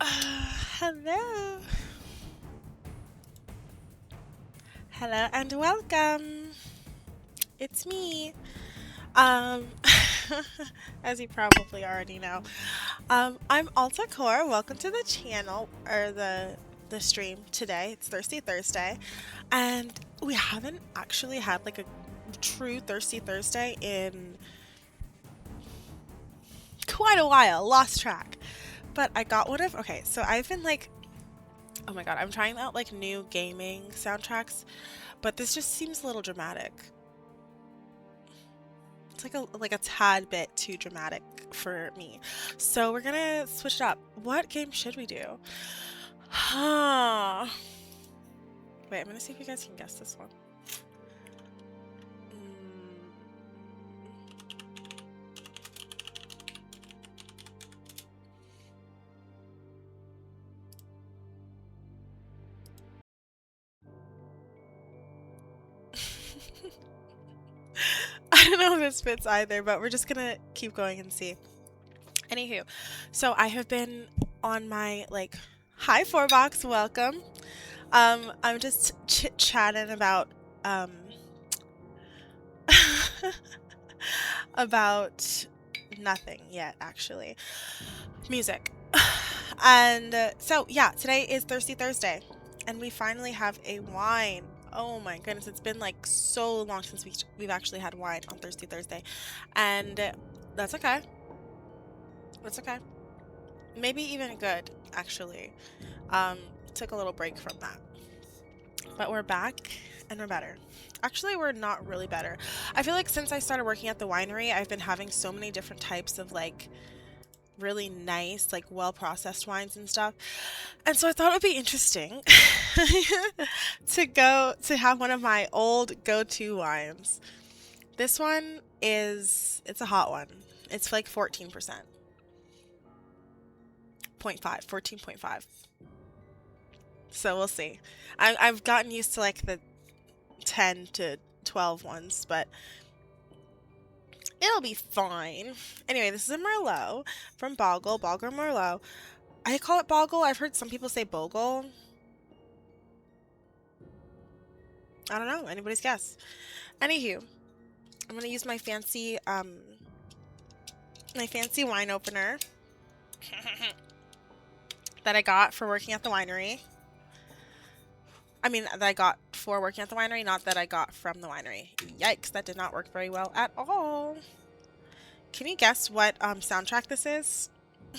Hello. Hello and welcome. It's me. Um, as you probably already know. I'm Alta Core. Welcome to the channel or the stream today. It's Thirsty Thursday, and we haven't actually had like a true Thirsty Thursday in quite a while. Lost track. But I got one of okay, so I've been like oh my god, I'm trying out like new gaming soundtracks, but this just seems a little dramatic. It's like a tad bit too dramatic for me. So we're gonna switch it up. What game should we do? Huh. Wait, I'm gonna see if you guys can guess this one. Mm, I don't know if this fits either, but we're just gonna keep going and see. Anywho, so I have been on my like hi four box, welcome. I'm just chit chatting about um about nothing yet, actually. Music. And so, yeah, today is Thirsty Thursday, and we finally have a wine. Oh my goodness, it's been like so long since we've actually had wine on Thirsty Thursday, and that's okay. That's okay. Maybe even good, actually. Um, took a little break from that, but we're back and we're better. Actually, we're not really better. I feel like since I started working at the winery, I've been having so many different types of like really nice, like well processed wines and stuff. And so I thought it would be interesting to have one of my old go-to wines. This one it's a hot one. It's like 14%. 0.5, 14.5. So we'll see. I've gotten used to like the 10 to 12 ones, but it'll be fine. Anyway, this is a Merlot from Boggle Merlot. I call it Boggle. I've heard some people say Bogle. I don't know. Anybody's guess. Anywho, I'm gonna use my fancy wine opener that I got for working at the winery. I mean, that I got for working at the winery, not that I got from the winery. Yikes, that did not work very well at all. Can you guess what soundtrack this is?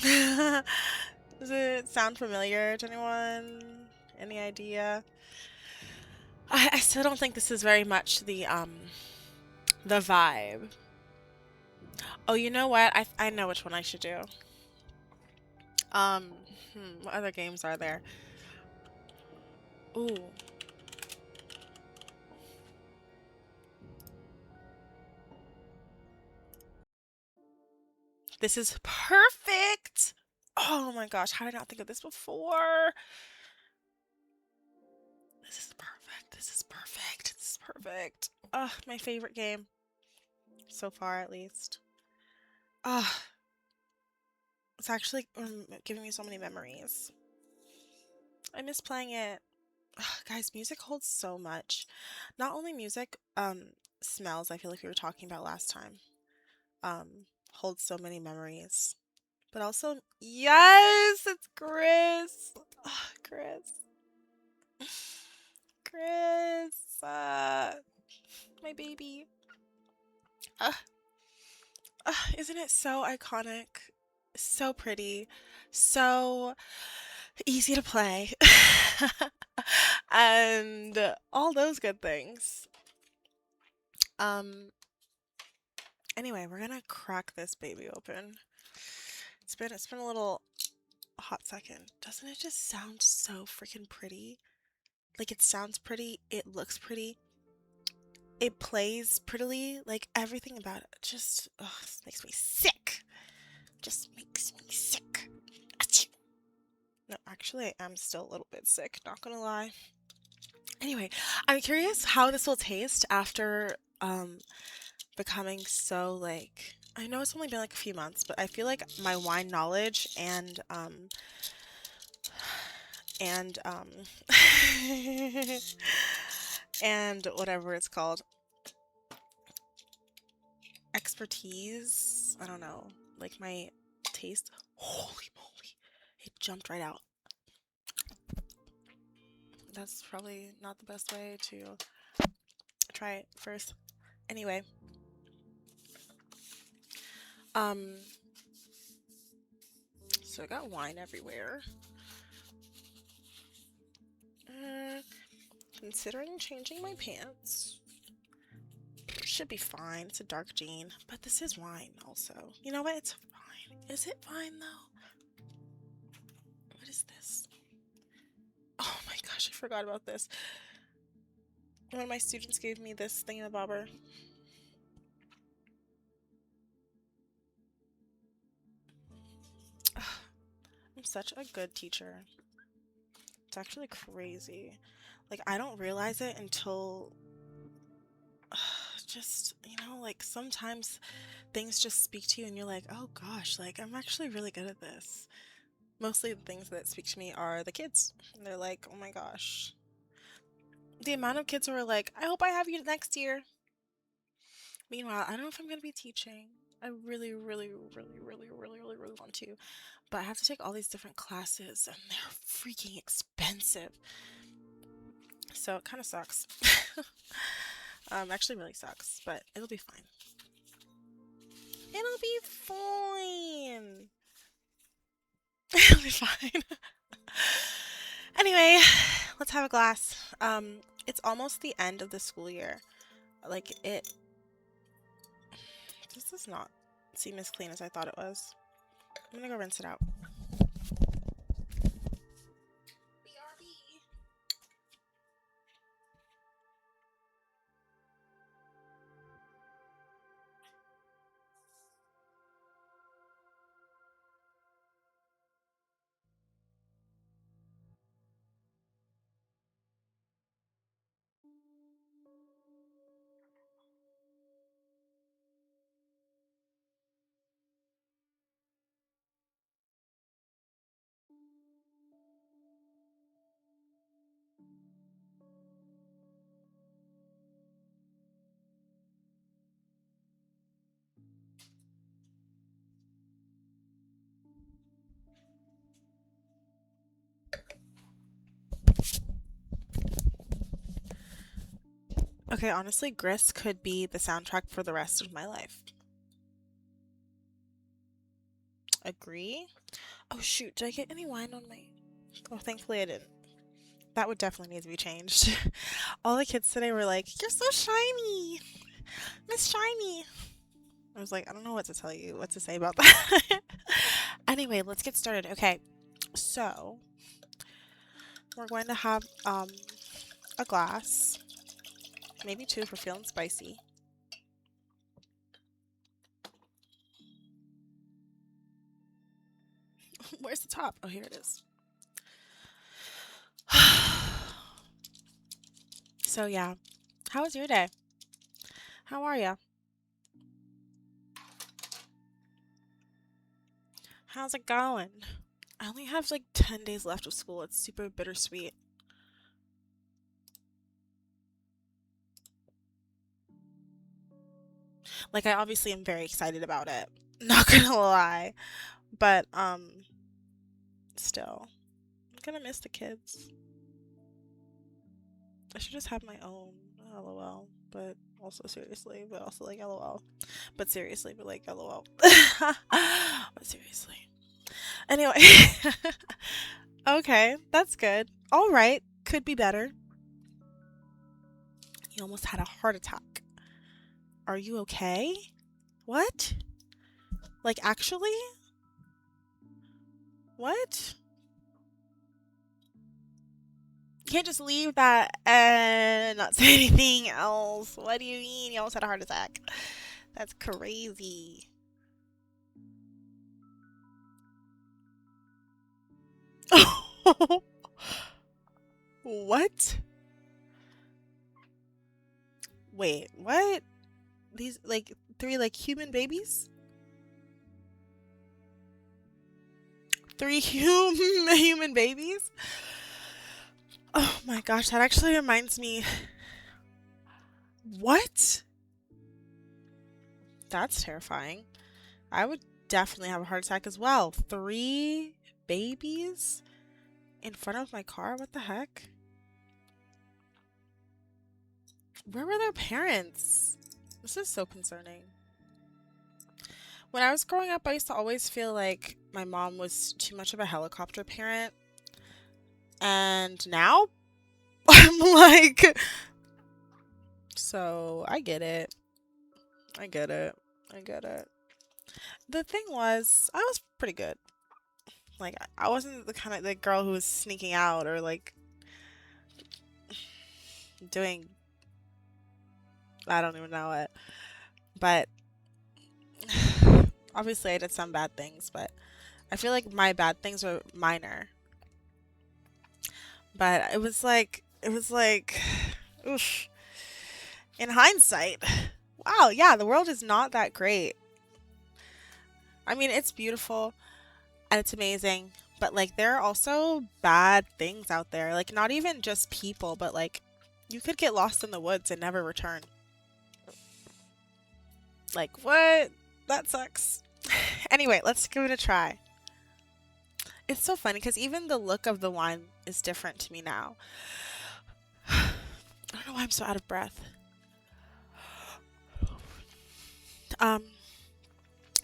Does it sound familiar to anyone? Any idea? I still don't think this is very much the vibe. Oh, you know what? I know which one I should do. Um, what other games are there? Ooh. This is perfect! Oh my gosh, how did I not think of this before? This is perfect. This is perfect. This is perfect. Ugh, my favorite game. So far, at least. Ugh, it's actually giving me so many memories. I miss playing it. Ugh, guys, music holds so much. Not only music, smells, I feel like we were talking about last time, holds so many memories. But also, yes, it's Chris. Ugh, Chris. Chris, my baby. Uh, isn't it so iconic? So pretty, so easy to play, and all those good things. Um, anyway, we're gonna crack this baby open. It's been a little hot second. Doesn't it just sound so freaking pretty? Like it sounds pretty, it looks pretty, it plays prettily, like everything about it just makes me sick. Just makes me sick. Achoo. No, actually, I am still a little bit sick, not gonna lie. Anyway, I'm curious how this will taste after becoming so like I know it's only been like a few months, but I feel like my wine knowledge and and whatever it's called, expertise. I don't know, like my taste. Holy moly, it jumped right out. That's probably not the best way to try it first. Anyway, um, so I got wine everywhere. Uh, Considering changing my pants. Should be fine. It's a dark jean, but this is wine also. You know what? It's fine. Is it fine though? What is this? Oh my gosh, I forgot about this. One of my students gave me this thingamabobber. I'm such a good teacher. It's actually crazy. Like, I don't realize it until just, like sometimes things just speak to you and you're like, oh gosh, like I'm actually really good at this. Mostly the things that speak to me are the kids. They're like, oh my gosh. The amount of kids who are like, I hope I have you next year. Meanwhile, I don't know if I'm going to be teaching. I really, really, really, really, really, really, really want to. But I have to take all these different classes and they're freaking expensive. So it kind of sucks. Actually really sucks, but it'll be fine. It'll be fine. It'll be fine. Anyway, let's have a glass. It's almost the end of the school year. Like, this does not seem as clean as I thought it was. I'm gonna go rinse it out. BRB. Okay, honestly, Grist could be the soundtrack for the rest of my life. Agree? Oh shoot, did I get any wine on my... Oh, thankfully I didn't. That would definitely need to be changed. All the kids today were like, you're so shiny! Miss Shiny! I was like, I don't know what to tell you, what to say about that. Anyway, let's get started. Okay, so we're going to have a glass. Maybe two if we're feeling spicy. Where's the top? Oh, here it is. So yeah, how was your day? How are ya? How's it going? I only have like 10 days left of school. It's super bittersweet. Like, I obviously am very excited about it. Not gonna lie. But, still. I'm gonna miss the kids. I should just have my own. LOL. But also seriously. But also like LOL. But seriously. But like LOL. But seriously. Anyway. Okay. That's good. Alright. Could be better. You almost had a heart attack. Are you okay? What? Like, actually? What? You can't just leave that and not say anything else. What do you mean you almost had a heart attack? That's crazy. What? Wait, what? These, like, three, like, human babies? Three human babies? Oh my gosh, that actually reminds me. What? That's terrifying. I would definitely have a heart attack as well. Three babies in front of my car? What the heck? Where were their parents? This is so concerning. When I was growing up, I used to always feel like my mom was too much of a helicopter parent. And now I'm like, so I get it. I get it. I get it. The thing was, I was pretty good. Like, I wasn't the kind of the girl who was sneaking out or like doing, I don't even know it. But obviously, I did some bad things, but I feel like my bad things were minor. But it was like, oof. In hindsight, wow, yeah, the world is not that great. I mean, it's beautiful and it's amazing, but like there are also bad things out there. Like not even just people, but like you could get lost in the woods and never return. Like what? That sucks. Anyway, let's give it a try. It's so funny because even the look of the wine is different to me now. I don't know why I'm so out of breath. Um,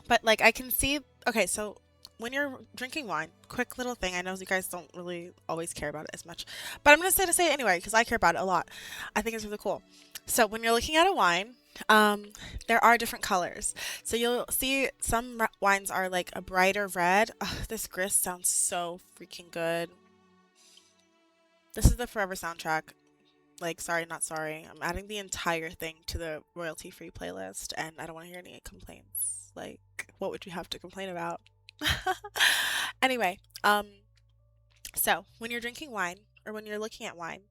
but like I can see. Okay, so when you're drinking wine, quick little thing. I know you guys don't really always care about it as much, but I'm gonna say it anyway because I care about it a lot. I think it's really cool. So when you're looking at a wine, um, there are different colors. So you'll see some wines are like a brighter red. Ugh, this grist sounds so freaking good. This is the Forever soundtrack. Like, sorry, not sorry. I'm adding the entire thing to the royalty free playlist, and I don't want to hear any complaints. Like, what would you have to complain about? Anyway, so when you're drinking wine or when you're looking at wine,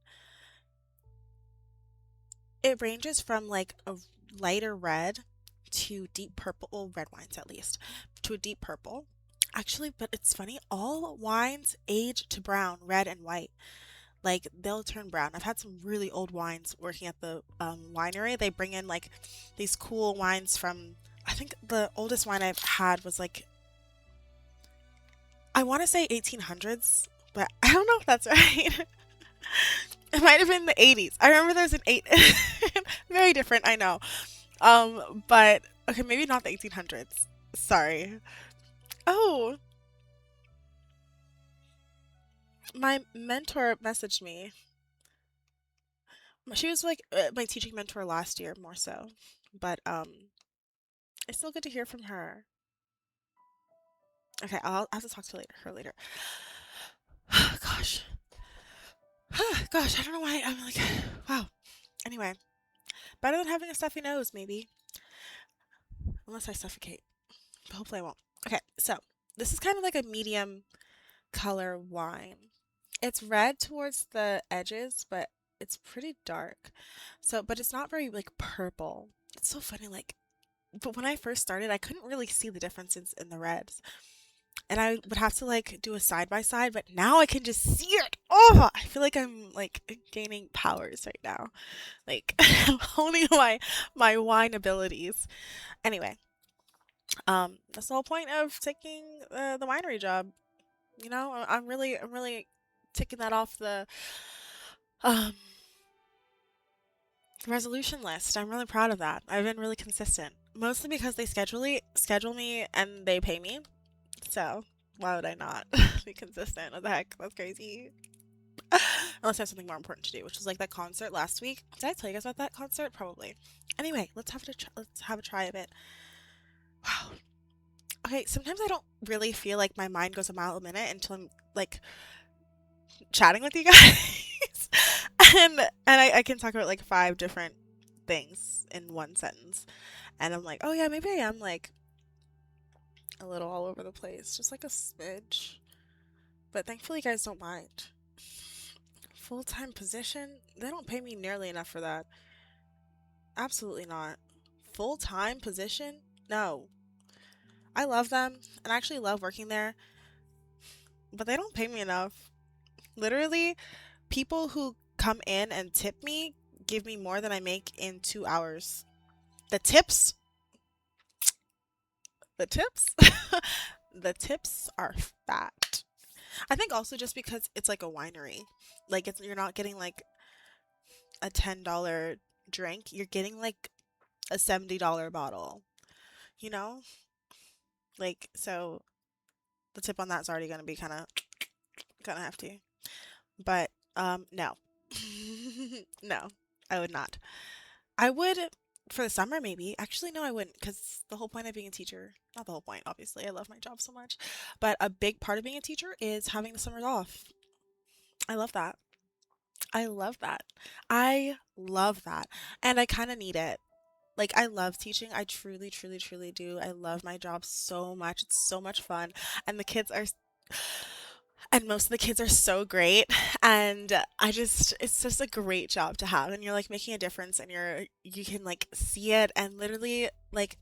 it ranges from like a lighter red to deep purple, well, red wines at least, to a deep purple. Actually, but it's funny, all wines age to brown, red, and white. Like they'll turn brown. I've had some really old wines working at the winery. They bring in like these cool wines from. I think the oldest wine I've had was like I want to say 1800s, but I don't know if that's right. It might have been the 80s. I remember there's an eight. Very different, I know. But okay, maybe not the 1800s. Sorry. Oh, my mentor messaged me. She was like my teaching mentor last year, more so. But it's still good to hear from her. Okay, I'll have to talk to her later. Gosh. Gosh, I don't know why I'm like, wow. Anyway, better than having a stuffy nose, maybe. Unless I suffocate. But hopefully I won't. Okay, so this is kind of like a medium color wine. It's red towards the edges, but it's pretty dark. So, but it's not very like purple. It's so funny, like, but when I first started, I couldn't really see the differences in the reds. And I would have to like do a side by side, but now I can just see it. Oh, I feel like I'm like gaining powers right now. Like I'm honing my wine abilities. Anyway, that's the whole point of taking the winery job. You know, I'm really ticking that off um the resolution list. I'm really proud of that. I've been really consistent, mostly because they schedule me and they pay me. So why would I not be consistent? What the heck? That's crazy. Unless I have something more important to do, which was like that concert last week. Did I tell you guys about that concert? Probably. Anyway, let's have a try of it. Wow. Okay, sometimes I don't really feel like my mind goes a mile a minute until I'm like chatting with you guys, and I can talk about like five different things in one sentence, and I'm like, oh yeah, maybe I am like a little all over the place, just like a smidge. But thankfully, you guys don't mind. Full time position? They don't pay me nearly enough for that. Absolutely not. Full time position? No. I love them and I actually love working there. but they don't pay me enough. Literally, people who come in and tip me give me more than I make in 2 hours. The tips, the tips, the tips are fat. I think also just because it's like a winery, like you're not getting like a $10 drink, you're getting like a $70 bottle. You know, like so the tip on that's already gonna be kind of hefty. But no, no, I would not. I would for the summer maybe. Actually, no, I wouldn't because the whole point of being a teacher, not the whole point, obviously, I love my job so much, but a big part of being a teacher is having the summers off. I love that. I love that. I love that. And I kind of need it. Like, I love teaching. I truly, truly, truly do. I love my job so much. It's so much fun. And the kids are, and most of the kids are so great. And it's just a great job to have. And you're like making a difference and you can like see it. And literally, like,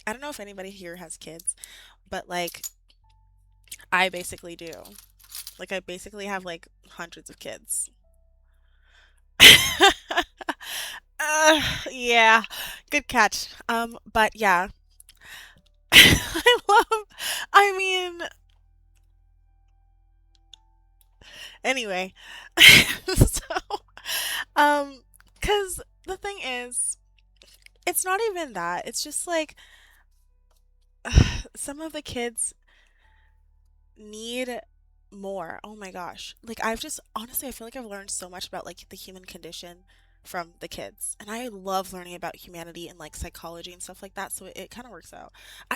I don't know if anybody here has kids, but like, I basically do. Like, I basically have like hundreds of kids. Yeah, good catch. But yeah, I love, I mean, anyway, so, um, cause the thing is, it's not even that. It's just like, some of the kids need more. Oh my gosh. Like I've just honestly I feel like I've learned so much about like the human condition from the kids. And I love learning about humanity and like psychology and stuff like that. So it kind of works out.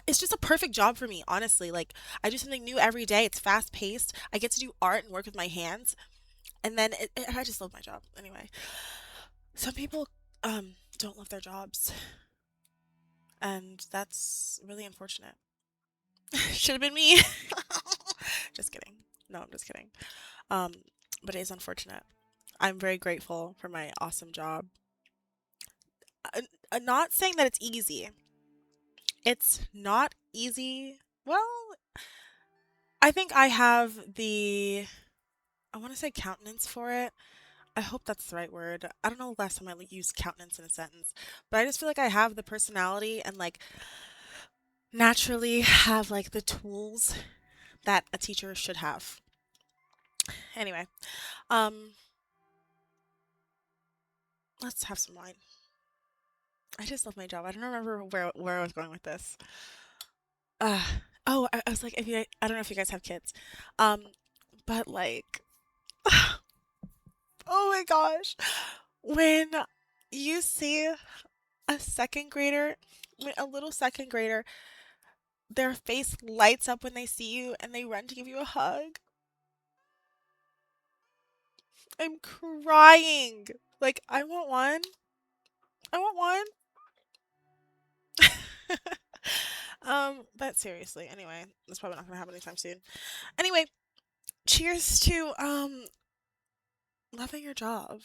It's just a perfect job for me, honestly. Like I do something new every day. It's fast paced. I get to do art and work with my hands. And then I just love my job. Anyway, some people don't love their jobs, and that's really unfortunate. Should have been me. Just kidding. No, I'm just kidding. Um, but it is unfortunate. I'm very grateful for my awesome job. I'm not saying that it's easy. It's not easy. Well, I think I have I want to say countenance for it. I hope that's the right word. I don't know the last time I used countenance in a sentence, but I just feel like I have the personality and like naturally have like the tools that a teacher should have. Anyway, um, let's have some wine. I just love my job. I don't remember where I was going with this. Uh, I was like, if you, I don't know if you guys have kids, um, but like, oh my gosh, when you see a second grader, when a little second grader, their face lights up when they see you and they run to give you a hug. I'm crying. Like, I want one. I want one. But seriously, anyway, that's probably not gonna happen anytime soon. Anyway, cheers to loving your job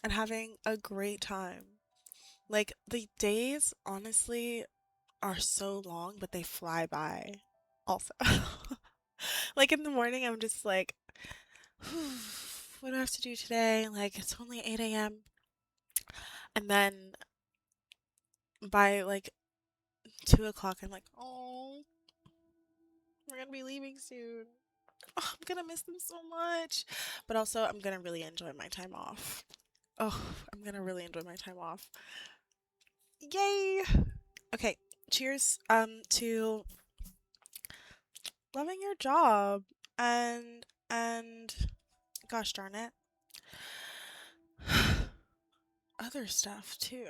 and having a great time. Like the days honestly are so long, but they fly by. Also, like in the morning, I'm just like, what do I have to do today? Like it's only 8 a.m. And then by like 2 o'clock, I'm like, oh, we're gonna be leaving soon. Oh, I'm gonna miss them so much. But also, I'm gonna really enjoy my time off. Oh, I'm gonna really enjoy my time off. Yay! Okay, cheers to loving your job and gosh darn it, other stuff too.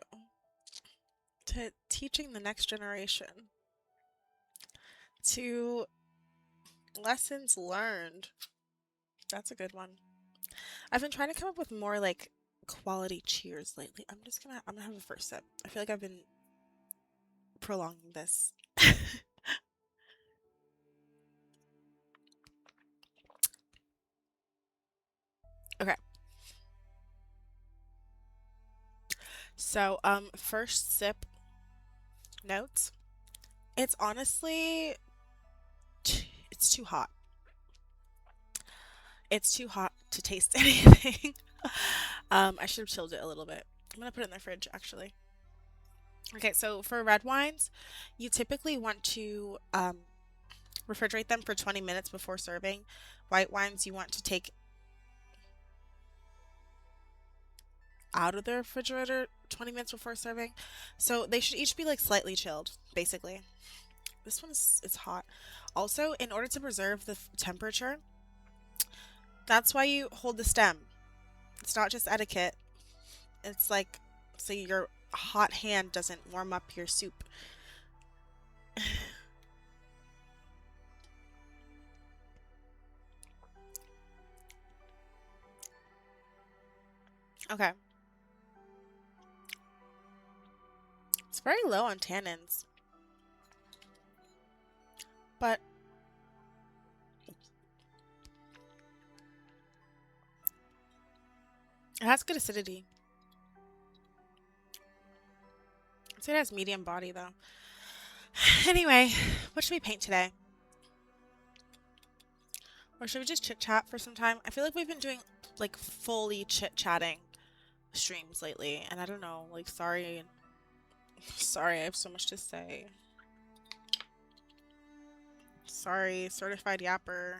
To teaching the next generation, to lessons learned. That's a good one. I've been trying to come up with more like quality cheers lately. I'm gonna have a first sip. I feel like I've been prolonging this. Okay. So, first sip notes. It's honestly, It's too hot. It's too hot to taste anything. I should have chilled it a little bit. I'm gonna put it in the fridge actually. Okay, so for red wines, you typically want to refrigerate them for 20 minutes before serving. White wines you want to take out of the refrigerator 20 minutes before serving. So they should each be like slightly chilled, basically. This one is it's hot. Also, in order to preserve the temperature, that's why you hold the stem. It's not just etiquette. It's like so your hot hand doesn't warm up your soup. Okay. It's very low on tannins, but it has good acidity. I'd say it has medium body though. Anyway, what should we paint today? Or should we just chit chat for some time? I feel like we've been doing like fully chit chatting streams lately, and I don't know, like sorry, sorry, I have so much to say. Sorry, certified yapper.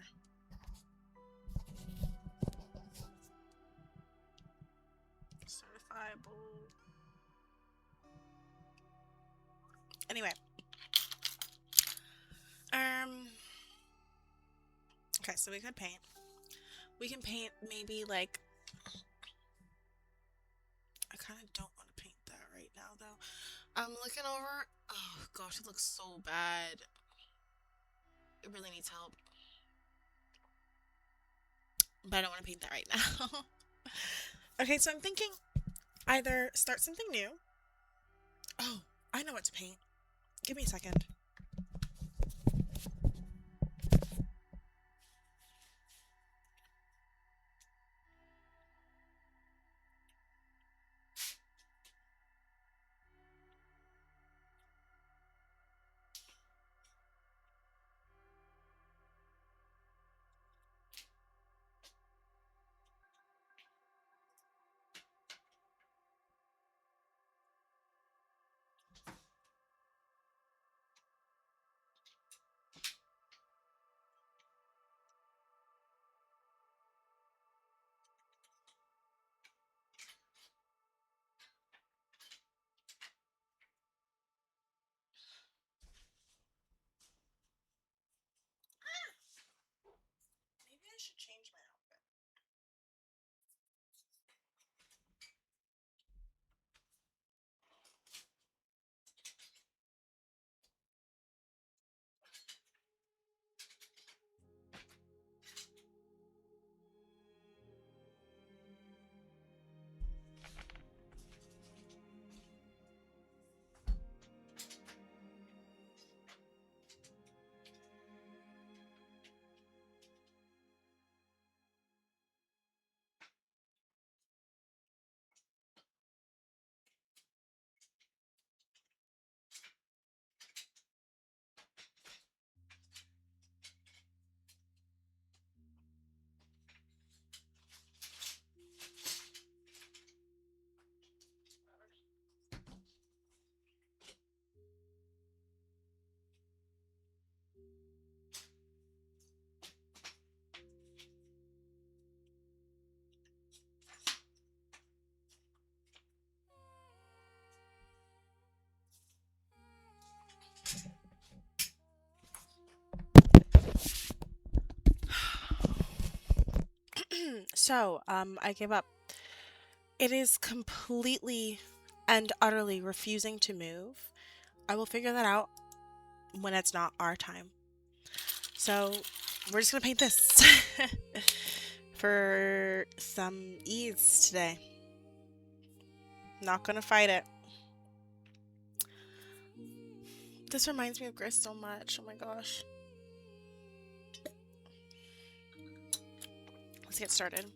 Certifiable. Anyway, um, okay, so we could paint. We can paint maybe like I kind of don't want to paint that right now though. I'm looking over. Oh gosh, it looks so bad. It really needs help. But I don't want to paint that right now. Okay, so I'm thinking either start something new. Oh, I know what to paint. Give me a second. Maybe I should change my outfit. So, I gave up. It is completely and utterly refusing to move. I will figure that out when it's not our time. So, we're just gonna paint this for some ease today. Not gonna fight it. This reminds me of Gris so much. Oh my gosh. Let's get started.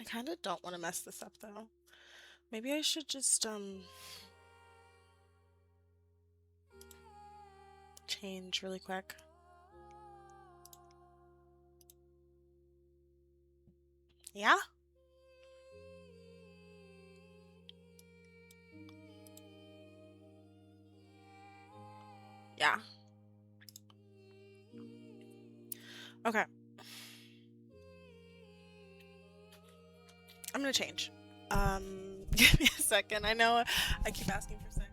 kind of don't want to mess this up though. Maybe I should just change really quick. Yeah? Yeah. Okay. I'm gonna change. Give me a second. I know I keep asking for seconds.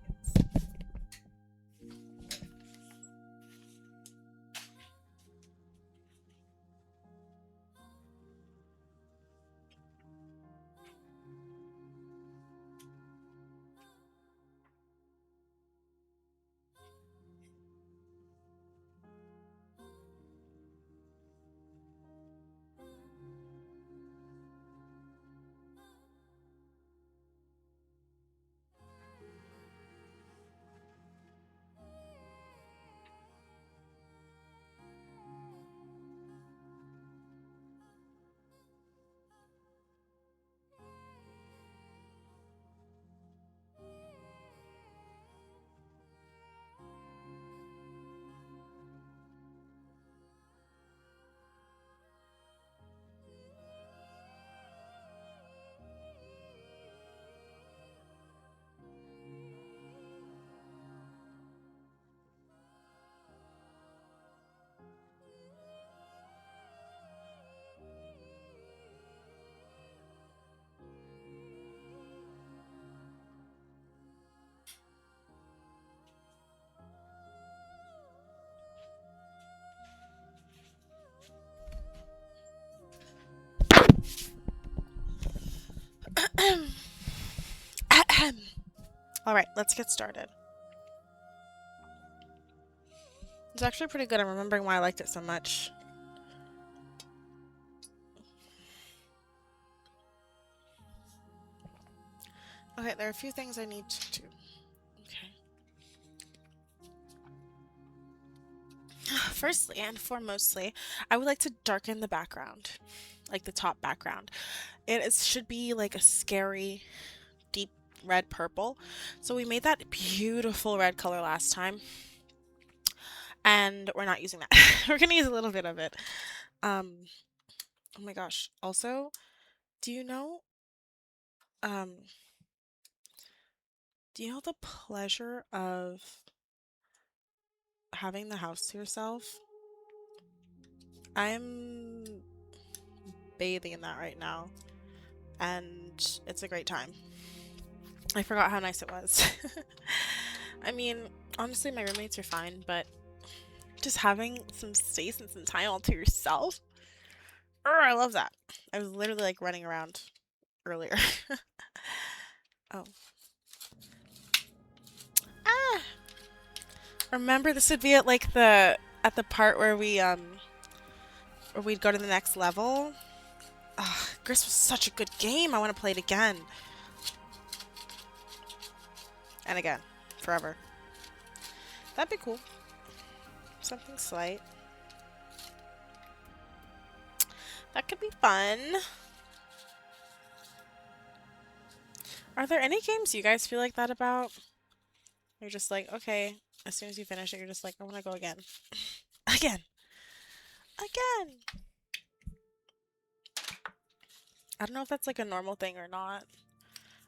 Alright, let's get started. It's actually pretty good. I'm remembering why I liked it so much. Okay, there are a few things I need to do. Okay. Firstly and foremostly, I would like to darken the background. Like the top background. Should be like a scary, deep red purple. So we made that beautiful red color last time. And we're not using that. We're gonna use a little bit of it. Oh my gosh. Also, do you know the pleasure of having the house to yourself? I'm bathing in that right now, and it's a great time. I forgot how nice it was. I mean, honestly, my roommates are fine, but just having some space and some time all to yourself, I love that. I was literally like running around earlier. Oh. Ah! Remember, this would be at like the part where we'd go to the next level. Ah, Gris was such a good game. I want to play it again. And again. Forever. That'd be cool. Something slight. That could be fun. Are there any games you guys feel like that about? You're just like, okay, as soon as you finish it, you're just like, I want to go again. Again. Again. I don't know if that's like a normal thing or not.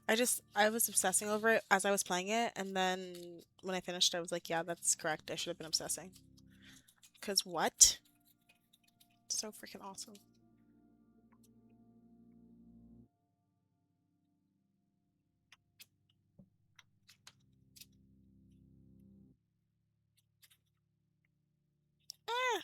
I was obsessing over it as I was playing it, and then when I finished, I was like, yeah, that's correct. I should have been obsessing. Because what? So freaking awesome. Eh.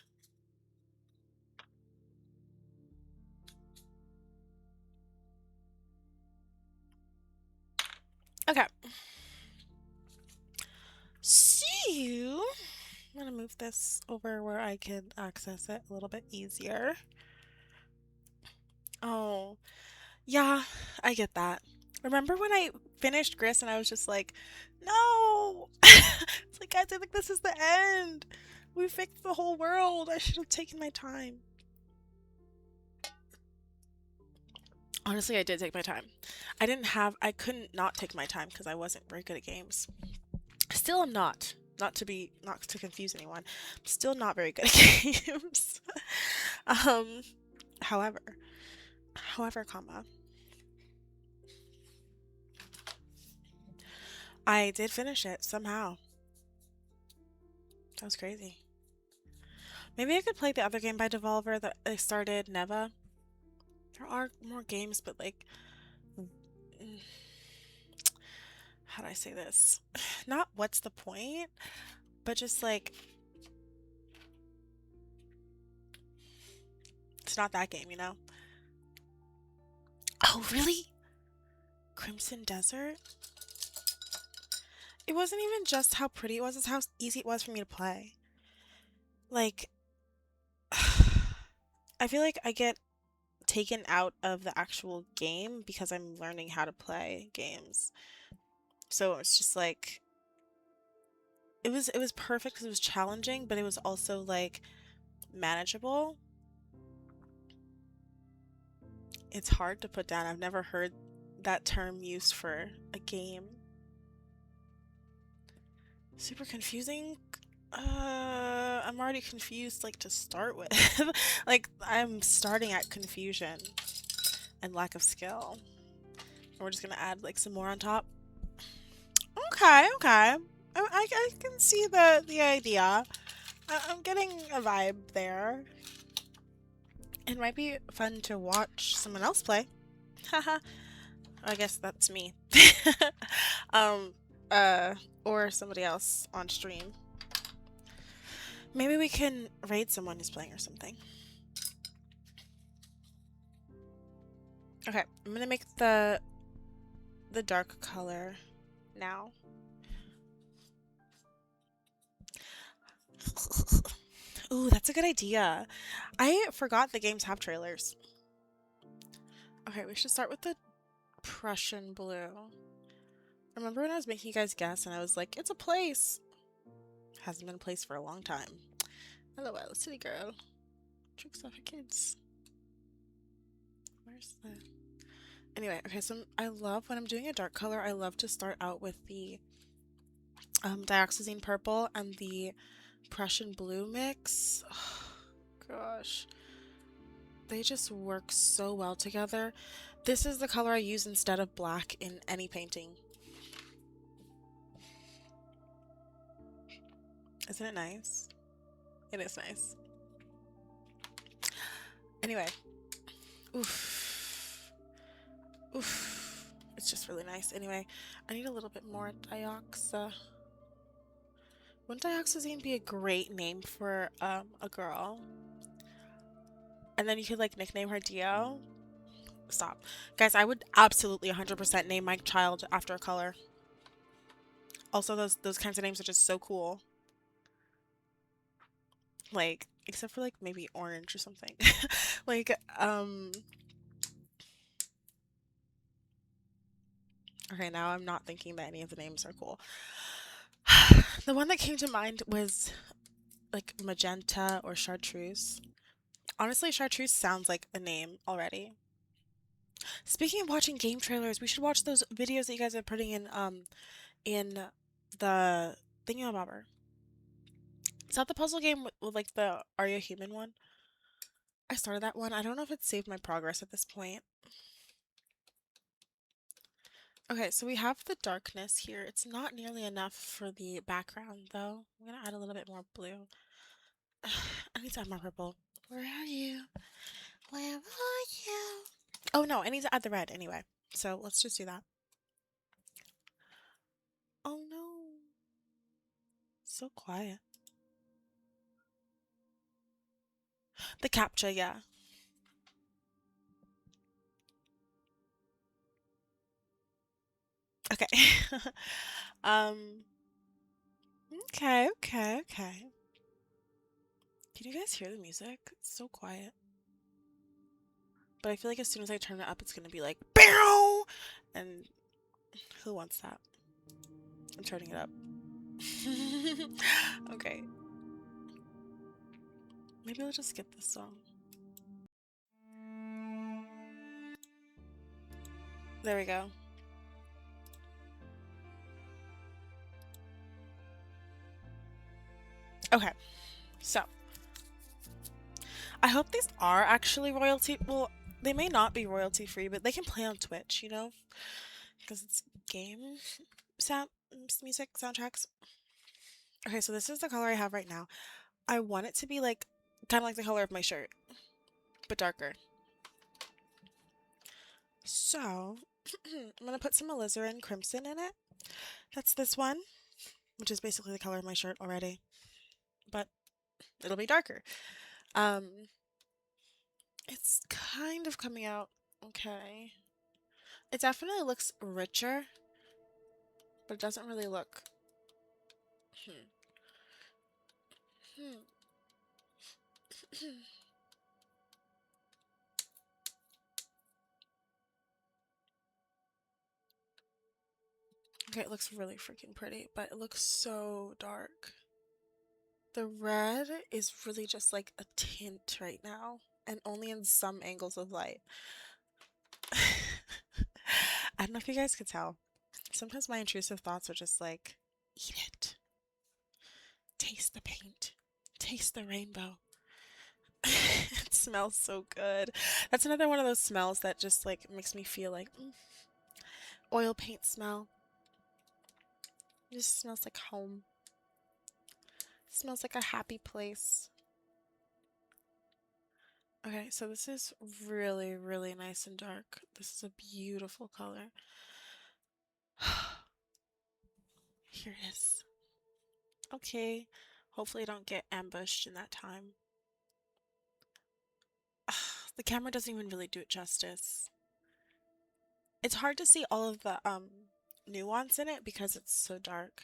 Okay. So, I'm gonna move this over where I can access it a little bit easier. Oh, yeah, I get that. Remember when I finished Gris and I was just like, no! It's like, guys, I think this is the end. We fixed the whole world. I should have taken my time. Honestly, I did take my time. I couldn't not take my time because I wasn't very good at games. Still am not. Not to confuse anyone. I'm still not very good at games. Um, however, comma, I did finish it somehow. That was crazy. Maybe I could play the other game by Devolver that I started, Neva. There are more games, but like, mm, how do I say this? Not what's the point, but just like, it's not that game, you know? Oh, really? Crimson Desert? It wasn't even just how pretty it was, it's how easy it was for me to play. Like, I feel like I get taken out of the actual game because I'm learning how to play games. So it's just like it was perfect because it was challenging, but it was also like manageable. It's hard to put down. I've never heard that term used for a game. Super confusing. I'm already confused like to start with. Like I'm starting at confusion and lack of skill. And we're just gonna add like some more on top. Okay, okay. I can see the idea. I'm getting a vibe there. It might be fun to watch someone else play. Haha. I guess that's me. um, or somebody else on stream. Maybe we can raid someone who's playing or something. Okay, I'm gonna make the dark color now. Ooh, that's a good idea. I forgot the games have trailers. Okay, we should start with the Prussian blue. Remember when I was making you guys guess and I was like, it's a place? Hasn't been a place for a long time. LOL, city girl. Tricks off of kids. Where's the... Anyway, okay, so I love, when I'm doing a dark color, I love to start out with the dioxazine purple and the Prussian blue mix. Oh, gosh. They just work so well together. This is the color I use instead of black in any painting. Isn't it nice? It is nice. Anyway. Oof. Oof. It's just really nice. Anyway, I need a little bit more dioxa. Wouldn't dioxazine be a great name for a girl? And then you could like nickname her Dio? Stop. Guys, I would absolutely 100% name my child after a color. Also, those kinds of names are just so cool. Like, except for like maybe orange or something. Like, okay, now I'm not thinking that any of the names are cool. The one that came to mind was like magenta or chartreuse. Honestly, chartreuse sounds like a name already. Speaking of watching game trailers, we should watch those videos that you guys are putting in the thingamabobber. Is that the puzzle game with like the Are You a Human one? I started that one. I don't know if it saved my progress at this point. Okay, so we have the darkness here. It's not nearly enough for the background, though. I'm gonna add a little bit more blue. I need to add more purple. Where are you? Where are you? Oh no, I need to add the red anyway. So let's just do that. Oh no. So quiet. The captcha, yeah. Okay. um, okay, okay, okay. Can you guys hear the music? It's so quiet. But I feel like as soon as I turn it up, it's gonna be like, BOW! And who wants that? I'm turning it up. Okay. Maybe I'll just skip this song. There we go. Okay, so I hope these are actually royalty. Well, they may not be royalty free, but they can play on Twitch, you know, because it's game sound music soundtracks. Okay, so this is the color I have right now. I want it to be like kind of like the color of my shirt, but darker. So I'm gonna put some alizarin crimson in it. That's this one, which is basically the color of my shirt already, but it'll be darker. Um, it's kind of coming out okay. It definitely looks richer, but it doesn't really look. Hmm. Hmm. Okay, it looks really freaking pretty, but it looks so dark. The red is really just like a tint right now, and only in some angles of light. I don't know if you guys could tell. Sometimes my intrusive thoughts are just like, eat it. Taste the paint. Taste the rainbow. It smells so good. That's another one of those smells that just like makes me feel like oil paint smell. It just smells like home. It smells like a happy place. Okay, so this is really, really nice and dark. This is a beautiful color. Here it is. Okay. Hopefully I don't get ambushed in that time. The camera doesn't even really do it justice. It's hard to see all of the nuance in it because it's so dark.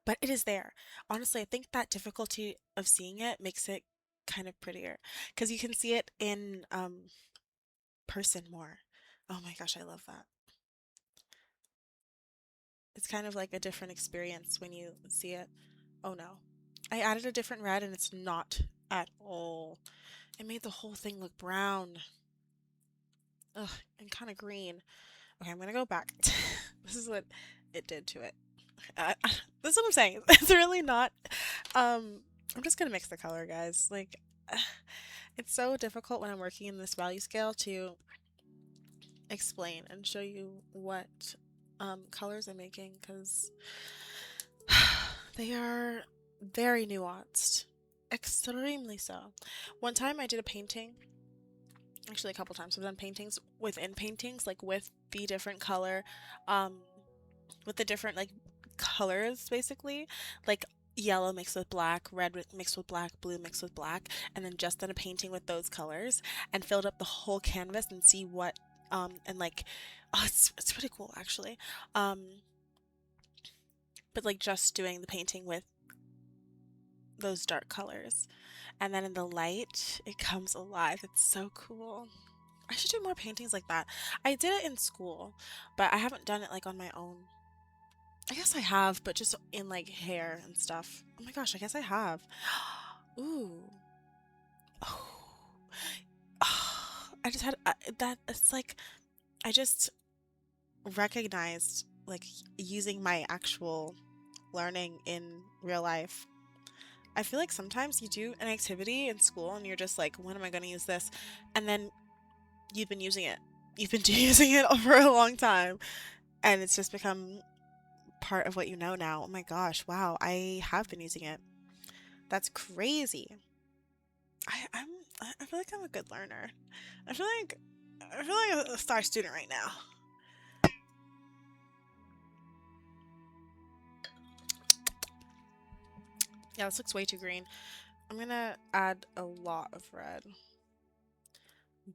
But it is there. Honestly, I think that difficulty of seeing it makes it kind of prettier because you can see it in person more. Oh my gosh, I love that. It's kind of like a different experience when you see it. Oh no. I added a different red and it's not at all. It made the whole thing look brown. Ugh, and kind of green. Okay, I'm gonna go back. This is what it did to it. This is what I'm saying. It's really not. I'm just gonna mix the color, guys. Like, it's so difficult when I'm working in this value scale to explain and show you what colors I'm making because they are very nuanced, extremely so. One time I did a painting. Actually, a couple times I've done paintings within paintings, like with the different color, um, with the different like colors basically, like yellow mixed with black, red mixed with black, blue mixed with black, and then just done a painting with those colors and filled up the whole canvas and see what and like oh it's pretty cool actually. But like just doing the painting with those dark colors. And then in the light, it comes alive. It's so cool. I should do more paintings like that. I did it in school, but I haven't done it like on my own. I guess I have, but just in like hair and stuff. Oh my gosh, I guess I have. Ooh. Oh. I just had that. It's like I just recognized like using my actual learning in real life. I feel like sometimes you do an activity in school and you're just like, when am I going to use this? And then you've been using it. You've been using it for a long time and it's just become part of what you know now. Oh my gosh, wow, I have been using it. That's crazy. I, I'm I feel like I'm a good learner. I feel like a star student right now. Yeah, this looks way too green. I'm gonna add a lot of red.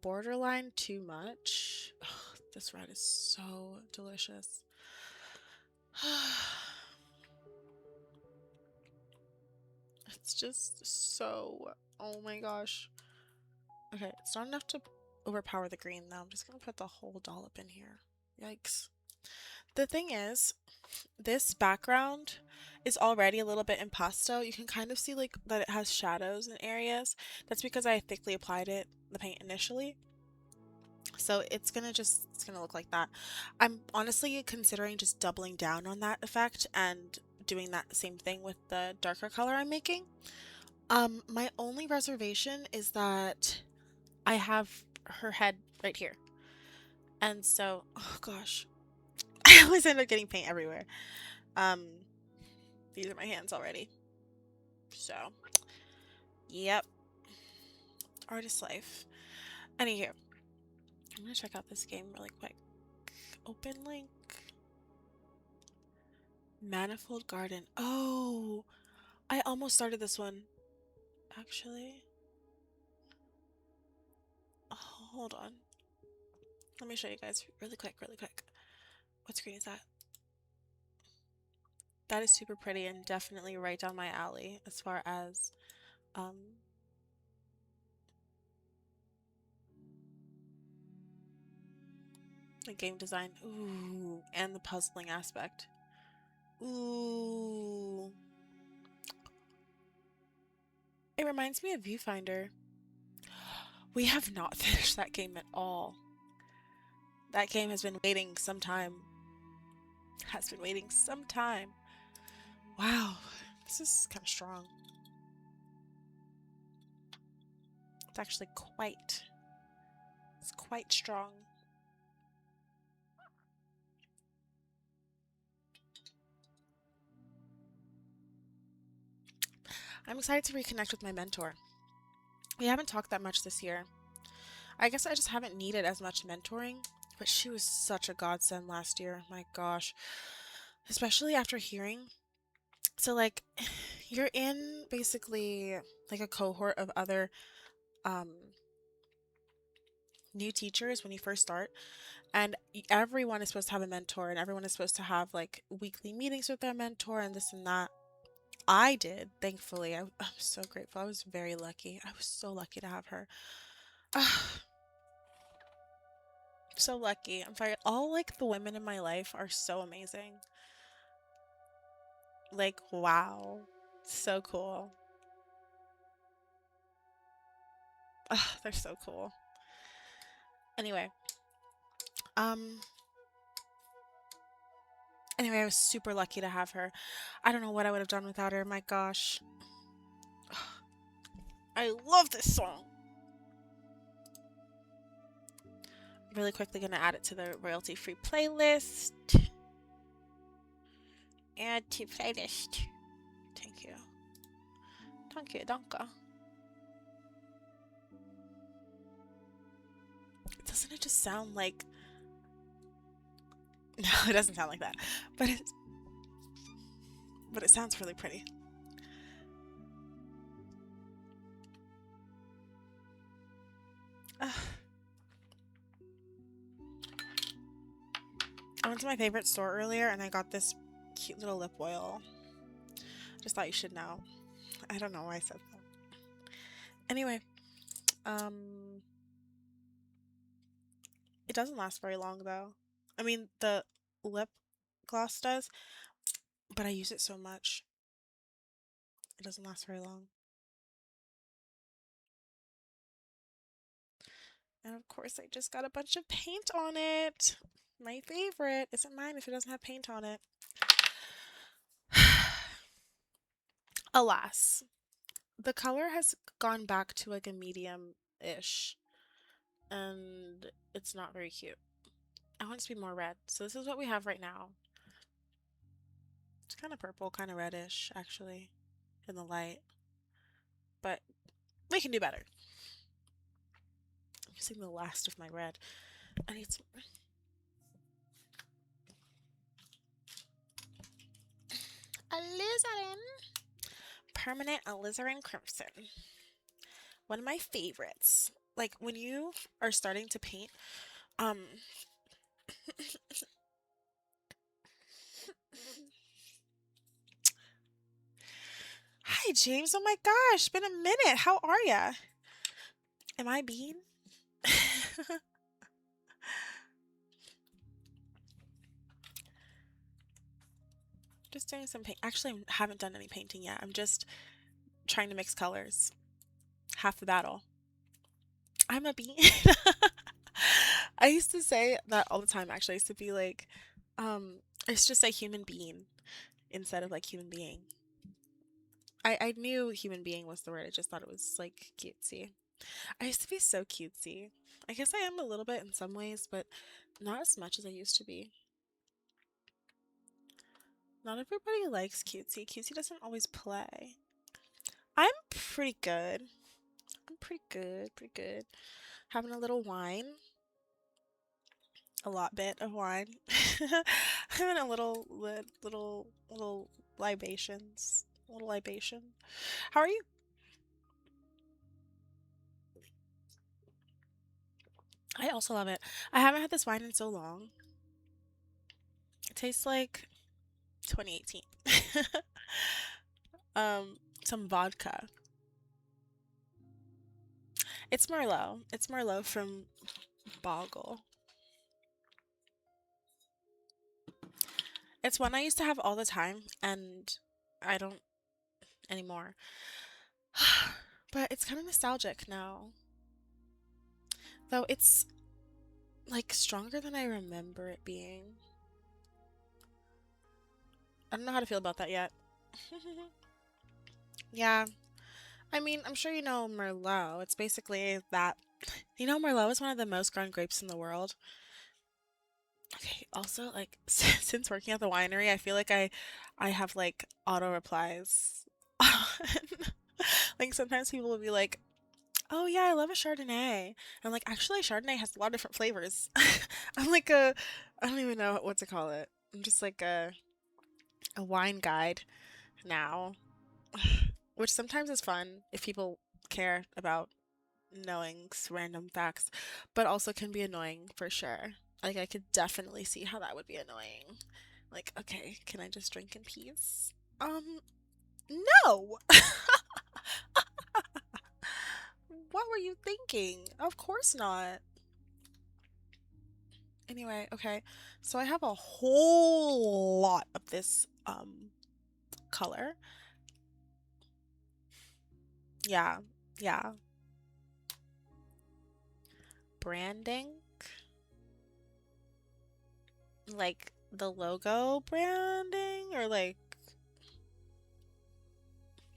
Borderline too much. Ugh, this red is so delicious. It's just so. Oh my gosh. Okay, it's not enough to overpower the green though. I'm just gonna put the whole dollop in here. Yikes. The thing is, this background is already a little bit impasto. You can kind of see like that it has shadows in areas. That's because I thickly applied the paint initially. So it's gonna look like that. I'm honestly considering just doubling down on that effect and doing that same thing with the darker color I'm making. My only reservation is that I have her head right here. And so, oh gosh, I always end up getting paint everywhere. Um, these are my hands already. So, yep, artist life. Anywho, I'm gonna check out this game really quick. Open link. Manifold Garden. Oh, I almost started this one. Actually, oh, hold on. Let me show you guys really quick, really quick. What screen is that? That is super pretty and definitely right down my alley as far as um the game design. Ooh, and the puzzling aspect. Ooh. It reminds me of Viewfinder. We have not finished that game at all. That game has been waiting some time. Has been waiting some time. Wow, this is kind of strong. It's actually it's quite strong. I'm excited to reconnect with my mentor. We haven't talked that much this year. I guess I just haven't needed as much mentoring, but she was such a godsend last year. My gosh. Especially after hearing. So, like, you're in basically like a cohort of other um, new teachers when you first start, and everyone is supposed to have a mentor, and everyone is supposed to have like weekly meetings with their mentor and this and that. I did, thankfully. I'm so grateful. I was very lucky. I was so lucky to have her. So lucky. I'm sorry. All like the women in my life are so amazing. Like, wow. So cool. They're so cool. Anyway, um, anyway, I was super lucky to have her. I don't know what I would have done without her. My gosh. I love this song. Really quickly gonna add it to the royalty free playlist. Add to playlist. Thank you. Thank you, danke. Doesn't it just sound like... No, it doesn't sound like that. But it sounds really pretty. I went to my favorite store earlier and I got this cute little lip oil. Just thought you should know. I don't know why I said that. Anyway, it doesn't last very long though. I mean, the lip gloss does, but I use it so much. It doesn't last very long. And of course, I just got a bunch of paint on it. My favorite isn't mine if it doesn't have paint on it. Alas, the color has gone back to like a medium-ish, and it's not very cute. I want it to be more red. So this is what we have right now. It's kind of purple, kind of reddish, actually, in the light. But we can do better. I'm using the last of my red. I need some... Alizarin. Permanent Alizarin Crimson. One of my favorites. Like, when you are starting to paint, Hi, James. Oh my gosh, been a minute. How are ya? Am I Bean? Just doing some paint. Actually, I haven't done any painting yet. I'm just trying to mix colors. Half the battle. I'm a bean. I used to say that all the time, actually. I used to be like, I used to say human being instead of like human being. I knew human being was the word. I just thought it was like cutesy. I used to be so cutesy. I guess I am a little bit in some ways, but not as much as I used to be. Not everybody likes cutesy. Cutesy doesn't always play. I'm pretty good. I'm pretty good, pretty good. Having a little wine. A lot bit of wine. Having a little libations. A little libation. How are you? I also love it. I haven't had this wine in so long. It tastes like 2018. Some vodka. It's Merlot. It's Merlot from Boggle. It's one I used to have all the time, and I don't anymore. But it's kind of nostalgic now. Though it's like stronger than I remember it being. I don't know how to feel about that yet. Yeah. I mean, I'm sure you know Merlot. It's basically that. You know, Merlot is one of the most grown grapes in the world. Okay, also, like, since working at the winery, I feel like I have, like, auto replies. Like, sometimes people will be like, oh, yeah, I love a Chardonnay. And I'm like, actually, Chardonnay has a lot of different flavors. I'm like I don't even know what to call it. I'm just like a wine guide now, which sometimes is fun if people care about knowing random facts, but also can be annoying for sure. Like, I could definitely see how that would be annoying. Like, okay, can I just drink in peace? No! What were you thinking? Of course not. Anyway, okay. So I have a whole lot of this color. Yeah. Yeah. Branding, like the logo branding or like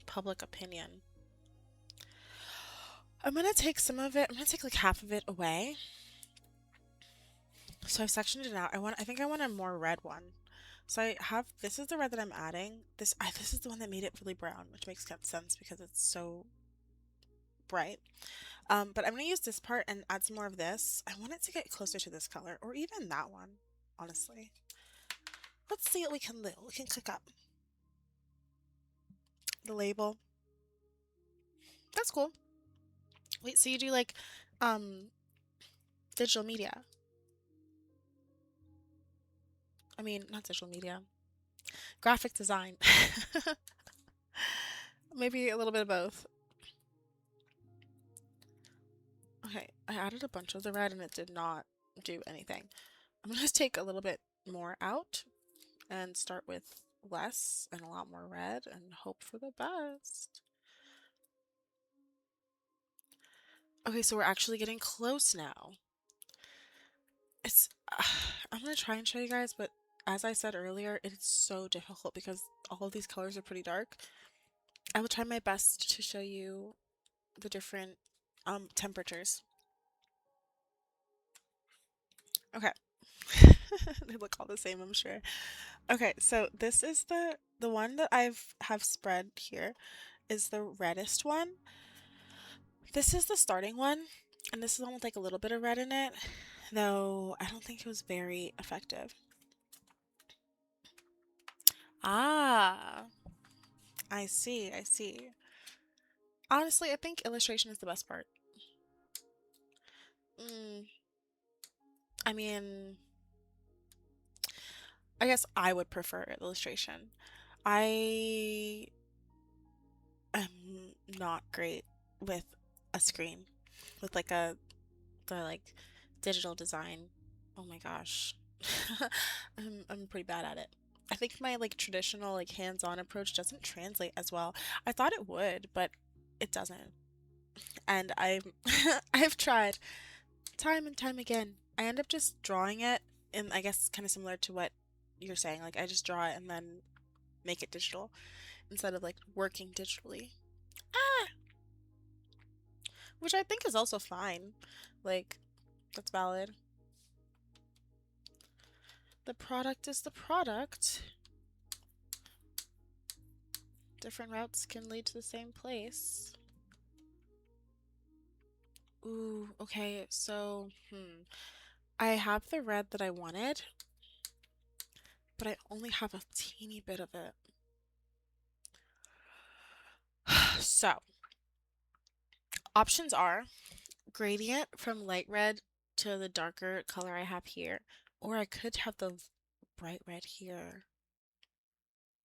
public opinion. I'm gonna take some of it. I'm gonna take like half of it away. So I've sectioned it out. I think I want a more red one. So I have, this is the red that I'm adding. This is the one that made it really brown, which makes sense because it's so bright. But I'm gonna use this part and add some more of this. I want it to get closer to this color, or even that one, honestly. Let's see what we can do. We can cook up. The label. That's cool. Wait, so you do like, um, digital media? I mean, not digital media. Graphic design. Maybe a little bit of both. Okay, I added a bunch of the red and it did not do anything. I'm gonna just take a little bit more out and start with less and a lot more red and hope for the best. Okay, so we're actually getting close now. It's I'm gonna try and show you guys, but as I said earlier, it's so difficult because all of these colors are pretty dark. I will try my best to show you the different temperatures. Okay. They look all the same, I'm sure. Okay, so this is the one that have spread here is the reddest one. This is the starting one, and this is the one with like a little bit of red in it, though I don't think it was very effective. Ah, I see, I see. Honestly, I think illustration is the best part. Mm, I mean, I guess I would prefer illustration. I am not great with a screen, with like the like digital design. Oh my gosh. I'm pretty bad at it. I think my like traditional like hands-on approach doesn't translate as well. I thought it would, but it doesn't. And I've I've tried. Time and time again. I end up just drawing it, and I guess kind of similar to what you're saying. Like, I just draw it and then make it digital instead of like working digitally. Ah! Which I think is also fine. Like, that's valid. The product is the product. Different routes can lead to the same place. Ooh, okay, so, I have the red that I wanted, but I only have a teeny bit of it. So, options are gradient from light red to the darker color I have here, or I could have the bright red here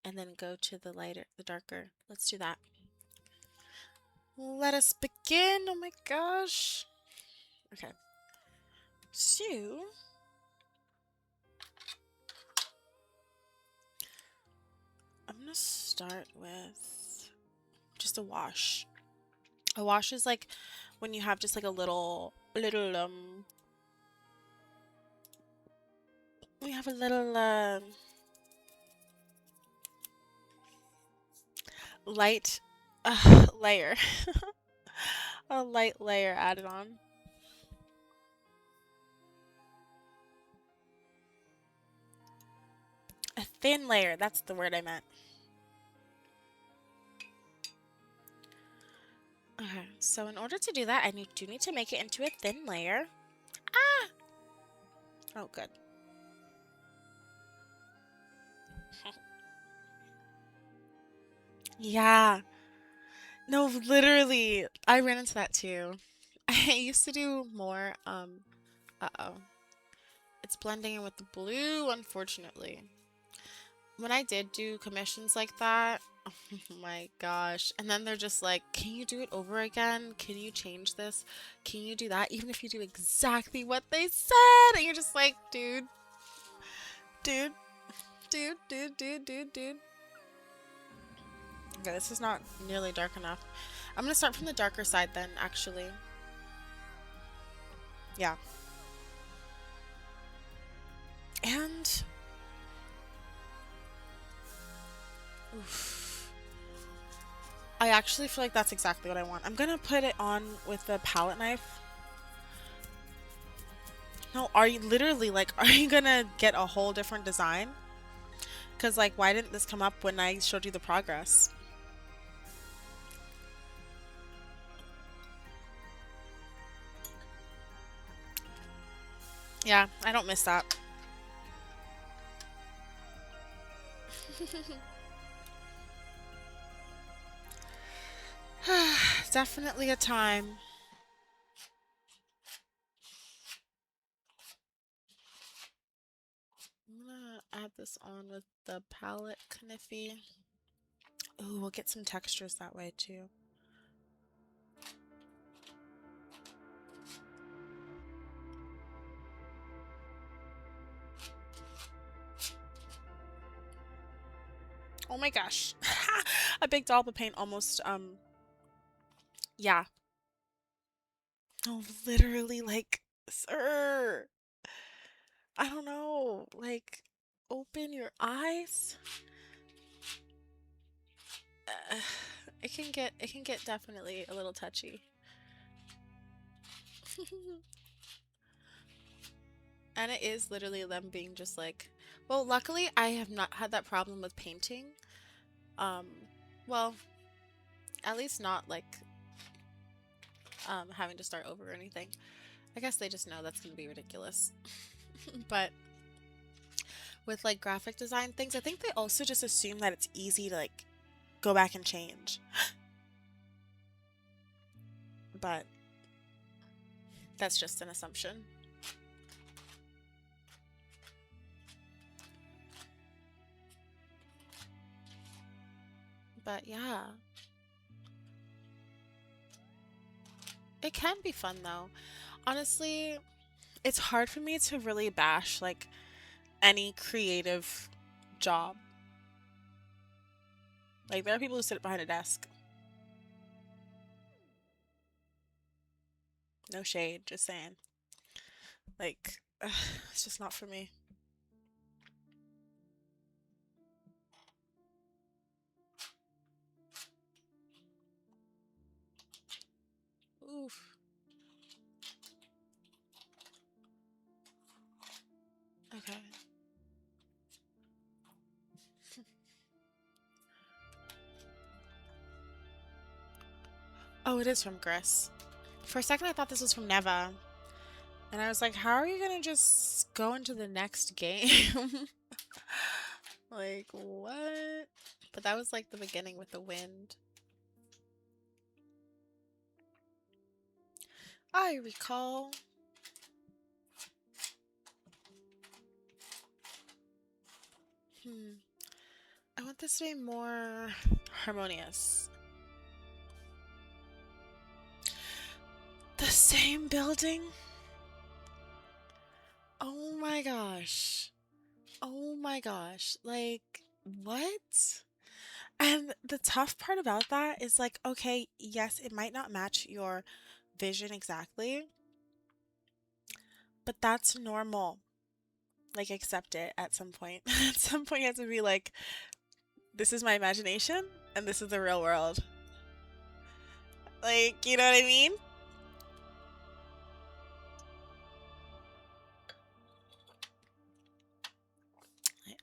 and then go to the lighter, the darker. Let's do that. Let us begin. Oh my gosh. Okay. So, I'm gonna start with just a wash. A wash is like when you have just like a little we have a little light layer. A light layer added on. A thin layer, that's the word I meant. Okay, so in order to do that, I do need to make it into a thin layer. Ah! Oh, good. Yeah. No, literally. I ran into that too. I used to do more, uh-oh. It's blending in with the blue, unfortunately. When I did do commissions like that, oh my gosh. And then they're just like, can you do it over again? Can you change this? Can you do that? Even if you do exactly what they said. And you're just like, dude. Dude. Dude, dude, dude, dude, dude. Okay, this is not nearly dark enough. I'm gonna start from the darker side then, actually. Yeah. And... oof. I actually feel like that's exactly what I want. I'm gonna put it on with the palette knife. No, are you literally like, are you gonna get a whole different design? Because like, why didn't this come up when I showed you the progress? Yeah, I don't miss that. Definitely a time. I'm gonna add this on with the palette kniffy. Ooh, we'll get some textures that way too. Oh my gosh. A big dollop of paint almost, yeah. No, literally, like, sir. I don't know. Like, open your eyes. Uh, it can get definitely a little touchy. And it is literally them being just like, well, luckily I have not had that problem with painting. Um, well, at least not like having to start over or anything. I guess they just know that's going to be ridiculous. But with like graphic design things, I think they also just assume that it's easy to like go back and change. But that's just an assumption. But yeah. It can be fun though. Honestly, it's hard for me to really bash like any creative job. Like there are people who sit behind a desk. No shade, just saying. Like, it's just not for me. Oof. Okay. Oh, it is from Gris. For a second, I thought this was from Neva. And I was like, how are you gonna just go into the next game? Like, what? But that was like the beginning with the wind. I recall. Hmm. I want this to be more harmonious. The same building? Oh my gosh. Oh my gosh. Like, what? And the tough part about that is like, okay, yes, it might not match your vision exactly, but that's normal. Like, accept it at some point. At some point, you have to be like, this is my imagination and this is the real world. Like, you know what I mean?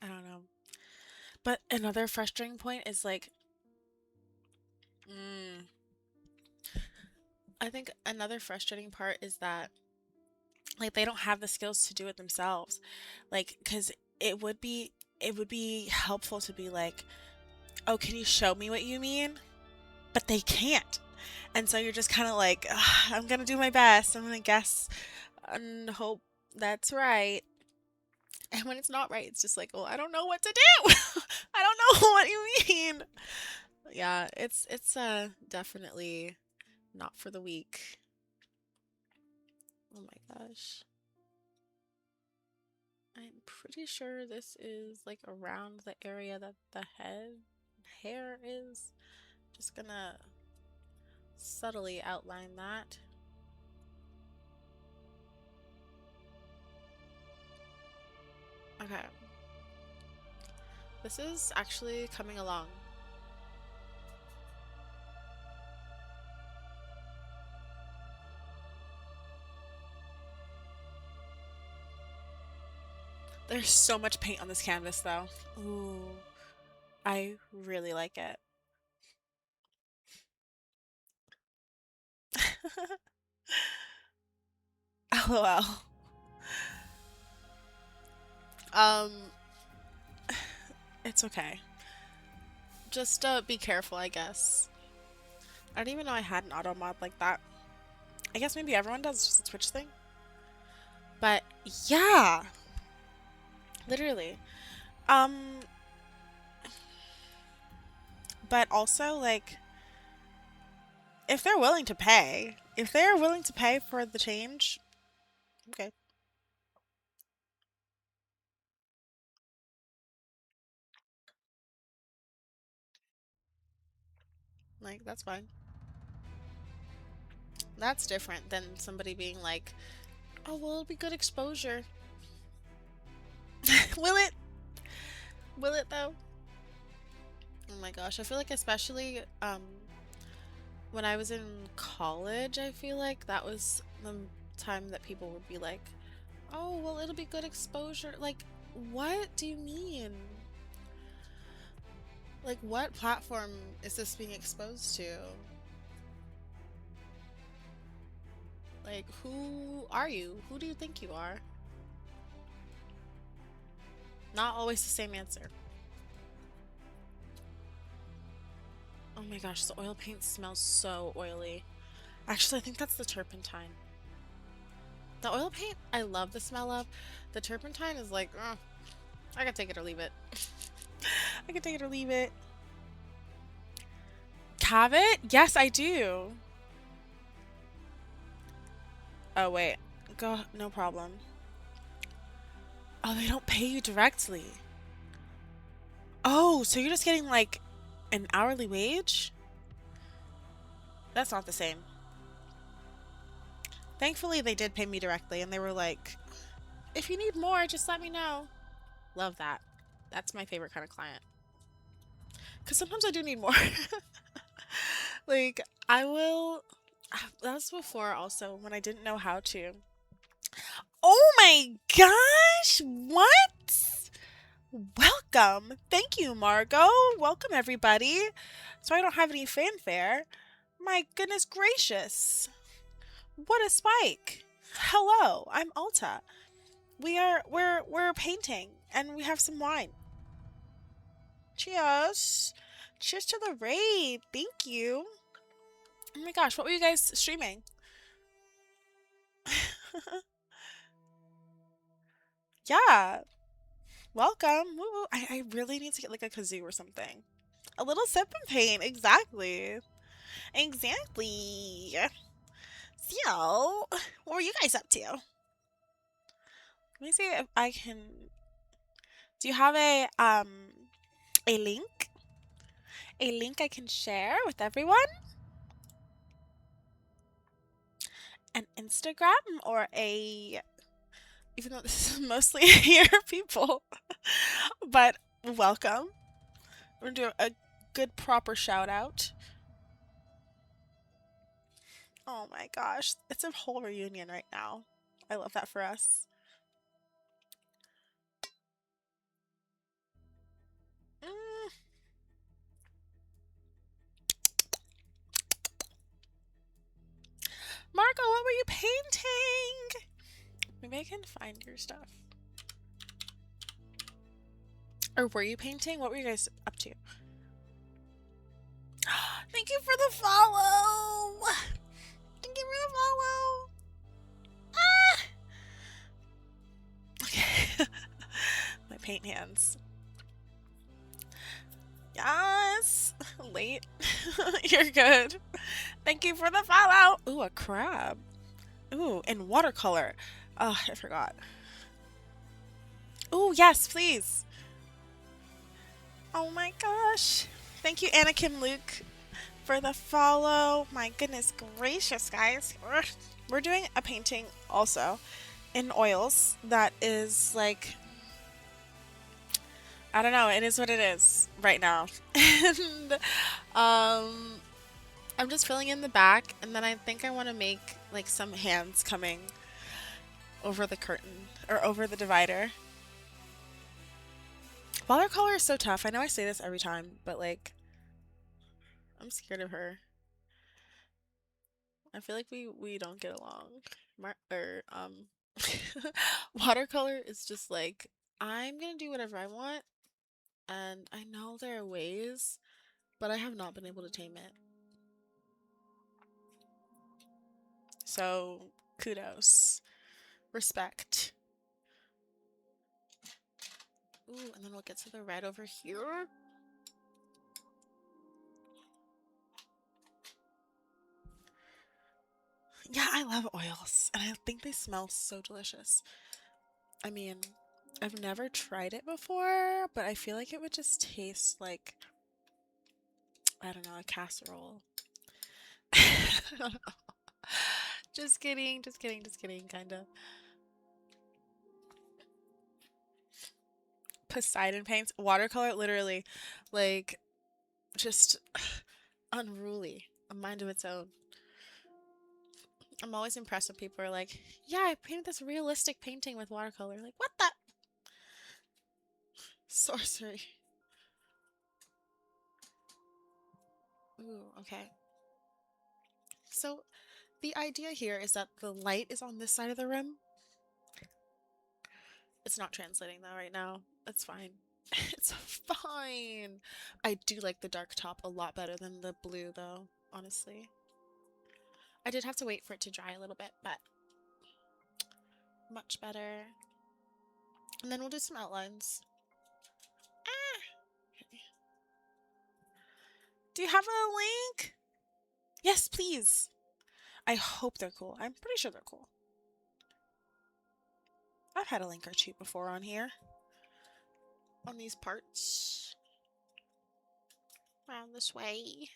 I don't know. But another frustrating point is like, mm, I think another frustrating part is that like they don't have the skills to do it themselves. Like, cause it would be it would be helpful to be like, oh, can you show me what you mean? But they can't. And so you're just kind of like, "Ugh, I'm gonna do my best. I'm gonna guess and hope that's right. And when it's not right, it's just like, well, I don't know what to do. I don't know what you mean. Yeah, it's definitely not for the weak. Oh my gosh. I'm pretty sure this is like around the area that the hair is. Just gonna subtly outline that. Okay. This is actually coming along. There's so much paint on this canvas though. Ooh. I really like it. LOL. Um, it's okay. Just be careful, I guess. I didn't even know I had an auto mod like that. I guess maybe everyone does, it's just a Twitch thing. But yeah, literally. Um, but also like if they're willing to pay, if they're willing to pay for the change, okay. Like that's fine. That's different than somebody being like, "Oh, well, it'll be good exposure." Will it? Will it though? Oh my gosh, I feel like especially when I was in college, I feel like that was the time that people would be like, "Oh, well, it'll be good exposure." Like, what do you mean? Like, what platform is this being exposed to? Like, who are you? Who do you think you are? Not always the same answer. Oh my gosh, the oil paint smells so oily. Actually, I think that's the turpentine. The oil paint, I love the smell of. The turpentine is like, I can take it or leave it. I can take it or leave it. Have it? Yes, I do. Oh, wait. Go, no problem. Oh, they don't pay you directly. Oh, so you're just getting like an hourly wage? That's not the same. Thankfully, they did pay me directly, and they were like, if you need more, just let me know. Love that. That's my favorite kind of client. Because sometimes I do need more. Like, I will. That was before also when I didn't know how to. Oh my gosh! What? Welcome. Thank you, Margot. Welcome, everybody. So I don't have any fanfare. My goodness gracious. What a spike. Hello, I'm Alta. We're painting and we have some wine. Cheers. Cheers to the raid. Thank you. Oh my gosh, what were you guys streaming? Yeah. Welcome. Woo woo. I really need to get like a kazoo or something. A little sip and paint. Exactly. Exactly. So, what were you guys up to? Let me see if I can. Do you have a link? A link I can share with everyone? An Instagram or a, even though this is mostly your people, but welcome. We're gonna do a good proper shout out. Oh my gosh, it's a whole reunion right now. I love that for us. Mm. Marco, what were you painting? Maybe I can find your stuff. Or were you painting? What were you guys up to? Thank you for the follow! Thank you for the follow! Ah! Okay. My paint hands. Yes! Late. You're good. Thank you for the follow! Ooh, a crab. Ooh, in watercolor. Oh, I forgot. Ooh, yes, please. Oh my gosh. Thank you, Anakin Luke, for the follow. My goodness gracious, guys. We're doing a painting also in oils that is like, I don't know, it is what it is right now. And I'm just filling in the back, and then I think I want to make like some hands coming over the curtain or over the divider. Watercolor is so tough. I know I say this every time, but like, I'm scared of her. I feel like we don't get along. Watercolor is just like, I'm gonna do whatever I want, and I know there are ways, but I have not been able to tame it. So, kudos. Respect. Ooh, and then we'll get to the red over here. Yeah, I love oils, and I think they smell so delicious. I mean, I've never tried it before, but I feel like it would just taste like, I don't know, a casserole. Just kidding, just kidding, just kidding, kinda. Poseidon paints, watercolor, literally, like, just unruly, a mind of its own. I'm always impressed when people are like, yeah, I painted this realistic painting with watercolor. Like, what the? Sorcery. Ooh, okay. So, the idea here is that the light is on this side of the room. It's not translating though right now. It's fine. It's fine. I do like the dark top a lot better than the blue though, honestly. I did have to wait for it to dry a little bit, but much better. And then we'll do some outlines. Ah! Okay. Do you have a link? Yes, please. I hope they're cool. I'm pretty sure they're cool. I've had a link or two before on here. On these parts. Around this way.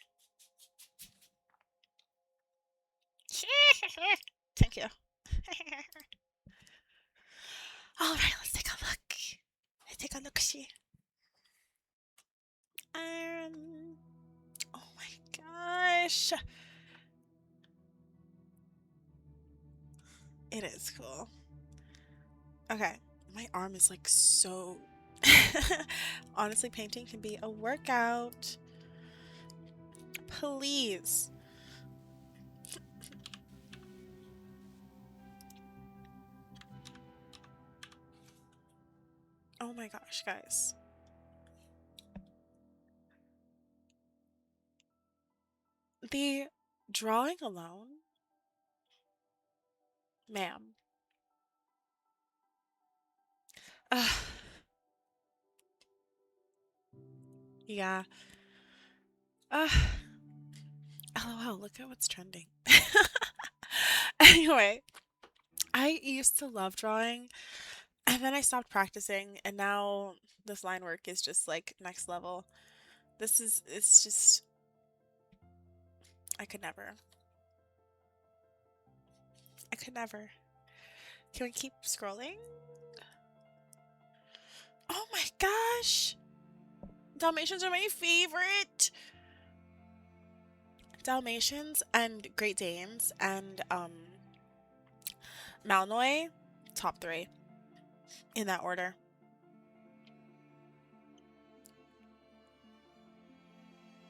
Thank you. All right, let's take a look. Let's take a look. See. Um. Oh my gosh. It is cool. Okay, my arm is like so. Honestly, painting can be a workout. Please. Oh my gosh, guys. The drawing alone, ma'am. Ugh, yeah. Ugh. LOL, look at what's trending. Anyway, I used to love drawing, and then I stopped practicing, and now this line work is just like next level. It's just, I could never. I could never. Can we keep scrolling? Oh my gosh! Dalmatians are my favorite! Dalmatians and Great Danes and Malinois, top three in that order.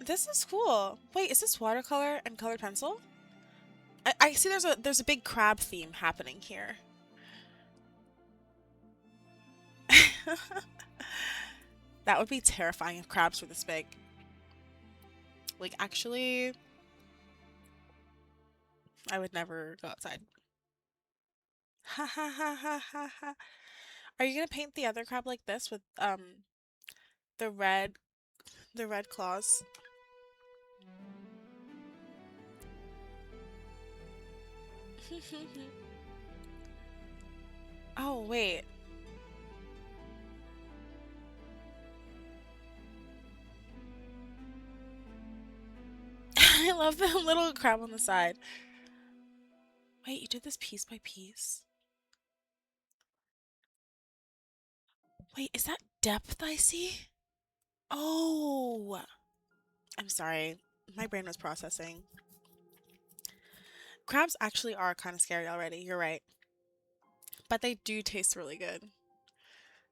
This is cool. Wait, is this watercolor and colored pencil? I see there's a big crab theme happening here. That would be terrifying if crabs were this big. Like actually, I would never go outside. Ha ha ha ha ha ha. Are you gonna paint the other crab like this with the red the red claws? Oh wait. I love the little crab on the side. Wait, you did this piece by piece? Wait, is that depth I see? Oh, I'm sorry. My brain was processing. Crabs actually are kind of scary already. You're right. But they do taste really good.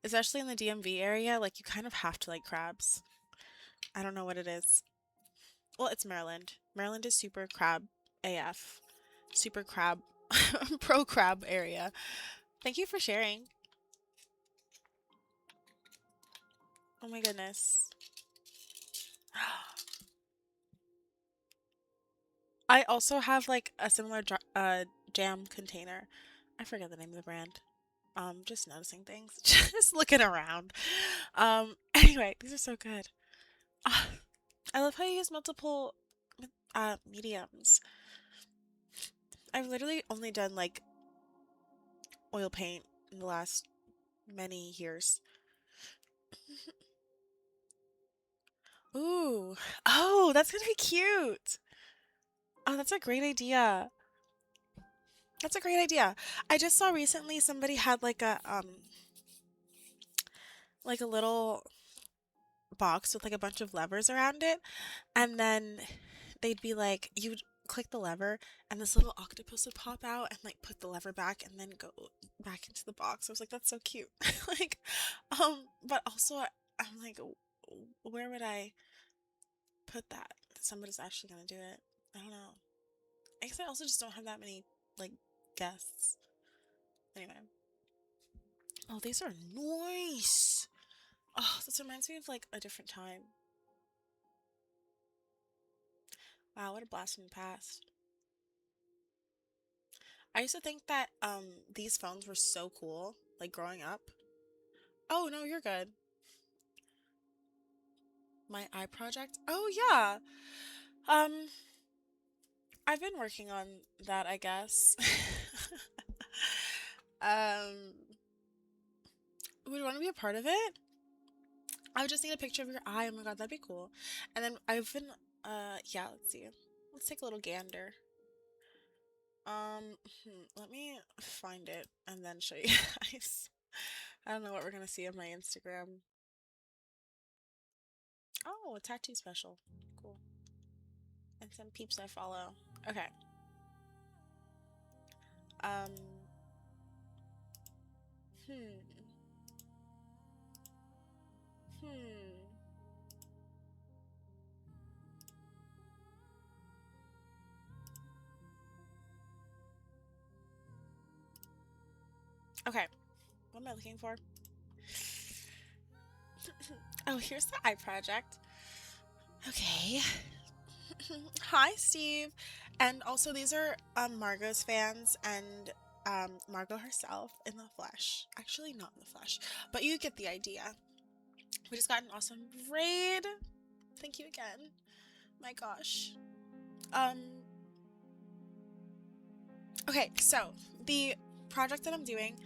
Especially in the DMV area, like you kind of have to like crabs. I don't know what it is. Well, it's Maryland. Maryland is super crab AF. Super crab pro crab area. Thank you for sharing. Oh my goodness. I also have like a similar jam container. I forget the name of the brand. Just noticing things, just looking around. Anyway, these are so good. Ah, I love how you use multiple mediums. I've literally only done like oil paint in the last many years. Ooh, oh, that's gonna be cute. Oh, that's a great idea. That's a great idea. I just saw recently somebody had like a little box with like a bunch of levers around it, and then they'd be like you'd click the lever and this little octopus would pop out and like put the lever back and then go back into the box. I was like, that's so cute. Like, but also I'm like, where would I put that? Somebody's actually gonna do it. I don't know. I guess I also just don't have that many like guests. Anyway. Oh, these are nice. Oh, this reminds me of like a different time. Wow, what a blast from the past. I used to think that these phones were so cool, like growing up. Oh no, you're good. My eye project? Oh yeah. Um, I've been working on that, I guess. um, would you want to be a part of it? I would just need a picture of your eye. Oh my god, that'd be cool. And then I've been yeah, let's see. Let's take a little gander. Let me find it and then show you guys. I don't know what we're gonna see on my Instagram. Oh, a tattoo special. Cool. And some peeps I follow. Okay. Um, hmm. Hmm. Okay. What am I looking for? Oh, here's the eye project. Okay. Hi, Steve. And also, these are Margot's fans and Margot herself in the flesh. Actually, not in the flesh, but you get the idea. We just got an awesome raid. Thank you again. My gosh. Um. Okay, so the project that I'm doing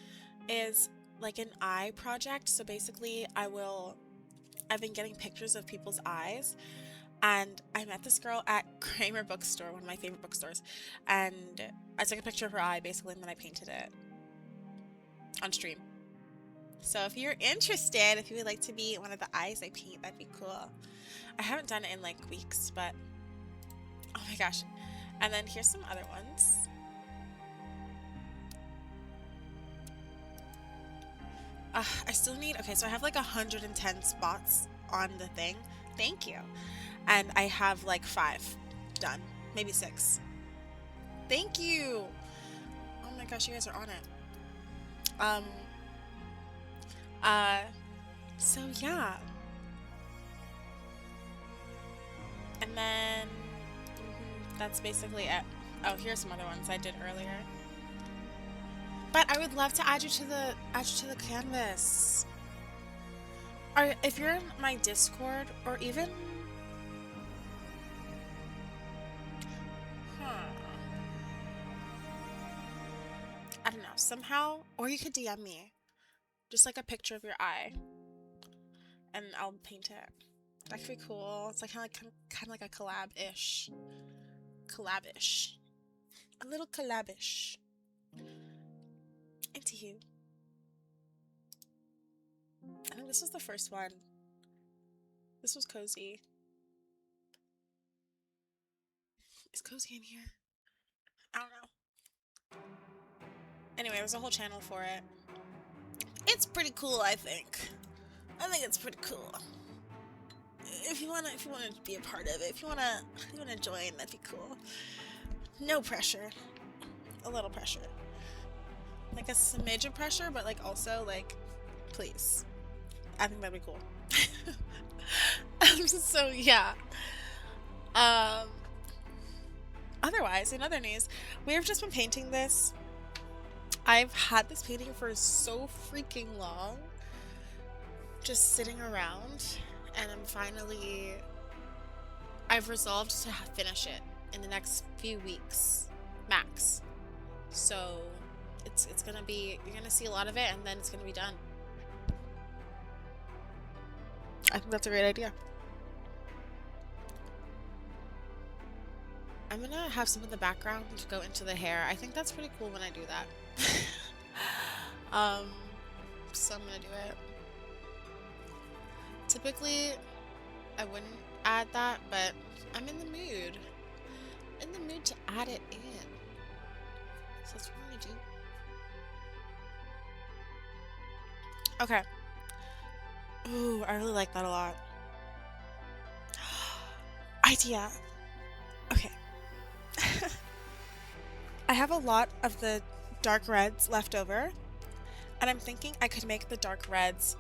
is like an eye project. So basically, I've been getting pictures of people's eyes. And I met this girl at Kramer Bookstore, one of my favorite bookstores. And I took a picture of her eye, basically, and then I painted it on stream. So if you're interested, if you would like to be one of the eyes I paint, that'd be cool. I haven't done it in like weeks, but oh my gosh. And then here's some other ones. I still need, okay, so I have like 110 spots on the thing. Thank you. And I have like 5 done, maybe 6. Thank you. Oh my gosh, you guys are on it. Uh, so yeah. And then that's basically it. Oh, here's some other ones I did earlier. But I would love to add you to the canvas. Or if you're in my Discord or even I don't know, somehow, or you could DM me. Just like a picture of your eye. And I'll paint it. That could be cool. It's like kind of like a collab-ish. Collab-ish. A little collab-ish. Into you. I think this was the first one. This was Cozy. Is Cozy in here? I don't know. Anyway, there's a whole channel for it. It's pretty cool, I think. I think it's pretty cool. If you wanna be a part of it, if you wanna join, that'd be cool. No pressure. A little pressure. Like a smidge of pressure, but like also like, please. I think that'd be cool. So yeah. Otherwise, in other news, we've just been painting this. I've had this painting for so freaking long, just sitting around, and I've resolved to finish it in the next few weeks, max. So it's gonna be, you're gonna see a lot of it, and then it's gonna be done. I think that's a great idea. I'm gonna have some of the background to go into the hair. I think that's pretty cool when I do that. So I'm gonna do it. Typically, I wouldn't add that, but I'm in the mood. In the mood to add it in. So that's what I'm gonna do. Okay. Ooh, I really like that a lot. Idea. Okay. I have a lot of the dark reds left over, and I'm thinking I could make the dark reds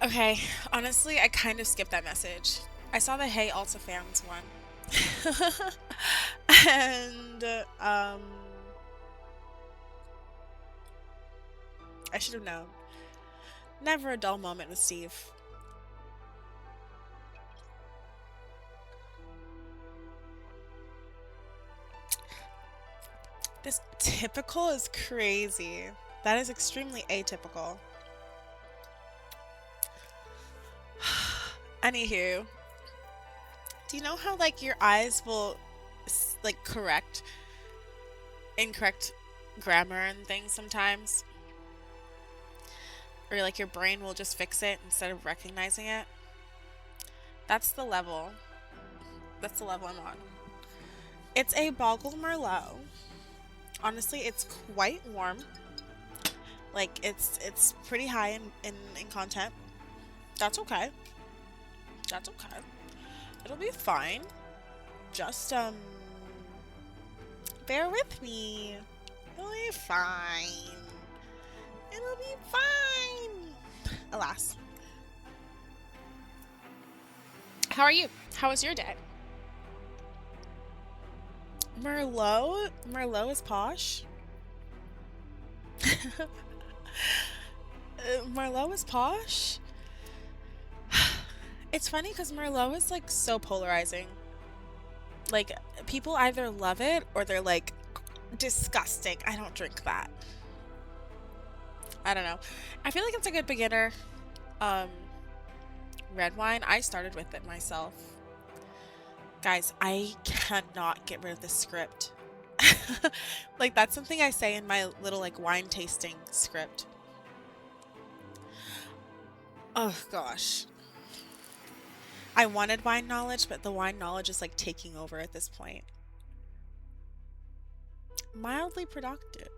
okay, honestly, I kind of skipped that message. I saw the Hey Alta fans one. And, I should have known. Never a dull moment with Steve. This typical is crazy. That is extremely atypical. Anywho, do you know how like your eyes will like correct incorrect grammar and things sometimes? Or like your brain will just fix it instead of recognizing it? That's the level. That's the level I'm on. It's a Boggle Merlot. Honestly, it's quite warm. Like it's pretty high in content. That's okay. That's okay. It'll be fine. Just bear with me. It'll be fine. It'll be fine. Alas. How are you? How was your day? Merlot? Merlot is posh? Merlot is posh? It's funny because Merlot is like so polarizing. Like, people either love it or they're like, disgusting. I don't drink that. I don't know. I feel like it's a good beginner um red wine. I started with it myself. Guys, I cannot get rid of the script. Like, that's something I say in my little like wine tasting script. Oh gosh. I wanted wine knowledge, but the wine knowledge is like taking over at this point. Mildly productive.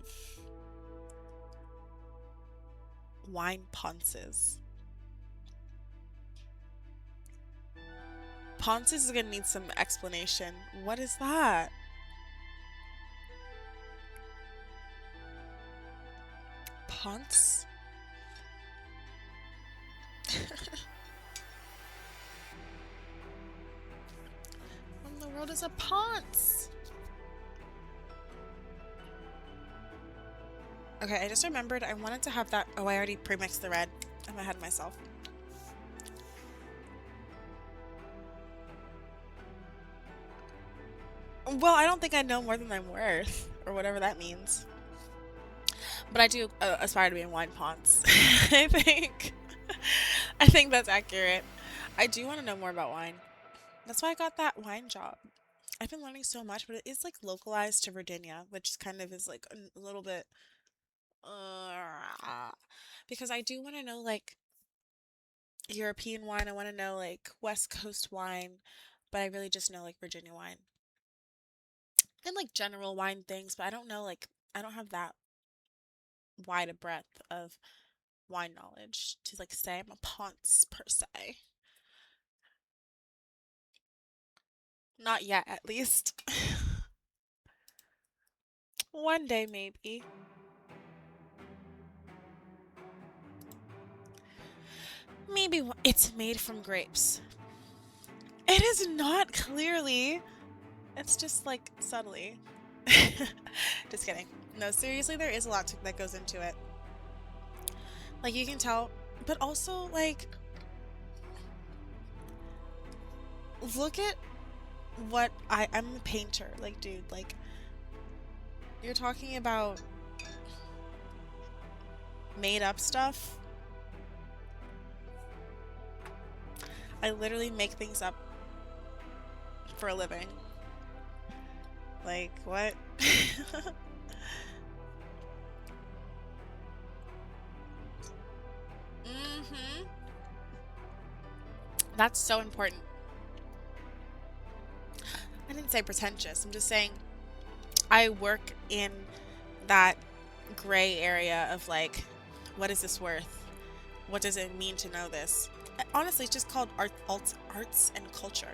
Wine ponces. Ponces is gonna need some explanation. What is that? Ponce? What in the world is a ponce? Okay, I just remembered I wanted to have that. Oh, I already pre-mixed the red. I'm ahead of myself. Well, I don't think I know more than I'm worth, or whatever that means. But I do aspire to be in wine ponce. I think. I think that's accurate. I do want to know more about wine. That's why I got that wine job. I've been learning so much, but it is like localized to Virginia, which kind of is like a little bit because I do want to know like European wine. I want to know like West Coast wine, but I really just know like Virginia wine and like general wine things, but I don't know like I don't have that wide a breadth of wine knowledge to like say I'm a ponce per se. Not yet, at least. One day, maybe. Maybe it's made from grapes. It is not clearly. It's just like subtly. Just kidding. No, seriously, there is a lot that goes into it. Like you can tell, but also like look at what I'm a painter. Like, dude, like you're talking about made up stuff. I literally make things up for a living. Like, what? Mm-hmm. That's so important. I didn't say pretentious. I'm just saying I work in that gray area of like, what is this worth? What does it mean to know this? Honestly, it's just called arts and culture.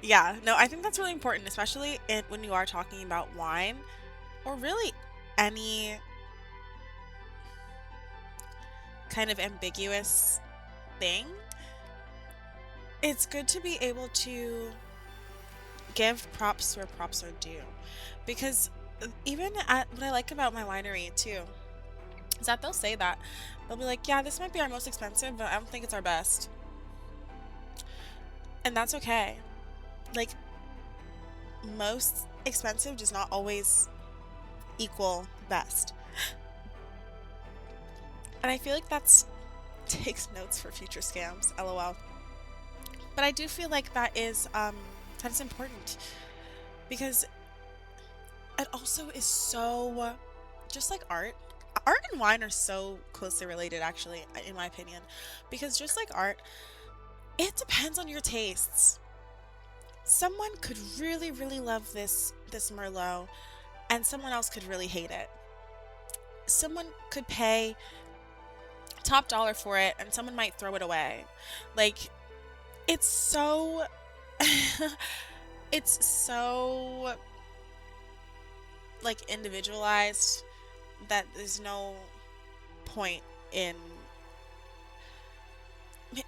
Yeah, no, I think that's really important, especially when you are talking about wine or really any kind of ambiguous thing. It's good to be able to give props where props are due. Because even at what I like about my winery too is that they'll say that. They'll be like, yeah, this might be our most expensive, but I don't think it's our best. And that's okay. Like, most expensive does not always equal best. And I feel like that's takes notes for future scams, lol. But I do feel like that is important because it also is so just like art and wine are so closely related actually in my opinion because just like art, it depends on your tastes. Someone could really love this merlot and someone else could really hate it. Someone could pay top dollar for it and someone might throw it away. Like it's so it's so like individualized that there's no point in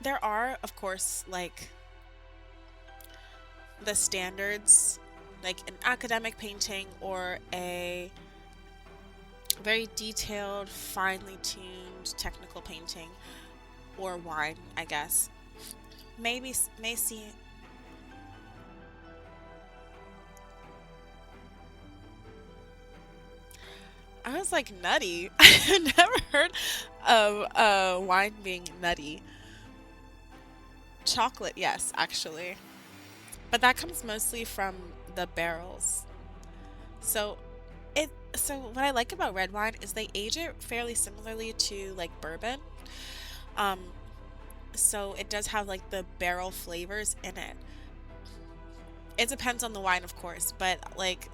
there are of course like the standards like an academic painting or a very detailed finely tuned technical painting or wine I guess maybe may see. I was like nutty. I've never heard of wine being nutty. Chocolate, yes, actually. But that comes mostly from the barrels. So so what I like about red wine is they age it fairly similarly to like bourbon. Um so it does have like the barrel flavors in it. It depends on the wine, of course, but like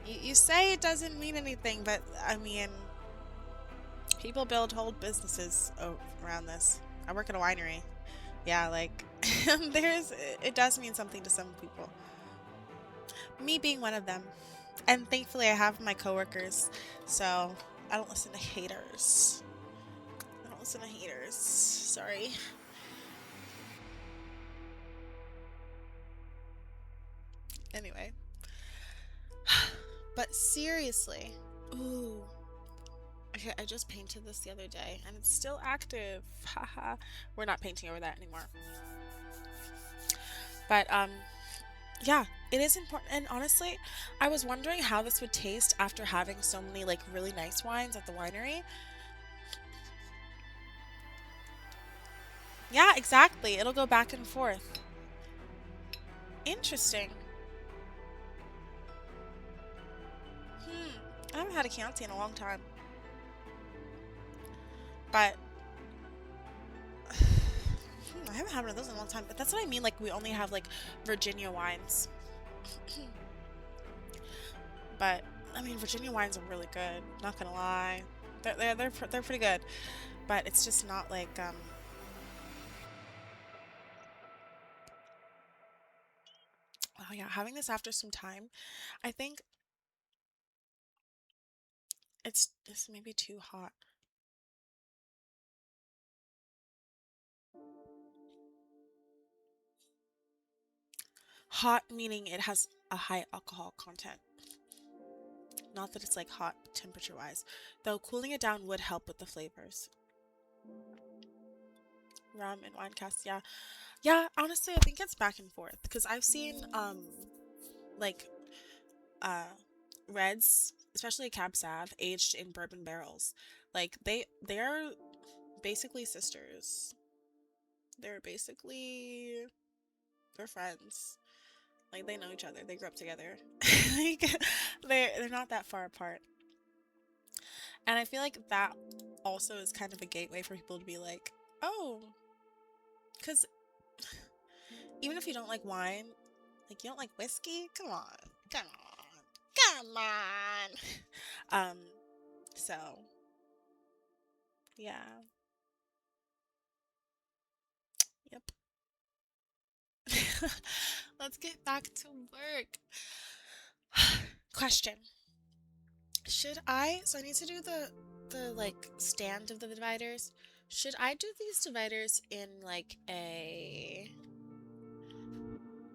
you say it doesn't mean anything, but I mean, people build whole businesses around this. I work at a winery. Yeah, like there's it does mean something to some people. Me being one of them. And thankfully I have my coworkers, so I don't listen to haters. I don't listen to haters. Sorry. Anyway. But seriously. Ooh. Okay, I just painted this the other day and it's still active. Haha. We're not painting over that anymore. But yeah, it is important. And honestly, I was wondering how this would taste after having so many like really nice wines at the winery. Yeah, exactly. It'll go back and forth. Interesting. Hmm. I haven't had a Chianti in a long time. But I haven't had one of those in a long time. But that's what I mean. Like we only have like Virginia wines. But I mean, Virginia wines are really good. Not gonna lie, they're pretty good. But it's just not like oh yeah, having this after some time, I think it's maybe too hot. Hot meaning it has a high alcohol content. Not that it's like hot temperature wise. Though cooling it down would help with the flavors. Rum and wine cast, yeah. Yeah, honestly I think it's back and forth. Because I've seen like uh reds, especially Cab Sav, aged in bourbon barrels. Like they're basically sisters. They're basically they're friends. Like they know each other. They grew up together. Like they're not that far apart. And I feel like that also is kind of a gateway for people to be like, oh, because even if you don't like wine, like you don't like whiskey, come on. Um, so yeah, yep. Let's get back to work. Question. Should I, so I need to do the like stand of the dividers. Should I do these dividers in like a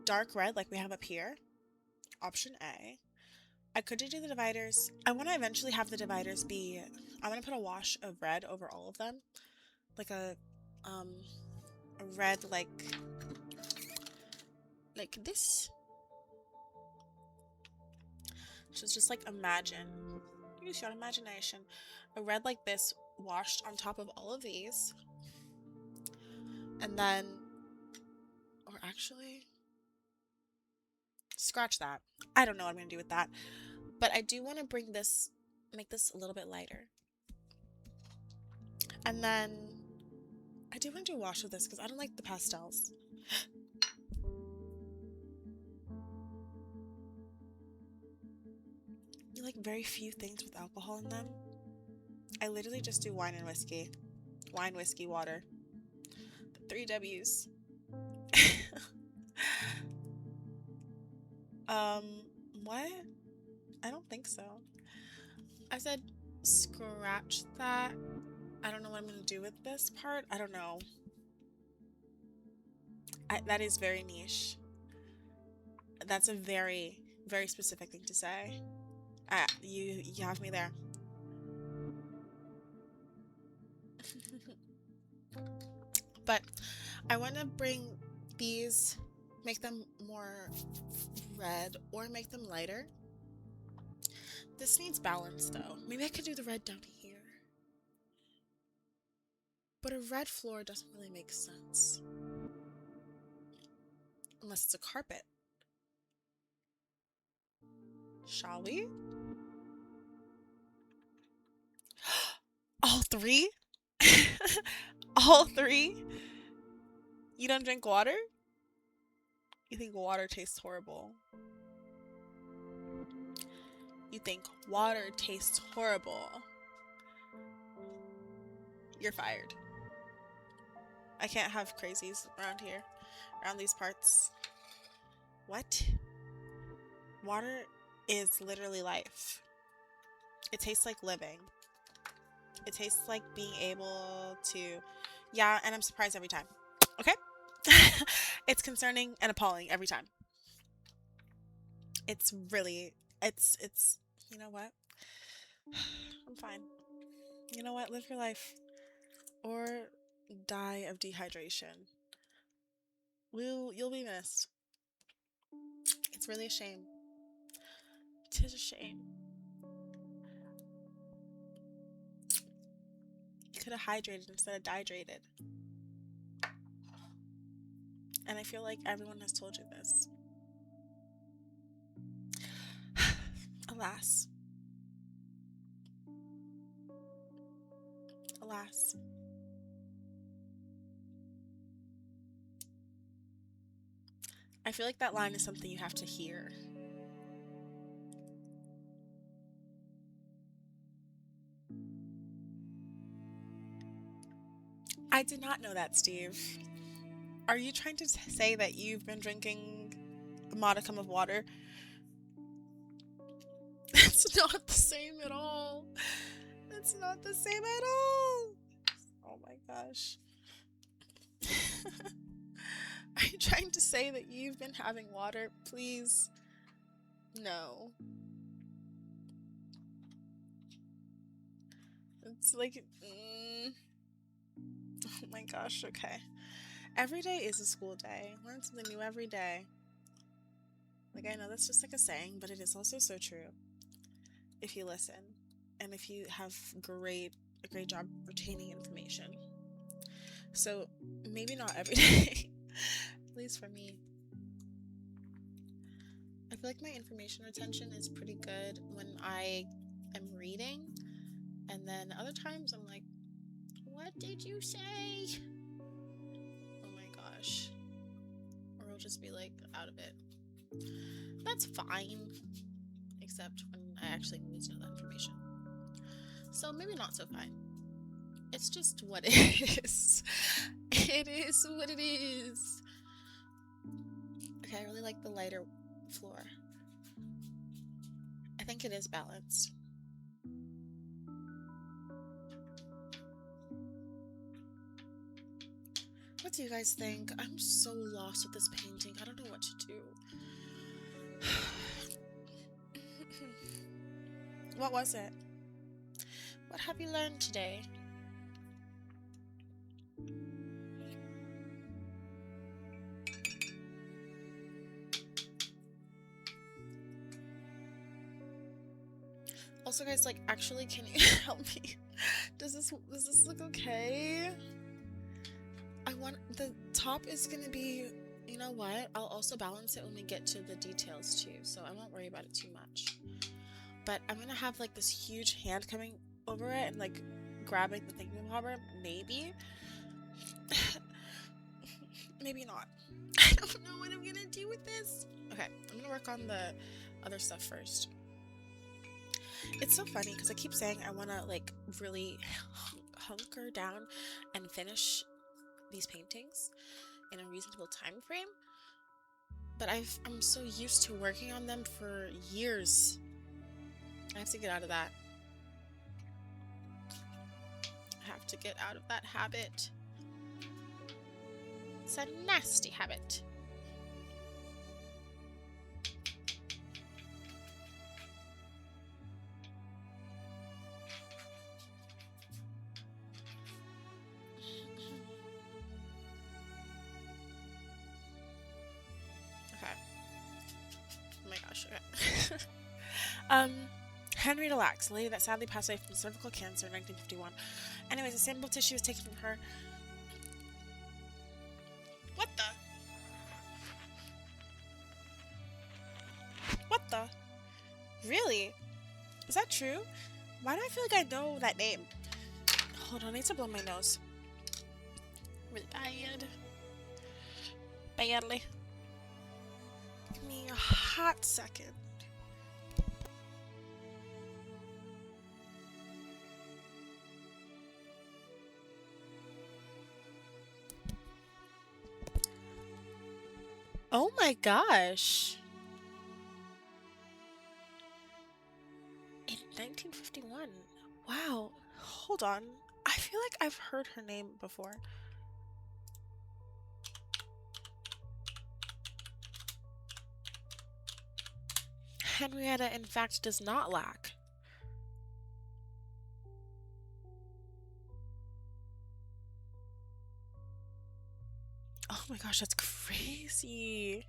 dark red like we have up here? Option A. I could do the dividers. I want to eventually have the dividers be, I want to put a wash of red over all of them. Like um a red like like this. So just like imagine, use your imagination, a red like this washed on top of all of these, and then, or actually, scratch that. I don't know what I'm gonna do with that, but I do want to bring this, make this a little bit lighter, and then I do want to do a wash with this because I don't like the pastels. You like very few things with alcohol in them. I literally just do wine and whiskey. Wine, whiskey, water. The 3 W's. What? I don't think so. I said scratch that. I don't know what I'm gonna do with this part. I don't know. That is very niche. That's a very, very specific thing to say. You have me there. But I want to bring these, make them more red or make them lighter. This needs balance though. Maybe I could do the red down here. But a red floor doesn't really make sense. Unless it's a carpet. Shall we? All 3? All 3? You don't drink water? You think water tastes horrible? You think water tastes horrible? You're fired. I can't have crazies around here, around these parts. What? Water is literally life. It tastes like living. It tastes like being able to, yeah, and I'm surprised every time. Okay? It's concerning and appalling every time. It's really, it's, you know what? I'm fine. You know what? Live your life. Or die of dehydration. You'll be missed. It's really a shame. Tis a shame. You could have hydrated instead of dehydrated. And I feel like everyone has told you this. Alas. Alas. I feel like that line is something you have to hear. I did not know that, Steve. Are you trying to say that you've been drinking a modicum of water? That's not the same at all. That's not the same at all. Oh my gosh. Are you trying to say that you've been having water? Please. No. It's like, oh my gosh, okay. Every day is a school day. Learn something new every day. Like, I know that's just like a saying, but it is also so true. If you listen, and if you have a great job retaining information. So, maybe not every day. At least for me. I feel like my information retention is pretty good when I am reading. And then other times I'm like, what did you say? Oh my gosh. Or I'll just be like out of it. That's fine. Except when I actually need to know that information. So maybe not so fine. It's just what it is. It is what it is. Okay, I really like the lighter floor. I think it is balanced. What do you guys think? I'm so lost with this painting. I don't know what to do. What was it? What have you learned today? Also, guys, like, actually, can you help me? Does this look okay? The top is gonna be, you know what? I'll also balance it when we get to the details too, so I won't worry about it too much. But I'm gonna have like this huge hand coming over it and like grabbing the thingamabobber, maybe. Maybe not. I don't know what I'm gonna do with this. Okay, I'm gonna work on the other stuff first. It's so funny because I keep saying I want to like really hunker down and finish these paintings in a reasonable time frame, but I'm so used to working on them for years. I have to get out of that. I have to get out of that habit. It's a nasty habit. Okay. Oh my gosh, okay. Henrietta Lacks, a lady that sadly passed away from cervical cancer in 1951. Anyways, a sample of tissue was taken from her. What the? What the? Really? Is that true? Why do I feel like I know that name? Hold on, I need to blow my nose. Really bad. Badly. Give me a hot second. Oh my gosh. In 1951. Wow. Hold on. I feel like I've heard her name before. Henrietta, in fact, does not lack. Oh my gosh, that's crazy.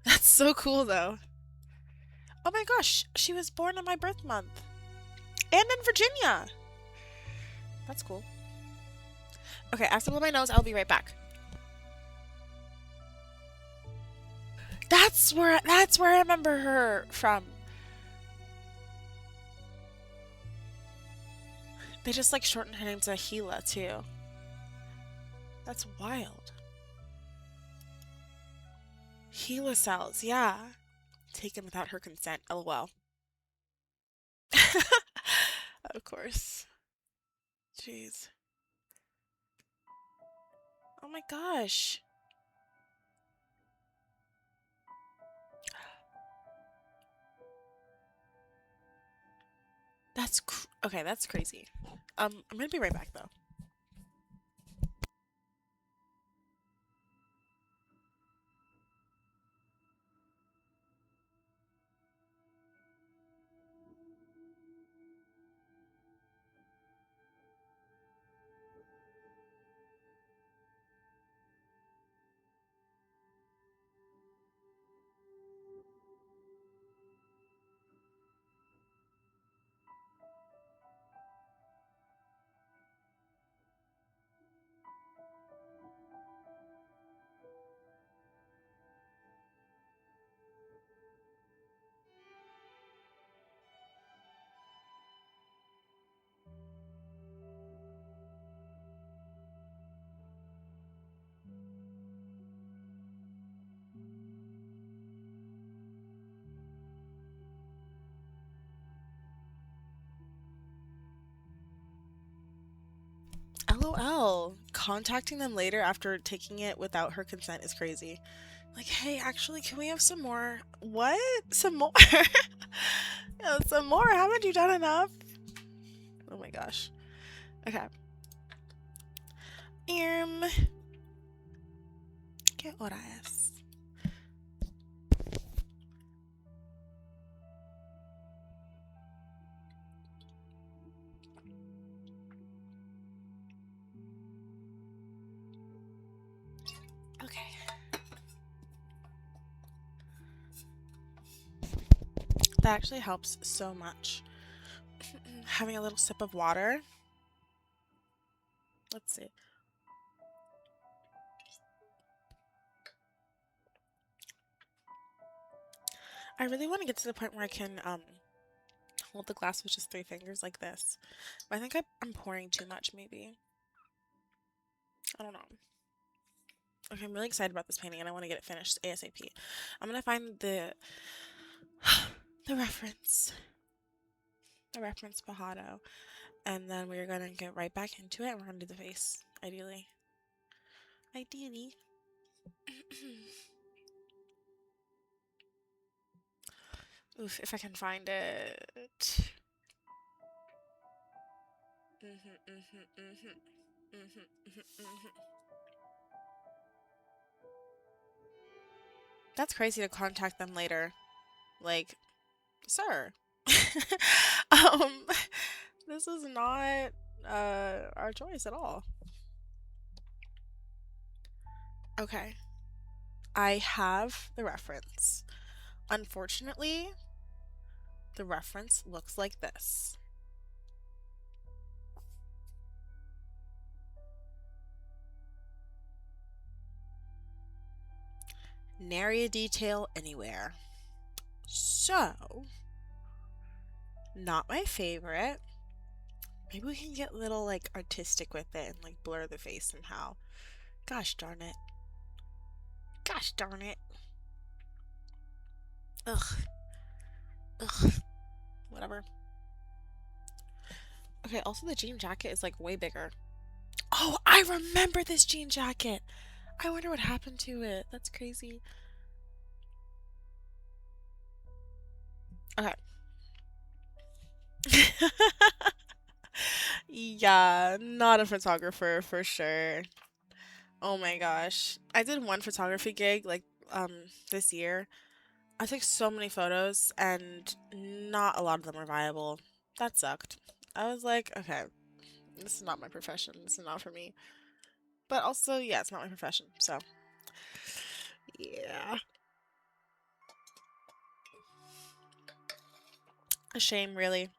That's so cool, though. Oh my gosh, she was born on my birth month. And in Virginia. That's cool. Okay, I have to blow my nose. I'll be right back. That's where I remember her from. They just like shortened her name to Gila too. That's wild. Gila cells, yeah. Taken without her consent, lol. Of course. Jeez. Oh my gosh. Okay, that's crazy. I'm gonna be right back though. LOL. Contacting them later after taking it without her consent is crazy. Like, hey, actually, can we have some more? What? Some more? Yeah, some more? Haven't you done enough? Oh my gosh. Okay. ¿Qué hora es? Okay. That actually helps so much. Having a little sip of water. Let's see. I really want to get to the point where I can hold the glass with just 3 fingers like this. But I think I'm pouring too much, maybe. I don't know. Okay, I'm really excited about this painting and I want to get it finished ASAP. I'm gonna find the the reference. The reference Pajado. And then we're gonna get right back into it and we're gonna do the face, ideally. Ideally. Oof, if I can find it. That's crazy to contact them later. Like, sir. um, this is not our choice at all. Okay. I have the reference. Unfortunately, the reference looks like this. Nary a detail anywhere. So, not my favorite. Maybe we can get a little like artistic with it and like blur the face somehow. Gosh darn it. Gosh darn it. Ugh. Ugh. Whatever. Okay, also the jean jacket is like way bigger. Oh, I remember this jean jacket. I wonder what happened to it. That's crazy. Okay. Yeah, not a photographer for sure. Oh my gosh. I did one photography gig like this year. I took so many photos and not a lot of them were viable. That sucked. I was like, okay, this is not my profession. This is not for me. But also, yeah, it's not my profession. So, yeah. A shame, really.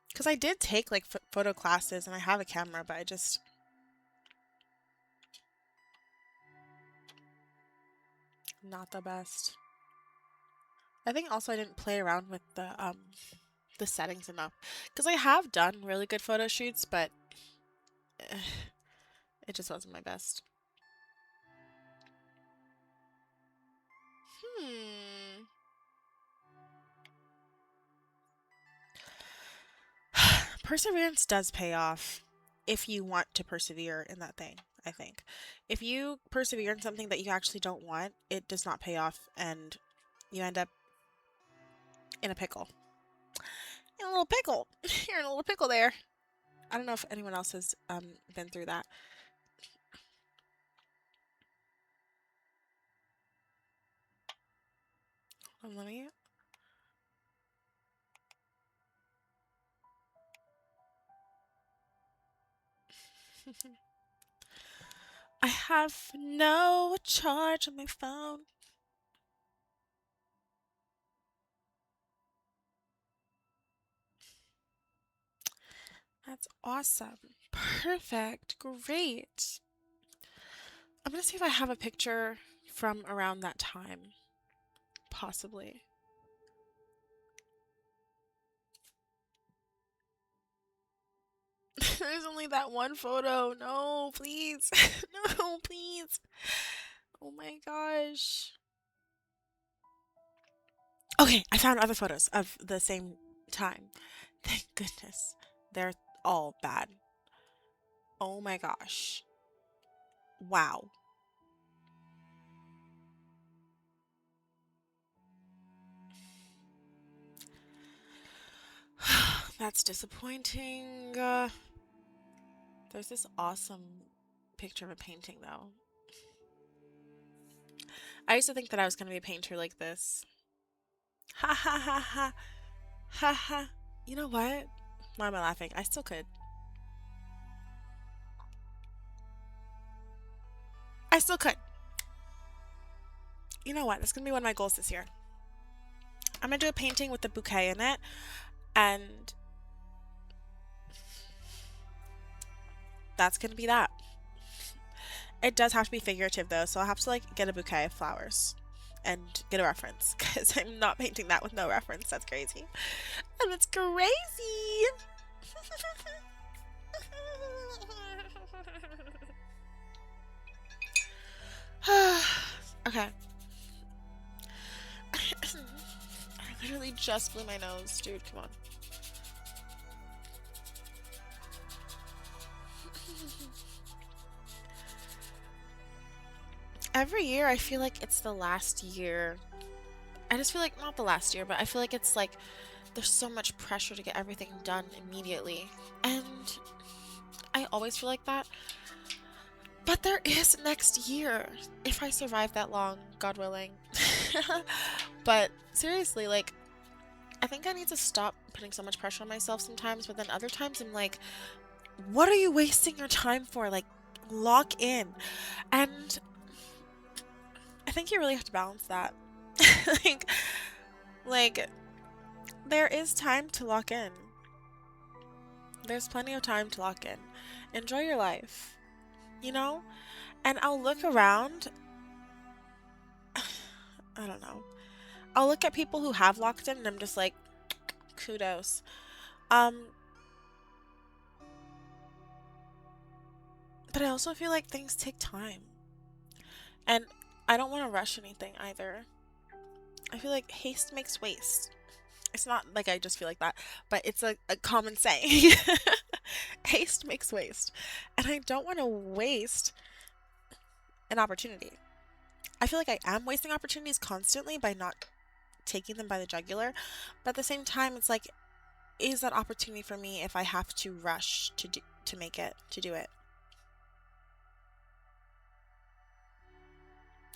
Because I did take like photo classes and I have a camera, but I just not the best. I think also I didn't play around with the settings enough because I have done really good photo shoots, but it just wasn't my best. Hmm. Perseverance does pay off if you want to persevere in that thing, I think. If you persevere in something that you actually don't want, it does not pay off and you end up in a pickle. In a little pickle. You're in a little pickle there. I don't know if anyone else has been through that. Let me. I have no charge on my phone. That's awesome. Perfect. Great. I'm gonna see if I have a picture from around that time. Possibly. There's only that one photo. No, please. No, please. Oh my gosh. Okay, I found other photos of the same time. Thank goodness. They're all bad. Oh my gosh. Wow. That's disappointing. There's this awesome picture of a painting, though. I used to think that I was going to be a painter like this. Ha ha ha ha. Ha ha. You know what? Why am I laughing? I still could. I still could. You know what? That's going to be one of my goals this year. I'm gonna do a painting with a bouquet in it, and that's gonna be that. It does have to be figurative though, so I'll have to like get a bouquet of flowers and get a reference because I'm not painting that with no reference. That's crazy. And it's crazy. Okay. I literally just blew my nose, dude. Come on. Every year I feel like it's the last year. I just feel like not the last year, but I feel like it's like there's so much pressure to get everything done immediately. And I always feel like that. But there is next year if I survive that long, God willing. But seriously, like I think I need to stop putting so much pressure on myself sometimes, but then other times I'm like, what are you wasting your time for? Like lock in. And I think you really have to balance that. like like there is time to lock in. There's plenty of time to lock in. Enjoy your life, you know? And I'll look around. I don't know. I'll look at people who have locked in and I'm just like, kudos. Um, but I also feel like things take time. And I don't want to rush anything either. I feel like haste makes waste. It's not like I just feel like that, but it's a common saying. Haste makes waste. And I don't want to waste an opportunity. I feel like I am wasting opportunities constantly by not taking them by the jugular. But at the same time, it's like, is that opportunity for me if I have to rush to make it, to do it?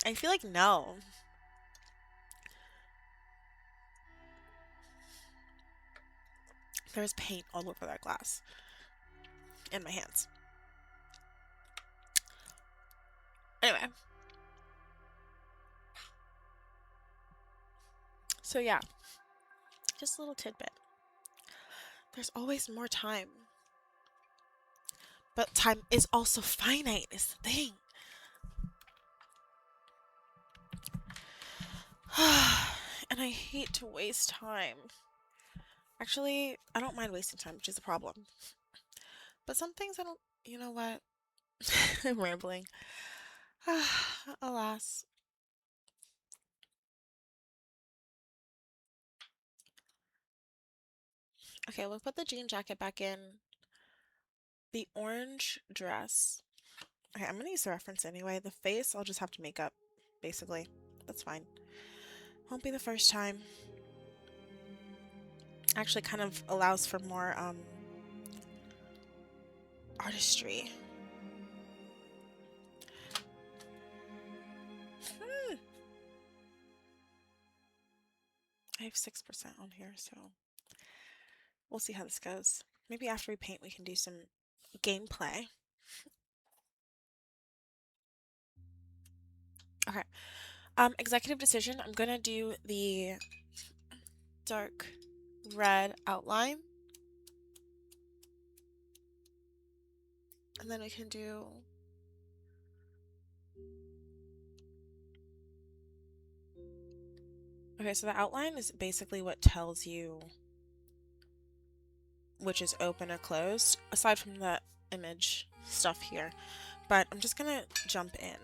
I feel like no. There's paint all over that glass in my hands. Anyway. So yeah, just a little tidbit. There's always more time. But time is also finite, is the thing. And I hate to waste time. Actually, I don't mind wasting time, which is a problem. But some things I don't, you know what? I'm rambling. Alas. Okay, we'll put the jean jacket back in. The orange dress. Okay, I'm gonna use the reference anyway. The face, I'll just have to make up, basically. That's fine. Won't be the first time. Actually kind of allows for more, artistry. I have 6% on here, so we'll see how this goes. Maybe after we paint, we can do some gameplay. Okay. Executive decision. I'm gonna do the dark red outline. And then we can do okay, so the outline is basically what tells you which is open or closed, aside from the image stuff here. But I'm just gonna jump in.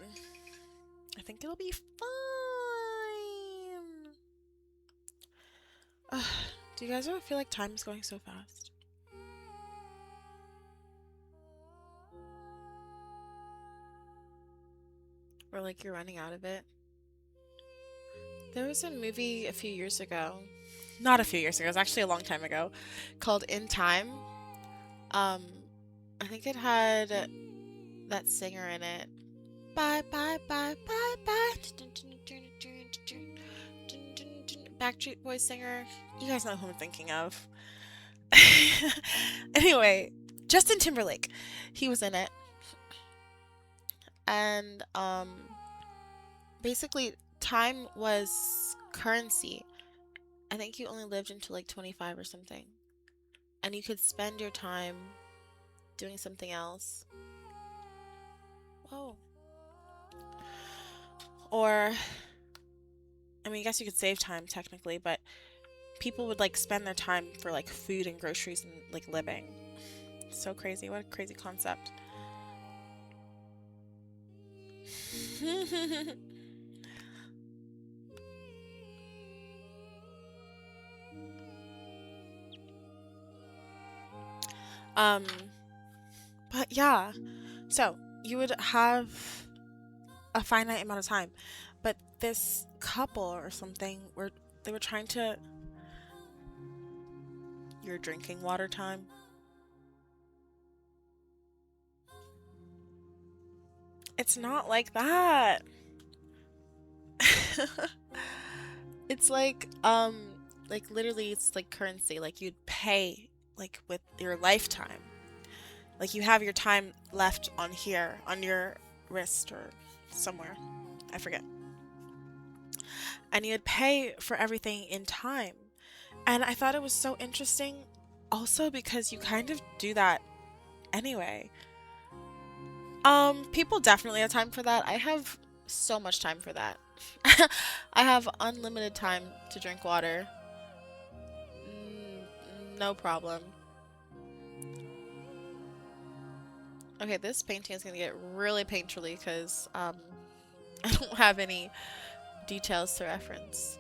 I think it'll be fine. Ugh, do you guys ever feel like time is going so fast? Or like you're running out of it? There was a movie a few years ago. Not a few years ago, it was actually a long time ago, called In Time. Um, I think it had that singer in it. Bye, bye, bye, bye, bye. Backstreet Boys singer. You guys know who I'm thinking of. Anyway, Justin Timberlake. He was in it. And, basically, time was currency. I think you only lived until like 25 or something. And you could spend your time doing something else. Oh. Or, I mean, I guess you could save time technically, but people would like spend their time for like food and groceries and like living. So crazy. What a crazy concept. um, but yeah. So you would have a finite amount of time, but this couple or something were they were trying to your drinking water time. It's not like that. It's like literally it's like currency. Like you'd pay like with your lifetime. Like you have your time left on here, on your wrist or somewhere. I forget. And you'd pay for everything in time. And I thought it was so interesting also because you kind of do that anyway. People definitely have time for that. I have so much time for that. I have unlimited time to drink water. No problem. Okay, this painting is gonna get really painterly because I don't have any details to reference.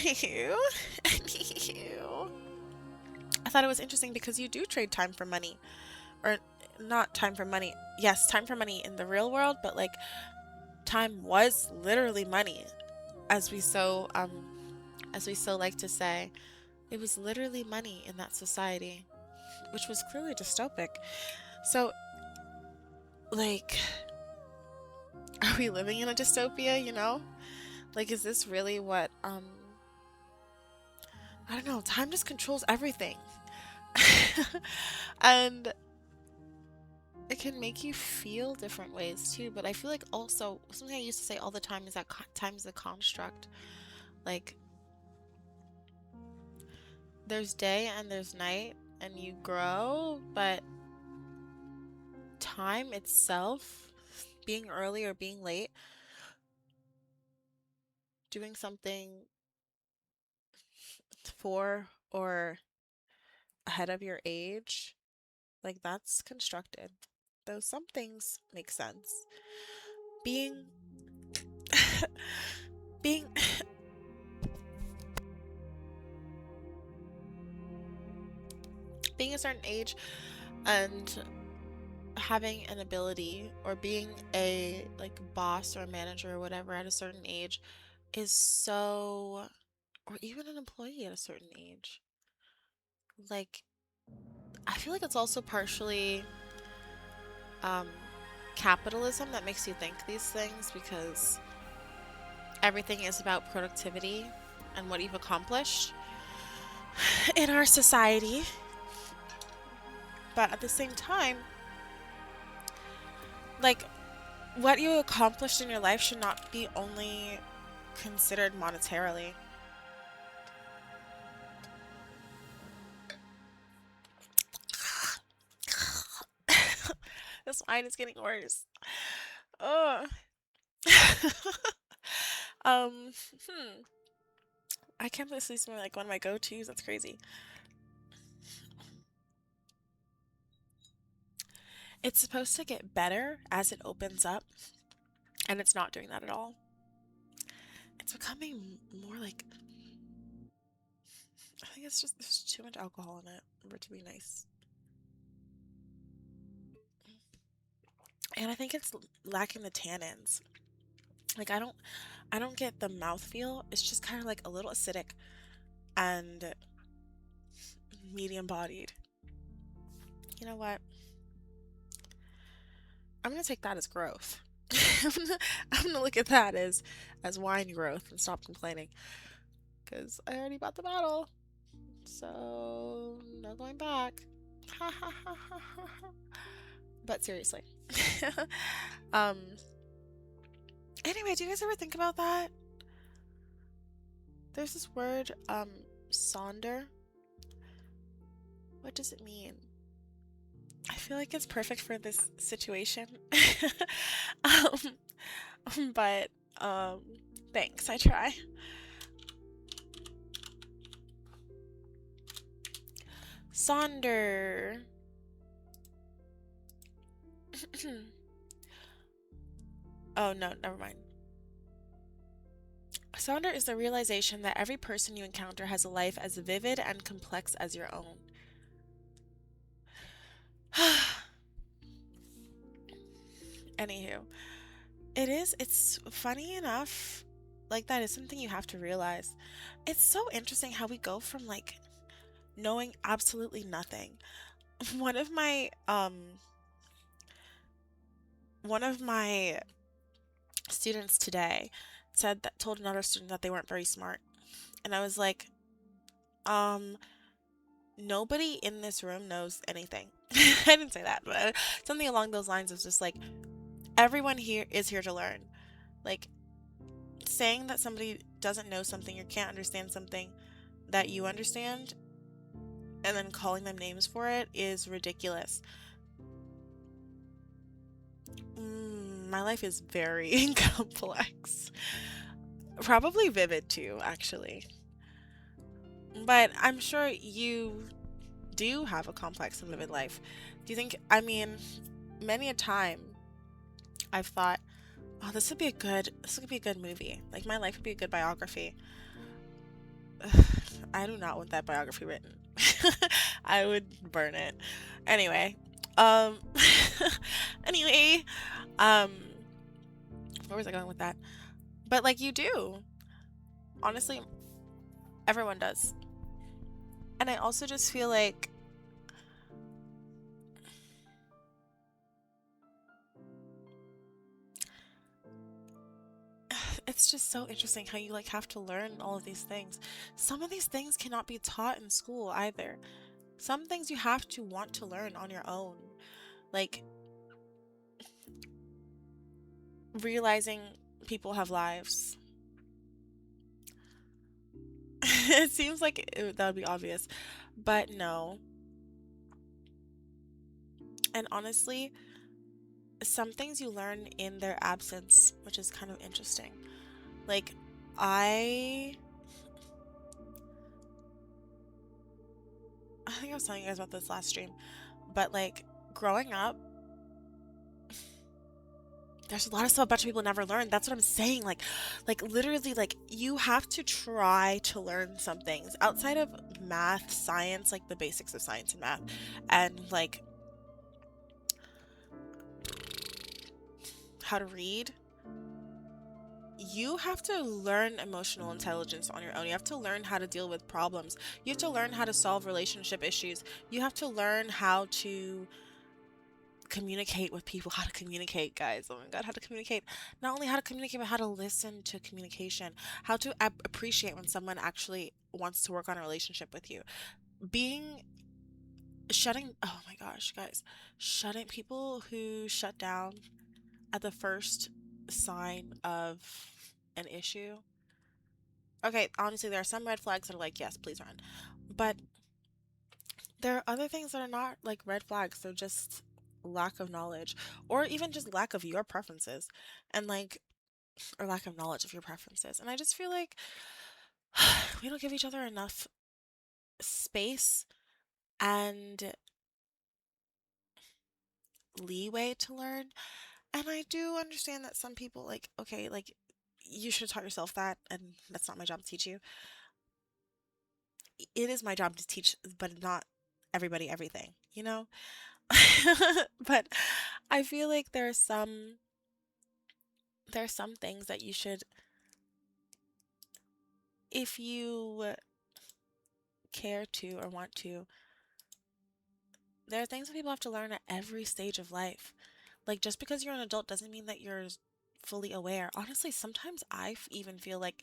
Ew. Ew. I thought it was interesting because you do trade time for money. Or not time for money. Yes, time for money in the real world, but like time was literally money, as we so like to say. It was literally money in that society, which was clearly dystopic. So, like, are we living in a dystopia, you know? Like, is this really what, I don't know, time just controls everything. And it can make you feel different ways too, but I feel like also, something I used to say all the time is that time is a construct. Like, there's day and there's night, and you grow, but time itself, being early or being late, doing something for or ahead of your age, like that's constructed. Though some things make sense. Being being being a certain age and having an ability or being a like boss or manager or whatever at a certain age is so or even an employee at a certain age. Like I feel like it's also partially um capitalism that makes you think these things because everything is about productivity and what you've accomplished in our society. But at the same time, like what you accomplished in your life should not be only considered monetarily. This wine is getting worse. Ugh. um, hmm. I can't believe this is like one of my go-tos. That's crazy. It's supposed to get better as it opens up, and it's not doing that at all. It's becoming more like I think it's just there's too much alcohol in it for it to be nice. And I think it's lacking the tannins. Like I don't get the mouthfeel. It's just kind of like a little acidic and medium bodied. You know what? I'm gonna take that as growth. I'm gonna look at that as wine growth and stop complaining. Cause I already bought the bottle. So no going back. But seriously. um Anyway, do you guys ever think about that? There's this word, sonder. What does it mean? I feel like it's perfect for this situation. But, um, thanks, I try. Sonder. Oh, no, never mind. Sonder is the realization that every person you encounter has a life as vivid and complex as your own. Anywho, it's funny enough, like that is something you have to realize. It's so interesting how we go from like knowing absolutely nothing. One of my one of my students today told another student that they weren't very smart. And I was like, um, nobody in this room knows anything. I didn't say that, but something along those lines was just like, everyone here is here to learn. Like, saying that somebody doesn't know something or can't understand something that you understand and then calling them names for it is ridiculous. My life is very complex. Probably vivid too, actually. But I'm sure you do have a complex and vivid life. Do you think, I mean, many a time I've thought, oh, this would be a good movie. Like my life would be a good biography. I do not want that biography written. I would burn it. Anyway, um, anyway, um, where was I going with that? But like you do, honestly, everyone does. And I also just feel like it's just so interesting how you like have to learn all of these things. Some of these things cannot be taught in school either. Some things you have to want to learn on your own. Like realizing people have lives. It seems like that would be obvious, but no. And honestly, some things you learn in their absence, which is kind of interesting. Like, I I think I was telling you guys about this last stream, but like growing up, there's a lot of stuff a bunch of people never learn. That's what I'm saying. Like literally, like you have to try to learn some things outside of math, science, like the basics of science and math, and like how to read. You have to learn emotional intelligence on your own. You have to learn how to deal with problems. You have to learn how to solve relationship issues. You have to learn how to communicate with people, how to communicate, guys. Oh my God, how to communicate. Not only how to communicate, but how to listen to communication, how to appreciate when someone actually wants to work on a relationship with you. Being oh my gosh, guys, shutting people who shut down at the first sign of an issue. Okay, honestly, there are some red flags that are like, yes, please run. But there are other things that are not like red flags. They're just lack of knowledge or even just lack of your preferences and like, or lack of knowledge of your preferences. And I just feel like we don't give each other enough space and leeway to learn. And I do understand that some people like, okay, like you should have taught yourself that, and that's not my job to teach you. It is my job to teach, but not everybody everything, you know? But I feel like there are some things that you should, if you care to or want to, there are things that people have to learn at every stage of life. Like just because you're an adult doesn't mean that you're fully aware. Honestly, sometimes even feel like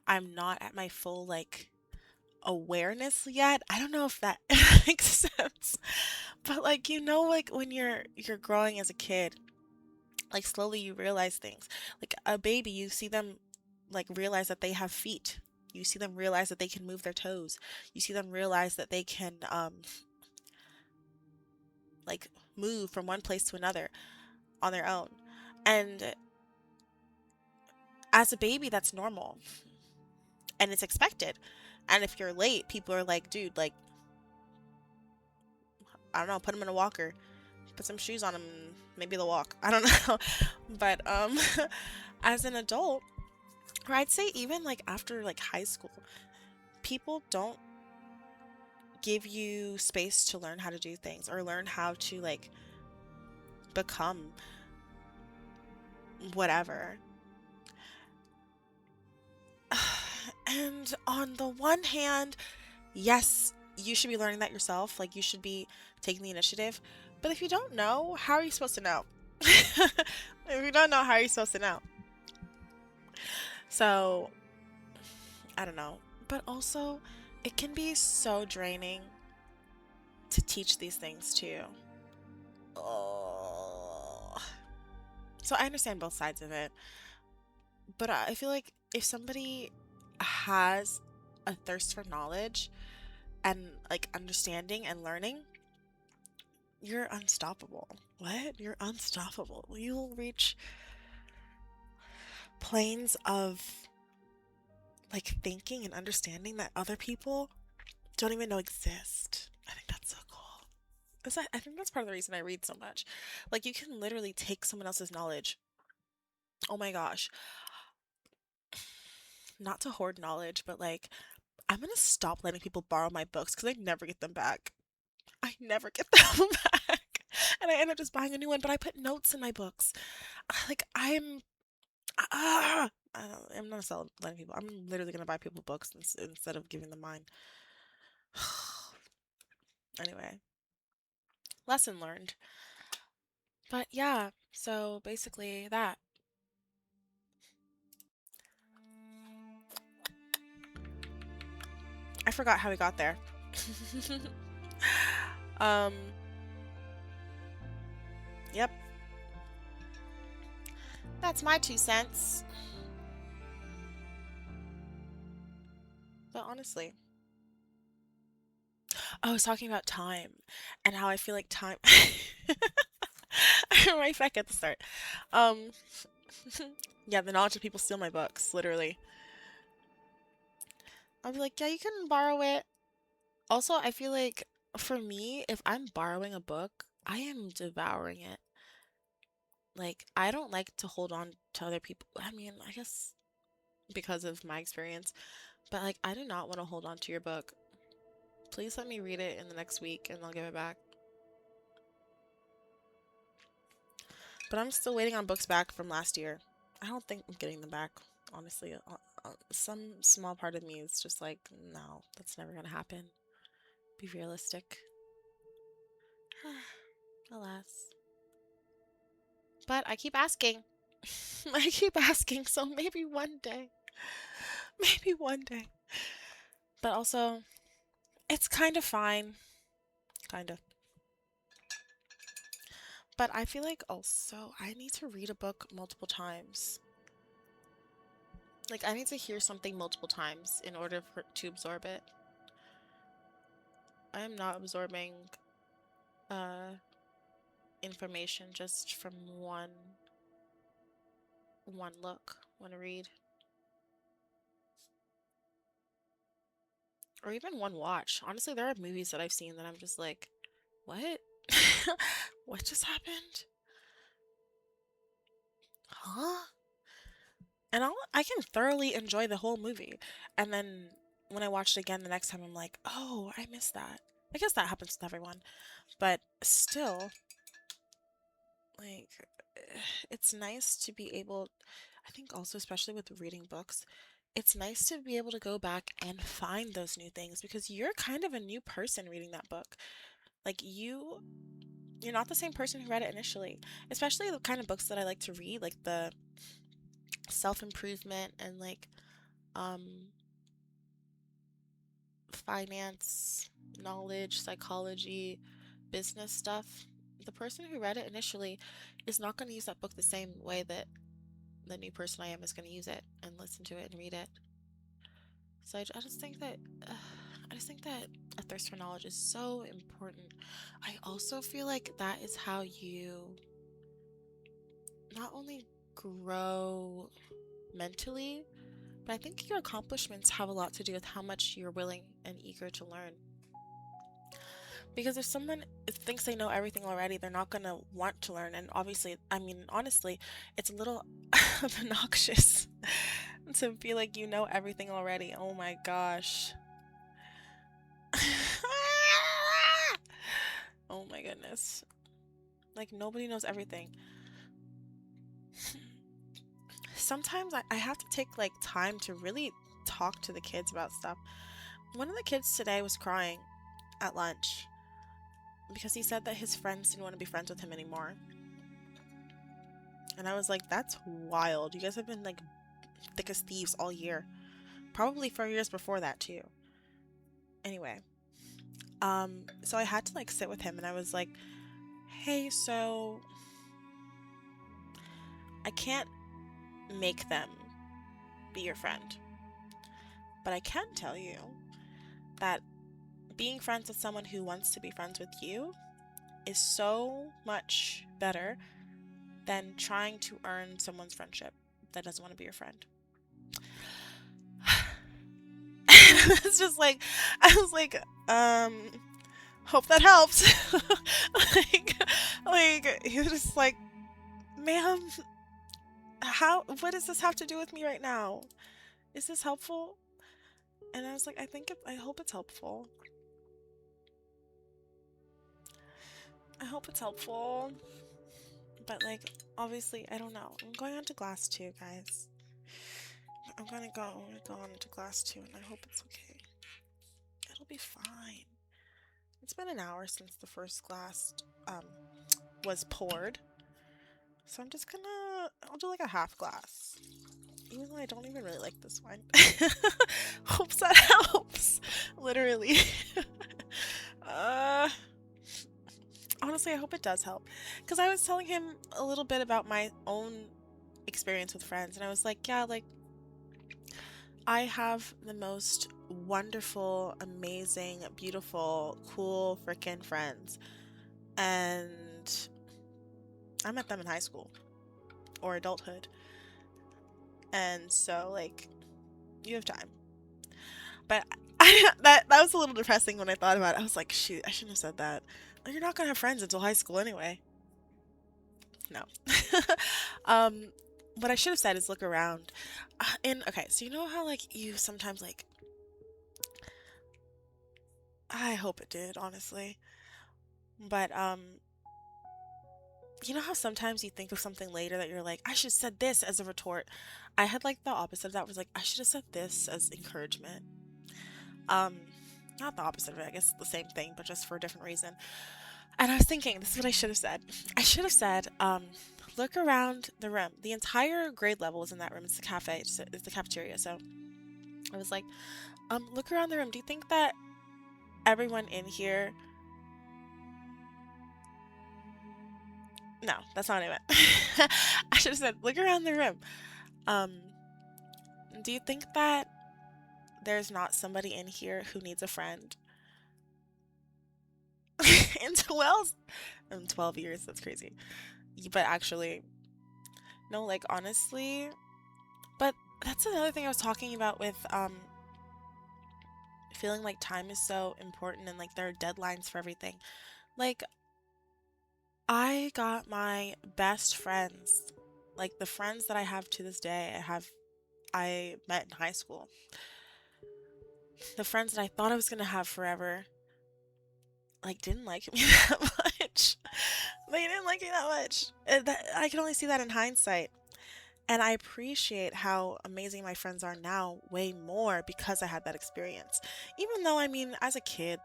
I'm not at my full like awareness yet. I don't know if that makes sense. But like like when you're growing as a kid, like slowly you realize things. Like a baby, you see them like realize that they have feet. You see them realize that they can move their toes. You see them realize that they can like move from one place to another on their own. And as a baby, that's normal and it's expected. And if you're late, people are like, dude, like, I don't know, put them in a walker, put some shoes on them, maybe they'll walk. I don't know. But as an adult, or I'd say even like after like high school, people don't give you space to learn how to do things or learn how to like become whatever. And on the one hand, yes, you should be learning that yourself. Like, you should be taking the initiative. But if you don't know, how are you supposed to know? If you don't know, how are you supposed to know? So, I don't know. But also, it can be so draining to teach these things too. Oh. So, I understand both sides of it. But I feel like if somebody has a thirst for knowledge and like understanding and learning, you're unstoppable. What? You're unstoppable. You'll reach planes of like thinking and understanding that other people don't even know exist. I think that's so cool. I think that's part of the reason I read so much. Like, you can literally take someone else's knowledge. Oh my gosh. Not to hoard knowledge, but like, I'm gonna stop letting people borrow my books because I never get them back. I never get them back. And I end up just buying a new one, but I put notes in my books. Like, I'm not letting people. I'm literally gonna buy people books instead of giving them mine. Anyway, lesson learned. But yeah, so basically that. I forgot how we got there. um, yep. That's my 2 cents. But honestly, I was talking about time and how I feel like time. Right back at the start. Um, yeah, the knowledge of people steal my books, literally. I'll be like, yeah, you can borrow it. Also, I feel like for me, if I'm borrowing a book, I am devouring it. Like, I don't like to hold on to other people. I mean, I guess because of my experience, but like, I do not want to hold on to your book. Please let me read it in the next week and I'll give it back. But I'm still waiting on books back from last year. I don't think I'm getting them back, honestly. Some small part of me is just like, no, that's never gonna happen. Be realistic. Alas. But I keep asking. I keep asking, so maybe one day. Maybe one day. But also, it's kind of fine. Kind of. But I feel like also I need to read a book multiple times. Like, I need to hear something multiple times in order to absorb it. I am not absorbing uh, information just from one look, one read, or even one watch. Honestly, there are movies that I've seen that I'm just like, what? What just happened? Huh? And I can thoroughly enjoy the whole movie, and then when I watch it again the next time, I'm like, oh, I missed that. I guess that happens with everyone, but still, like, it's nice to be able, I think also, especially with reading books, it's nice to be able to go back and find those new things because you're kind of a new person reading that book. Like, you're not the same person who read it initially, especially the kind of books that I like to read, like the self-improvement and like um finance, knowledge, psychology, business stuff. The person who read it initially is not going to use that book the same way that the new person I am is going to use it and listen to it and read it. So I just think that I just think that a thirst for knowledge is so important. I also feel like that is how you not only grow mentally, but I think your accomplishments have a lot to do with how much you're willing and eager to learn. Because if someone thinks they know everything already, they're not going to want to learn. And obviously, I mean, honestly, it's a little obnoxious to feel like you know everything already. Oh my gosh. Oh my goodness. Like, nobody knows everything. Sometimes I have to take like time to really talk to the kids about stuff. One of the kids today was crying at lunch because he said that his friends didn't want to be friends with him anymore. And I was like, that's wild. You guys have been like thick as thieves all year. Probably for years before that too. Anyway, so I had to like sit with him and I was like, hey, so I can't make them be your friend. But I can tell you that being friends with someone who wants to be friends with you is so much better than trying to earn someone's friendship that doesn't want to be your friend. It's just like, I was like, hope that helps. like, he was just like, ma'am, what does this have to do with me right now? Is this helpful? And I was like, I hope it's helpful. I hope it's helpful. But like, obviously, I don't know. I'm going on to class 2, guys. I'm gonna go on to class 2 and I hope it's okay. It'll be fine. It's been an hour since the first glass was poured. So I'm just I'll do like a half glass. Even though I don't even really like this wine. Hopes that helps. Literally. uh, honestly, I hope it does help. Because I was telling him a little bit about my own experience with friends. And I was like, yeah, like, I have the most wonderful, amazing, beautiful, cool freaking friends. And I met them in high school or adulthood. And so, like, you have time. But that was a little depressing when I thought about it. I was like, shoot, I shouldn't have said that. Like, you're not going to have friends until high school anyway. No. um, what I should have said is look around. Okay, so you know how, like, you sometimes, like, I hope it did, honestly. But, you know how sometimes you think of something later that you're like, I should have said this as a retort? I had, like, the opposite of that. Was like, I should have said this as encouragement. Um, not the opposite of it, I guess the same thing, but just for a different reason. And I was thinking, this is what I should have said. I should have said, look around the room. The entire grade level is in that room. It's the cafe, it's the cafeteria. So I was like, look around the room. Do you think that everyone in here... No, that's not what I meant. I should have said, look around the room. Um, do you think that there's not somebody in here who needs a friend? In 12 years, that's crazy. But actually, no, like, honestly, but that's another thing I was talking about with feeling like time is so important and like there are deadlines for everything. Like, I got my best friends, like the friends that I have to this day, I met in high school. The friends that I thought I was gonna have forever, like, didn't like me that much. They didn't like me that much. I can only see that in hindsight. And I appreciate how amazing my friends are now way more because I had that experience. Even though, I mean, as a kid,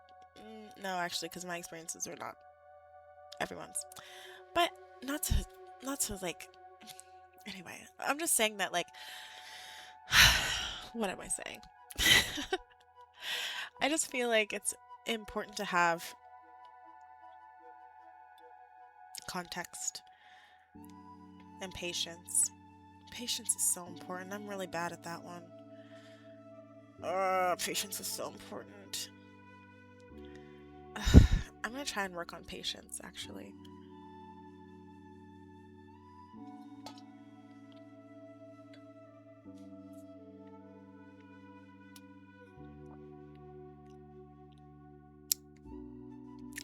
no, actually, because my experiences are not everyone's. But not to, not to like, anyway, I'm just saying that, like, what am I saying? I just feel like it's important to have context and patience. Patience is so important. I'm really bad at that one. Patience is so important. I'm gonna try and work on patience, actually.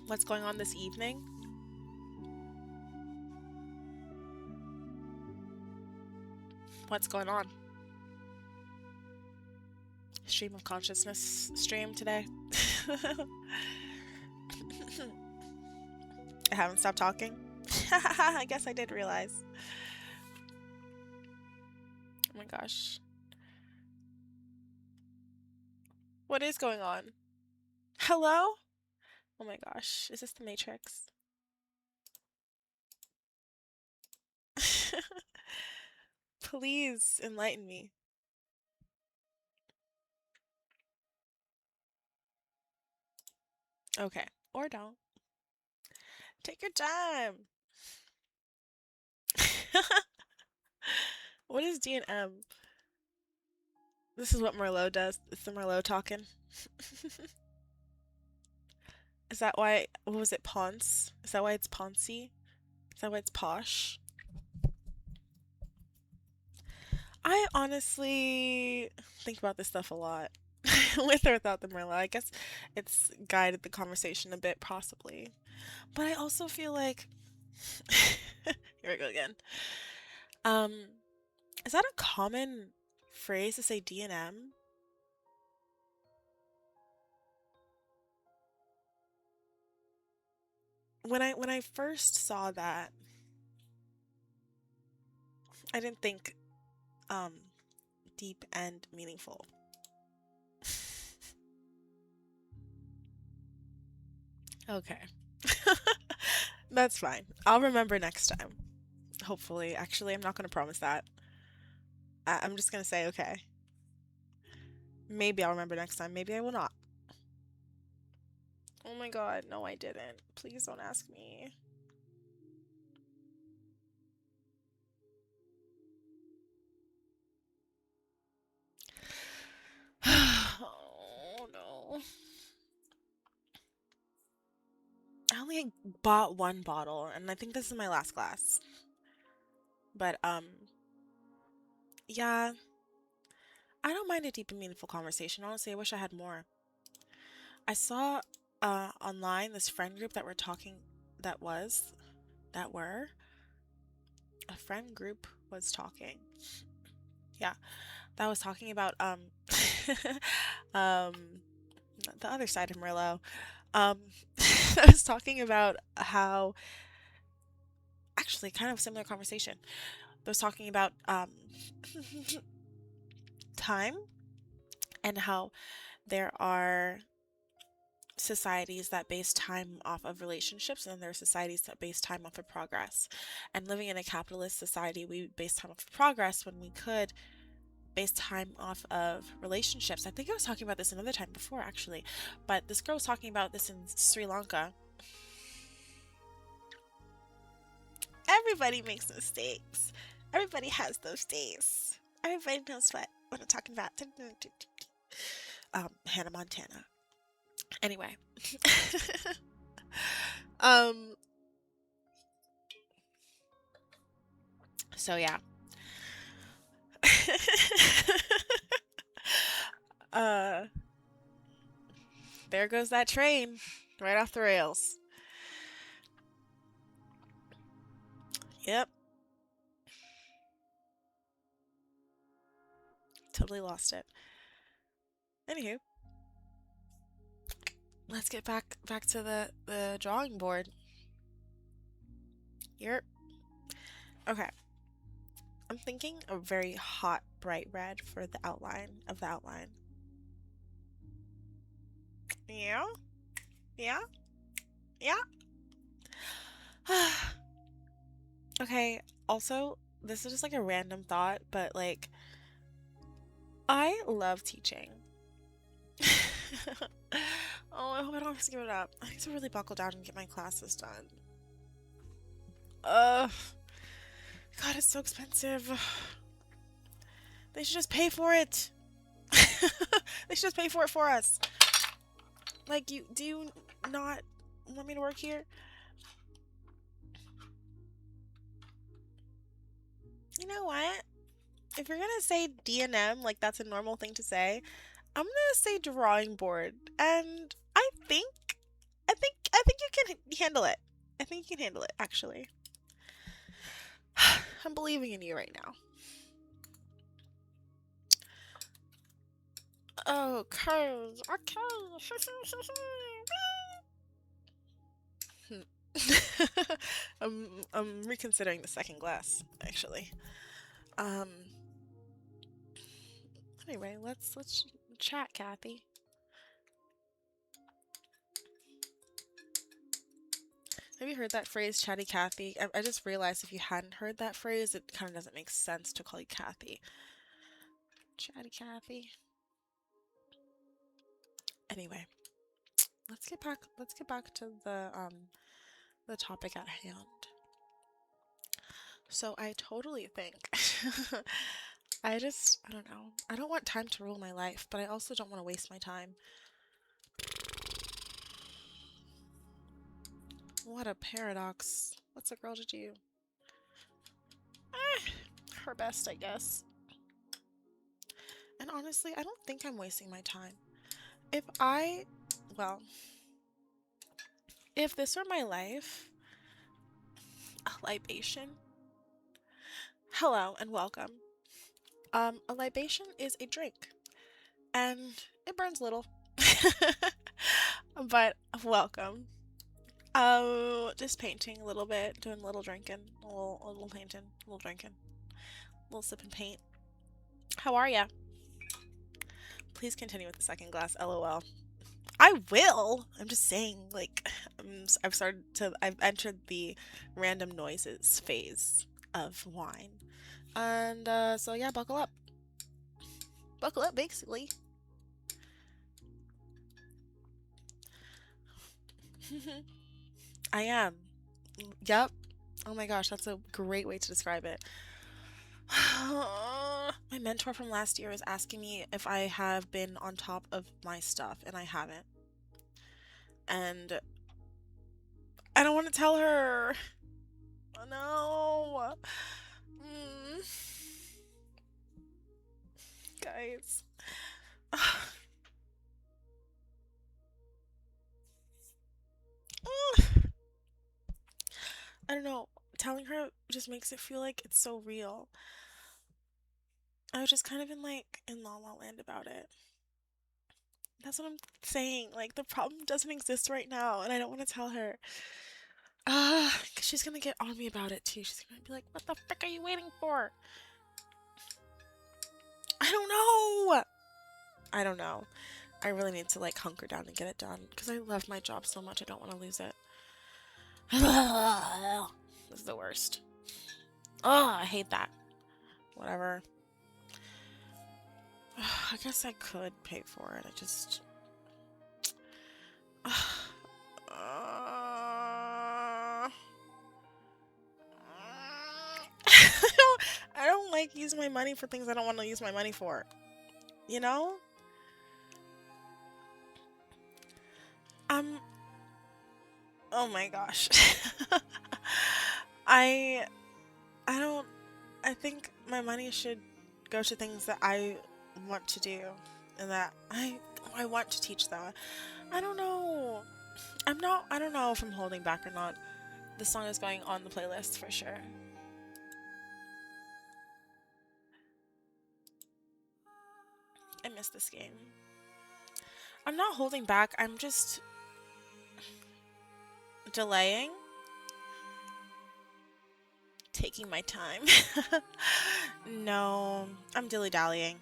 What's going on this evening? What's going on? Stream of consciousness stream today. I haven't stopped talking. I guess I did realize. Oh my gosh. What is going on? Hello? Oh my gosh. Is this the Matrix? Please enlighten me. Okay. Or don't. Take your time. What is D and M? This is what Merlot does. It's the Merlot talking. Is that why, what was it, Ponce? Is that why it's Poncy? Is that why it's posh? I honestly think about this stuff a lot. With or without the Merlot. I guess it's guided the conversation a bit, possibly. But I also feel like here we go again. Um, is that a common phrase to say D and M? When I first saw that, I didn't think um deep and meaningful. Okay. That's fine. I'll remember next time. Hopefully. Actually, I'm not going to promise that. I'm just going to say okay. Maybe I'll remember next time. Maybe I will not. Oh my god, no, I didn't. Please don't ask me. Oh no. I only bought one bottle, and I think this is my last glass. But, yeah, I don't mind a deep and meaningful conversation. Honestly, I wish I had more. I saw, online this friend group that were talking, that was, that were, a friend group was talking. Yeah, that was talking about, um, the other side of Merlot. Um, I was talking about how, actually, kind of similar conversation. I was talking about, time and how there are societies that base time off of relationships, and then there are societies that base time off of progress. And living in a capitalist society, we base time off of progress when we could base time off of relationships. I think I was talking about this another time before, actually, but this girl was talking about this in Sri Lanka. Everybody makes mistakes. Everybody has those days. Everybody knows what I'm talking about. Hannah Montana. Anyway. um so yeah. uh there goes that train right off the rails. Yep. Totally lost it. Anywho, let's get back to the drawing board. Yep. Okay. I'm thinking a very hot bright red for the outline of the outline. Yeah? Yeah? Yeah? Okay, also, this is just like a random thought, but like, I love teaching. Oh, I hope I don't have to give it up. I need to really buckle down and get my classes done. Ugh. God, it's so expensive. They should just pay for it. They should just pay for it for us. Like, do you not want me to work here? You know what? If you're gonna say D&M, like that's a normal thing to say, I'm gonna say drawing board. And I think you can handle it. I think you can handle it, actually. I'm believing in you right now. Okay, okay. I'm reconsidering the second glass, actually. Um. Anyway, let's chat, Kathy. Have you heard that phrase, chatty Kathy? I just realized if you hadn't heard that phrase, it kind of doesn't make sense to call you Kathy. Chatty Kathy. Anyway, let's get back to the topic at hand. So I totally think I don't know. I don't want time to rule my life, but I also don't want to waste my time. What a paradox. What's a girl to do? Her best, I guess. And honestly, I don't think I'm wasting my time. Well, if this were my life, a libation. Hello and welcome. A libation is a drink, and it burns little. But welcome. Just painting a little bit, doing a little drinking, a little painting, a little drinking, a little sipping paint. How are ya? Please continue with the second glass, lol. I will! I'm just saying, like, I've entered the random noises phase of wine. And, so yeah, buckle up. Buckle up, basically. I am. Yep. Oh my gosh, that's a great way to describe it. My mentor from last year is asking me if I have been on top of my stuff, and I haven't. And I don't want to tell her. Oh, no. Guys. I don't know. Telling her just makes it feel like it's so real. I was just kind of in La La Land about it. That's what I'm saying. Like, the problem doesn't exist right now, and I don't want to tell her. Cause she's gonna get on me about it too. She's gonna be like, what the frick are you waiting for? I don't know! I don't know. I really need to, like, hunker down and get it done. Because I love my job so much, I don't want to lose it. This is the worst. Oh, I hate that. Whatever. I guess I could pay for it. I just... I don't like using my money for things I don't want to use my money for. You know? Oh my gosh. I don't... I think my money should go to things that I want to do. And that I want to teach though. I don't know. I don't know if I'm holding back or not. This song is going on the playlist for sure. I miss this game. I'm not holding back, I'm just delaying. Taking my time. No, I'm dilly-dallying.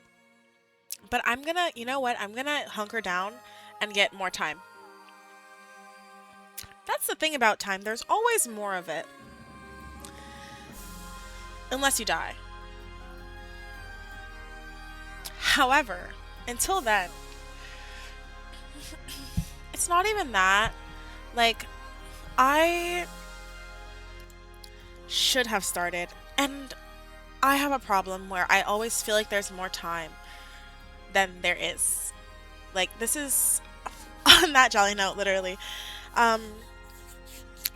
But I'm gonna, you know what? I'm gonna hunker down and get more time. That's the thing about time. There's always more of it. Unless you die. However, until then, it's not even that. Like, I should have started. And I have a problem where I always feel like there's more time. then there is. Like, this is on that jolly note, literally. Um,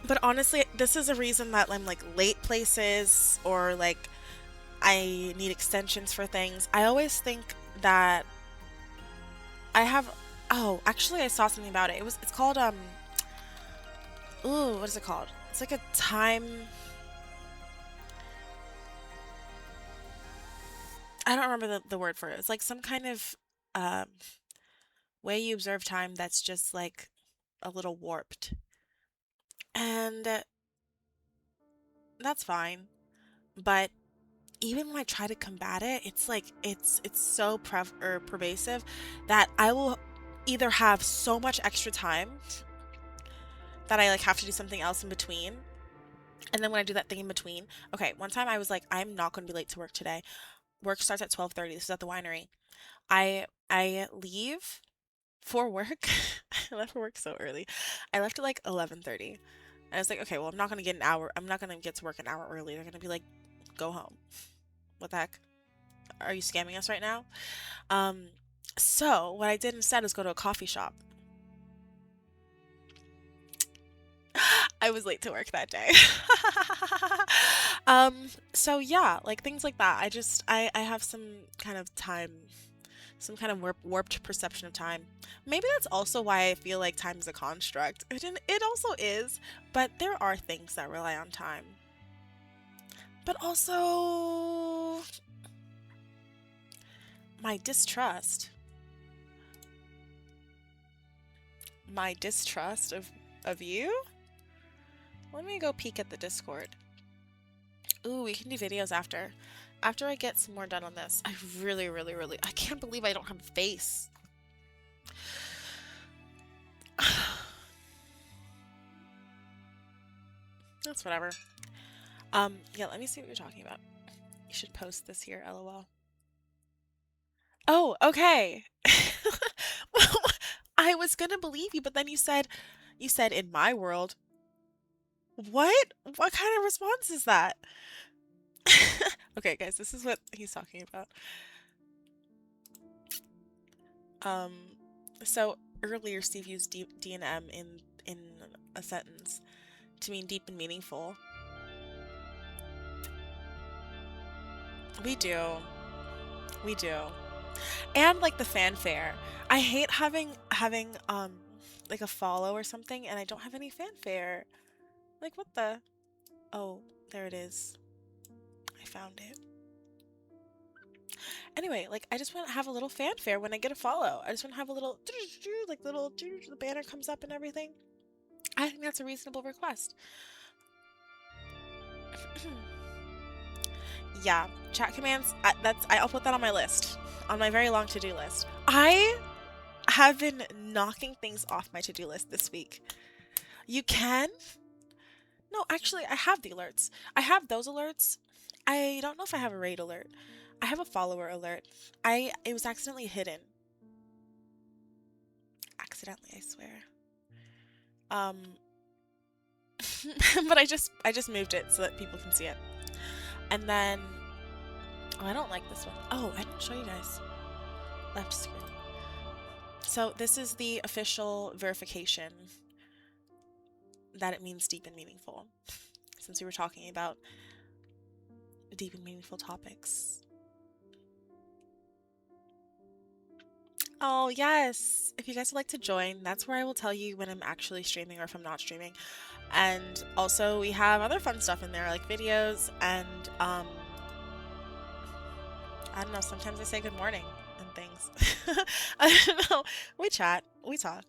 but honestly, this is a reason that I'm like late places or like I need extensions for things. I always think that I have. Oh, actually, I saw something about it. It's called Ooh, what is it called? It's like a time. I don't remember the word for it. It's like some kind of um way you observe time that's just like a little warped, and that's fine. But even when I try to combat it, it's like it's so pervasive that I will either have so much extra time that I like have to do something else in between. And then when I do that thing in between, okay, one time I was like, I'm not going to be late to work today. Work starts at 12:30. This is at the winery. I leave for work. I left for work so early. I left at like 11:30. And I was like, okay, well, I'm not going to get an hour. I'm not going to get to work an hour early. They're going to be like, go home. What the heck? Are you scamming us right now? Um, so what I did instead was go to a coffee shop. I was late to work that day. So yeah, like things like that. I have some kind of time, some kind of warped perception of time. Maybe that's also why I feel like time is a construct. It also is, but there are things that rely on time. But also my distrust. My distrust of you? Let me go peek at the Discord. Ooh, we can do videos after. After I get some more done on this. I really, really, really... I can't believe I don't have a face. That's whatever. Yeah, let me see what you're talking about. You should post this here, LOL. Oh, okay. Well, I was gonna believe you, but then you said in my world. What? What kind of response is that? Okay, guys, this is what he's talking about. Um, so earlier Steve used D and M in a sentence to mean deep and meaningful. We do. We do. And like the fanfare. I hate having like a follow or something and I don't have any fanfare. Like what the? Oh, there it is. I found it. Anyway, like I just want to have a little fanfare when I get a follow. I just want to have a little like little the banner comes up and everything. I think that's a reasonable request. Yeah, chat commands. I'll put that on my list, on my very long to-do list. I have been knocking things off my to-do list this week. You can? No, actually, I have the alerts. I have those alerts. I don't know if I have a raid alert. I have a follower alert. It was accidentally hidden. Accidentally, I swear. But I just moved it so that people can see it. And then, oh, I don't like this one. Oh, I didn't show you guys. Left screen. So this is the official verification that it means deep and meaningful. Since we were talking about deep and meaningful topics. Oh, yes. If you guys would like to join, that's where I will tell you when I'm actually streaming or if I'm not streaming. And also we have other fun stuff in there like videos and I don't know, sometimes I say good morning and things. I don't know. We chat, we talk.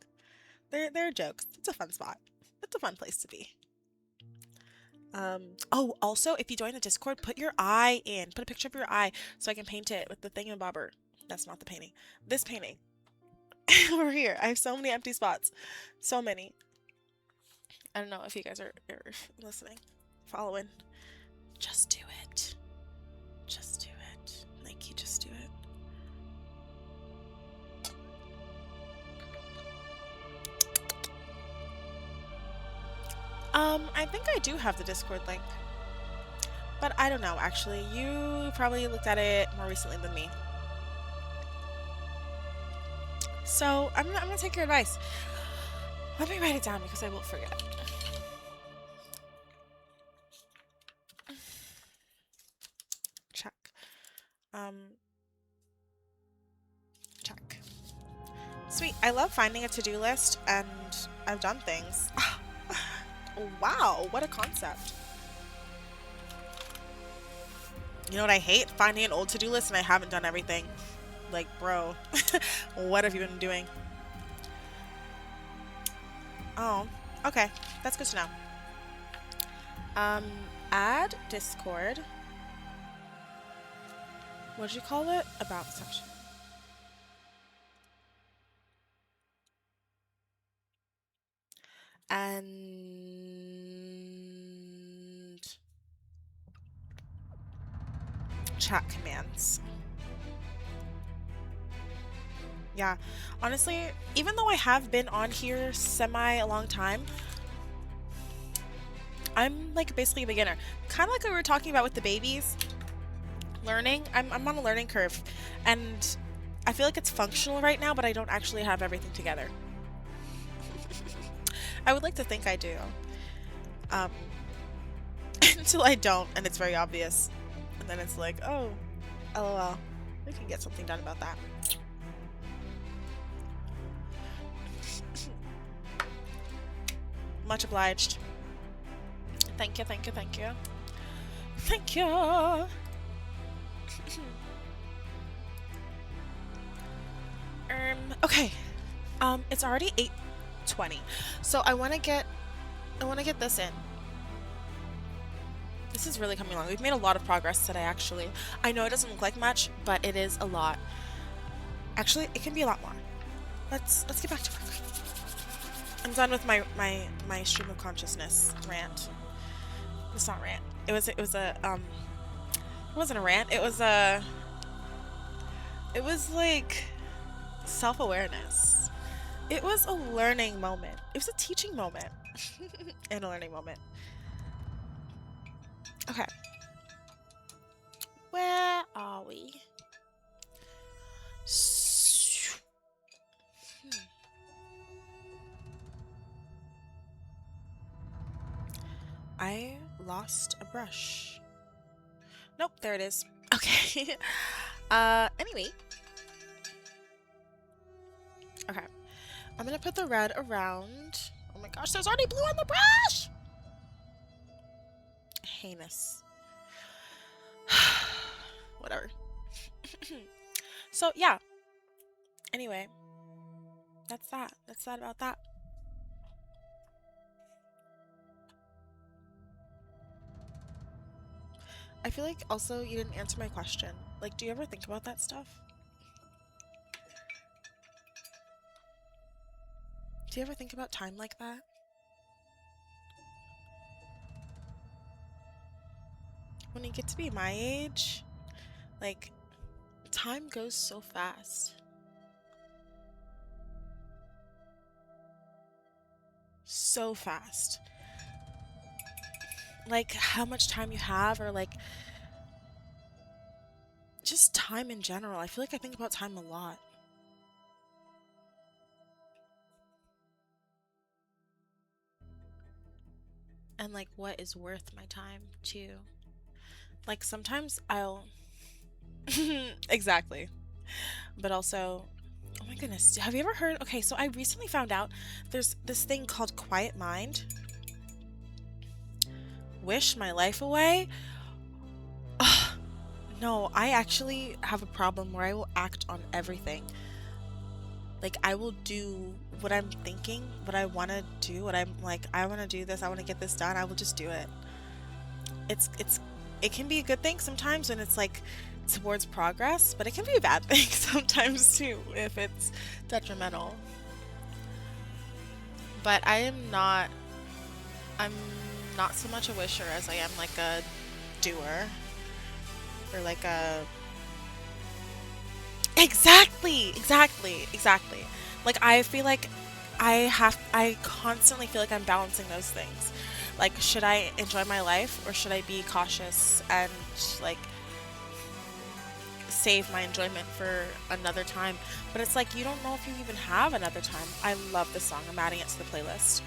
There are jokes. It's a fun spot. It's a fun place to be. Oh, also, if you join the Discord, put your eye in. Put a picture of your eye so I can paint it with the thingamabobber. That's not the painting. This painting. Over here. I have so many empty spots. So many. I don't know if you guys are listening. Following. Just do it. Just do it. Nike, just do it. I think I do have the Discord link. But I don't know, actually. You probably looked at it more recently than me. So I'm gonna take your advice. Let me write it down because I will forget. Check. Um, check. Sweet. I love finding a to-do list, and I've done things. Wow, what a concept. You know what I hate? Finding an old to-do list and I haven't done everything. Like, bro, what have you been doing? Oh, okay. That's good to know. Add Discord. What did you call it? About section. And chat commands. Yeah, honestly, even though I have been on here semi a long time, I'm like basically a beginner. Kind of like what we were talking about with the babies. Learning, I'm on a learning curve, and I feel like it's functional right now, but I don't actually have everything together. I would like to think I do. Um, until I don't, and it's very obvious. And then it's like, oh, lol, we can get something done about that. Much obliged. Thank you, thank you, thank you. Thank you! Okay. It's already 8:20. So I wanna get this in. This is really coming along. We've made a lot of progress today, actually. I know it doesn't look like much, but it is a lot. Actually, it can be a lot more. Let's get back to work. I'm done with my stream of consciousness rant. It's not rant. It was a it wasn't a rant. It was like self-awareness. It was a learning moment. It was a teaching moment. And a learning moment. Okay. Where are we? I lost a brush. Nope, there it is. Okay. Anyway. Okay. I'm gonna put the red around. Oh my gosh, there's already blue on the brush! Heinous. Whatever. So, yeah. Anyway. That's that. That's that about that. I feel like also you didn't answer my question. Like, do you ever think about that stuff? Do you ever think about time like that? When you get to be my age, like, time goes so fast. So fast. Like, how much time you have, or like, just time in general. I feel like I think about time a lot. And like, what is worth my time, too. Like, sometimes I'll... Exactly. But also, oh my goodness, have you ever heard... Okay, so I recently found out there's this thing called quiet mind. Wish my life away? Ugh. No, I actually have a problem where I will act on everything. Like, I will do what I'm thinking, what I want to do, what I'm like, I want to do this, I want to get this done, I will just do it. It can be a good thing sometimes when it's like towards progress, but it can be a bad thing sometimes too if it's detrimental. But I'm not so much a wisher as I am like a doer. Or like a... Exactly! Like, I feel like I constantly feel like I'm balancing those things. Like, should I enjoy my life or should I be cautious and like save my enjoyment for another time. But it's like you don't know if you even have another time. I love this song. I'm adding it to the playlist.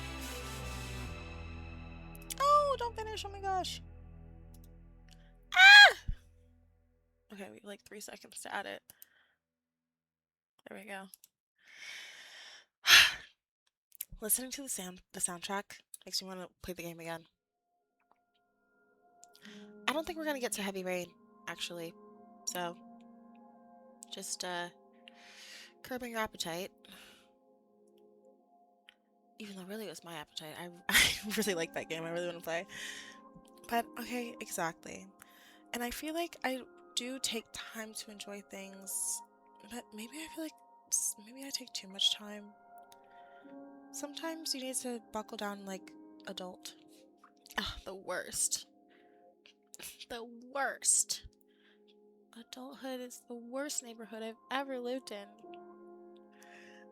Oh, don't finish. Oh my gosh. Okay, we have like 3 seconds to add it. There we go. Listening to the soundtrack makes me want to play the game again. I don't think we're gonna get to Heavy Rain, actually. So, just curbing your appetite. Even though really it was my appetite. I really like that game. I really want to play. But okay, exactly. And I feel like I do take time to enjoy things, but maybe I feel like maybe I take too much time. Sometimes you need to buckle down like adult. Ah, the worst. The worst. Adulthood is the worst neighborhood I've ever lived in.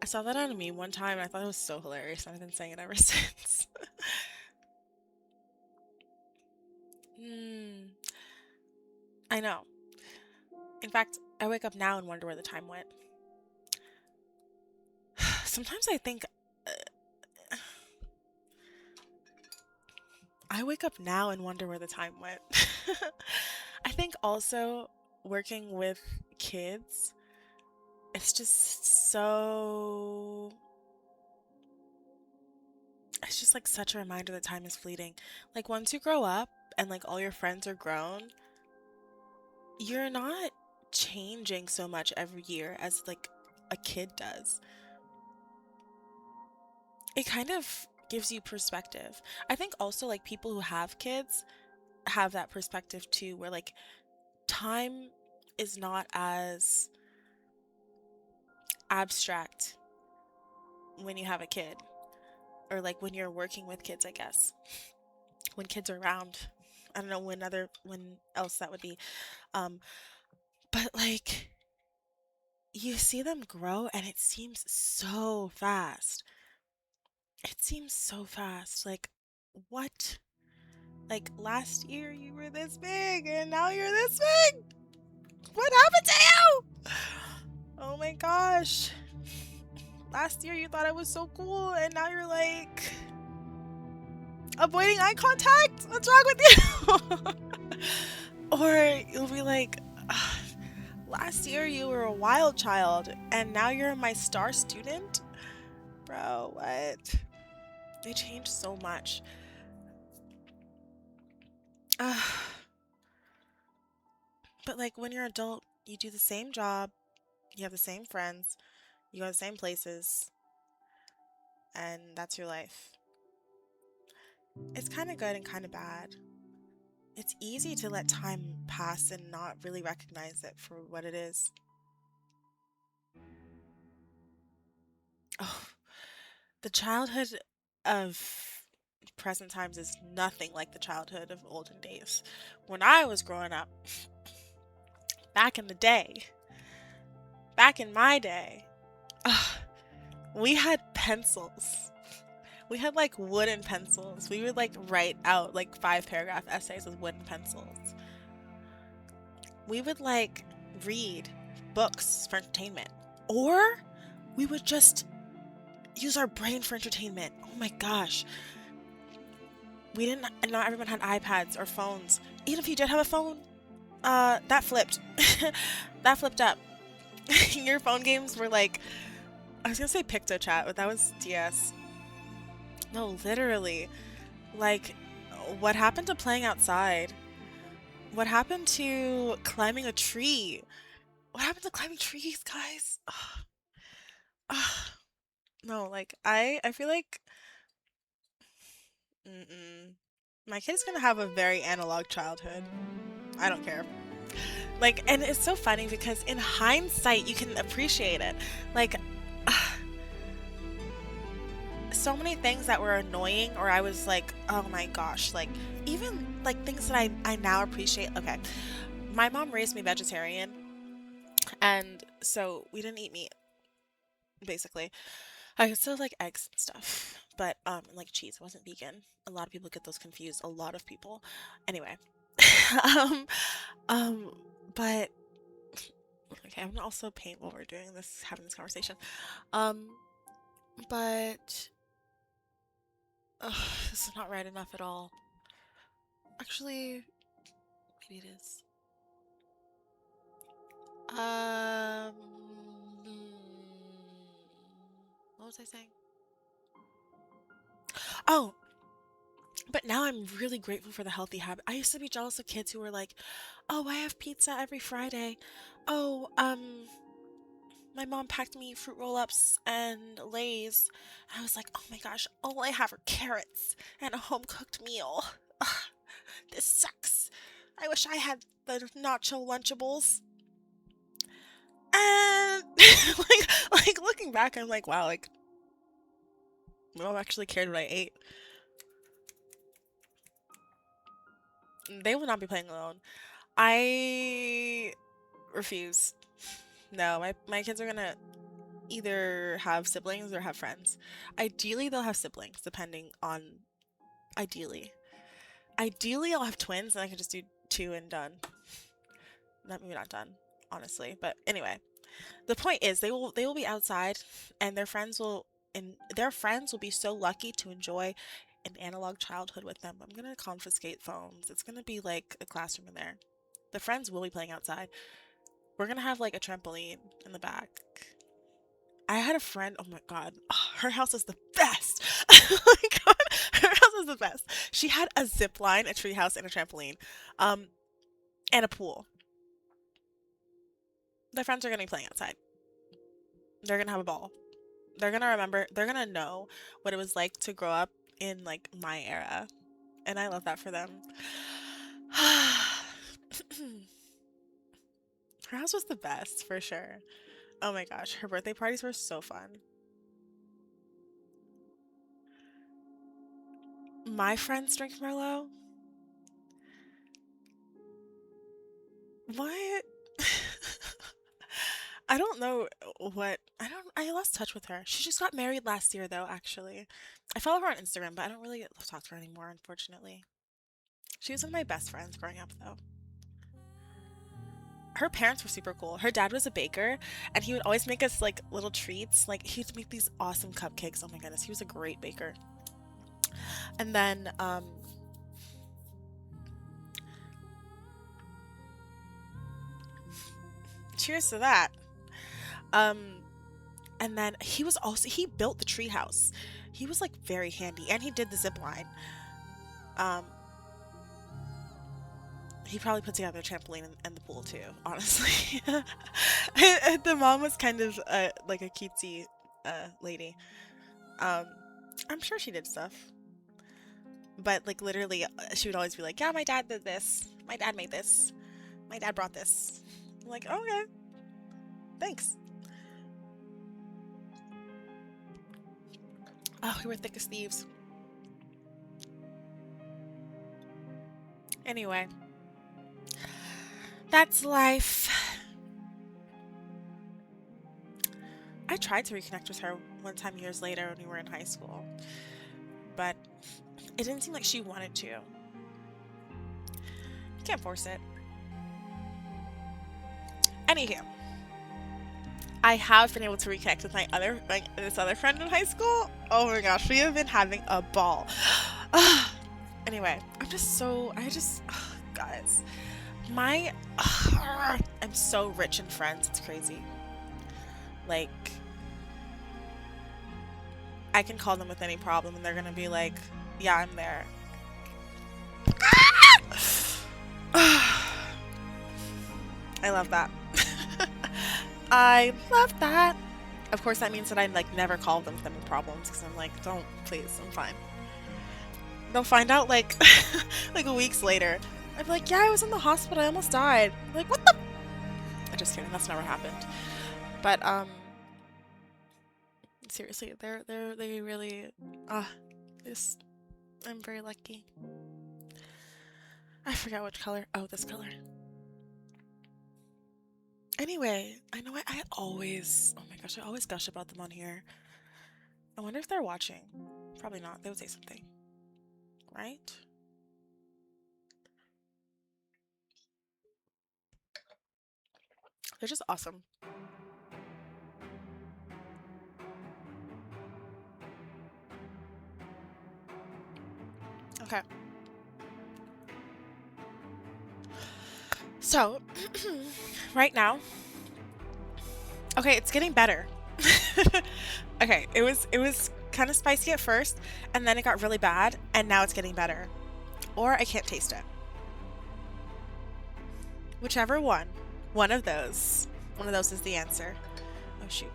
I saw that on a meme one time and I thought it was so hilarious, and I've been saying it ever since. I know. In fact, I wake up now and wonder where the time went. Sometimes I think I wake up now and wonder where the time went. I think also working with kids, it's just so. It's just like such a reminder that time is fleeting. Like once you grow up and like all your friends are grown, you're not changing so much every year as like a kid does. It kind of gives you perspective. I think also like people who have kids have that perspective too, where like time is not as abstract when you have a kid, or like when you're working with kids, I guess. When kids are around. I don't know when else that would be. Um but like you see them grow and it seems so fast. It seems so fast. Like what? Like last year you were this big and now you're this big. What happened to you? Oh my gosh. Last year you thought I was so cool and now you're like avoiding eye contact? What's wrong with you? Or you'll be like, last year you were a wild child and now you're my star student? Bro, what? They changed so much. But like when you're an adult, you do the same job, you have the same friends, you go to the same places, and that's your life. It's kind of good and kind of bad. It's easy to let time pass and not really recognize it for what it is. Oh, the childhood of present times is nothing like the childhood of olden days. When I was growing up, back in the day, back in my day, we had pencils. We had like wooden pencils. We would like write out like 5 paragraph essays with wooden pencils. We would like read books for entertainment. Or we would just use our brain for entertainment. Oh my gosh. Not everyone had iPads or phones. Even if you did have a phone, that flipped. That flipped up. Your phone games were like, I was gonna say PictoChat, but that was DS. No, literally. Like, what happened to playing outside? What happened to climbing a tree? What happened to climbing trees, guys? Ugh. Ugh. No, like, I feel like my kid's gonna have a very analog childhood. I don't care. Like, and it's so funny because in hindsight, you can appreciate it. Like, so many things that were annoying, or I was like, oh my gosh, like, even like things that I now appreciate. Okay, my mom raised me vegetarian, and so we didn't eat meat, basically. I could still like eggs and stuff, but and, like cheese. I wasn't vegan. A lot of people get those confused. A lot of people. Anyway, um, um, but Okay, I'm gonna also paint while we're doing this, having this conversation. Um, but ugh, this is not right enough at all. Actually, maybe it is. Um, what was I saying? Oh, but now I'm really grateful for the healthy habit. I used to be jealous of kids who were like, "Oh, I have pizza every Friday. Oh, my mom packed me fruit roll-ups and Lay's." And I was like, "Oh my gosh, all I have are carrots and a home-cooked meal. Ugh, this sucks. I wish I had the nacho Lunchables." And like looking back, I'm like, wow, like my mom actually cared what I ate. They will not be playing alone. I refuse. No, my kids are gonna either have siblings or have friends. Ideally, they'll have siblings, depending on ideally. Ideally, I'll have twins and I can just do two and done. Not maybe not done, honestly. But anyway, the point is they will be outside and their friends will be so lucky to enjoy an analog childhood with them. I'm gonna confiscate phones. It's gonna be like a classroom in there. The friends will be playing outside. We're gonna have like a trampoline in the back. I had a friend, oh my god, her house is the best. Oh my god, her house is the best. She had a zip line, a tree house, and a trampoline, um, and a pool. Their friends are gonna be playing outside. They're gonna have a ball. They're gonna know what it was like to grow up in like my era. And I love that for them. Her house was the best, for sure. Oh my gosh, her birthday parties were so fun. My friends drink Merlot. What? I don't know I lost touch with her. She just got married last year though, actually. I follow her on Instagram, but I don't really talk to her anymore, unfortunately. She was one of my best friends growing up though. Her parents were super cool. Her dad was a baker and he would always make us like little treats. Like he'd make these awesome cupcakes. Oh my goodness, he was a great baker. And then cheers to that. Um and then he built the tree house. He was like very handy and he did the zip line. Um he probably put together a trampoline and the pool too, honestly. The mom was kind of like a cutesy lady. Um, I'm sure she did stuff, but like literally, she would always be like, "Yeah, my dad did this. My dad made this. My dad brought this." I'm like, oh, "Okay, thanks." Oh, we were thick as thieves. Anyway, that's life. I tried to reconnect with her one time years later when we were in high school, but it didn't seem like she wanted to. You can't force it. Anywho, I have been able to reconnect with this other friend in high school. Oh my gosh, we have been having a ball. Anyway, guys, my, I'm so rich in friends. It's crazy. Like, I can call them with any problem, and they're gonna be like, "Yeah, I'm there." I love that. I love that. Of course, that means that I like never call them with any problems because I'm like, don't, please, I'm fine. They'll find out like like weeks later. I'd be like, yeah, I was in the hospital. I almost died. Like, what the? I'm just kidding. That's never happened. But seriously, they really this. I'm very lucky. I forgot which color. Oh, this color. Anyway, I know I always. Oh my gosh, I always gush about them on here. I wonder if they're watching. Probably not. They would say something, right? They're just awesome. Okay. So, right now, okay, it's getting better. Okay, it was kind of spicy at first, and then it got really bad, and now it's getting better. Or I can't taste it. Whichever one. One of those. One of those is the answer. Oh shoot.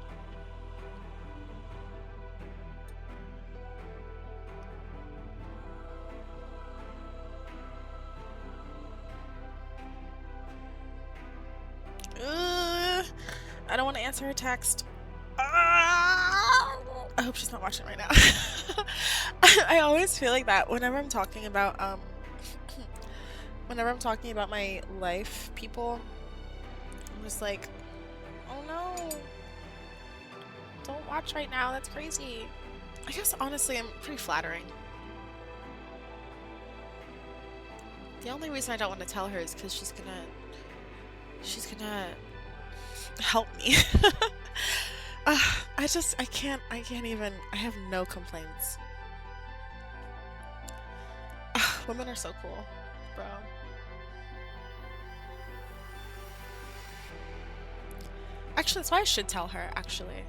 I don't want to answer her text. I hope she's not watching right now. I always feel like that whenever I'm talking about whenever I'm talking about my life people. I'm just like, oh no, don't watch right now. That's crazy. I guess honestly, I'm pretty flattering. The only reason I don't want to tell her is because she's gonna help me. I can't even, I have no complaints. Women are so cool, bro. Actually, that's why I should tell her, actually.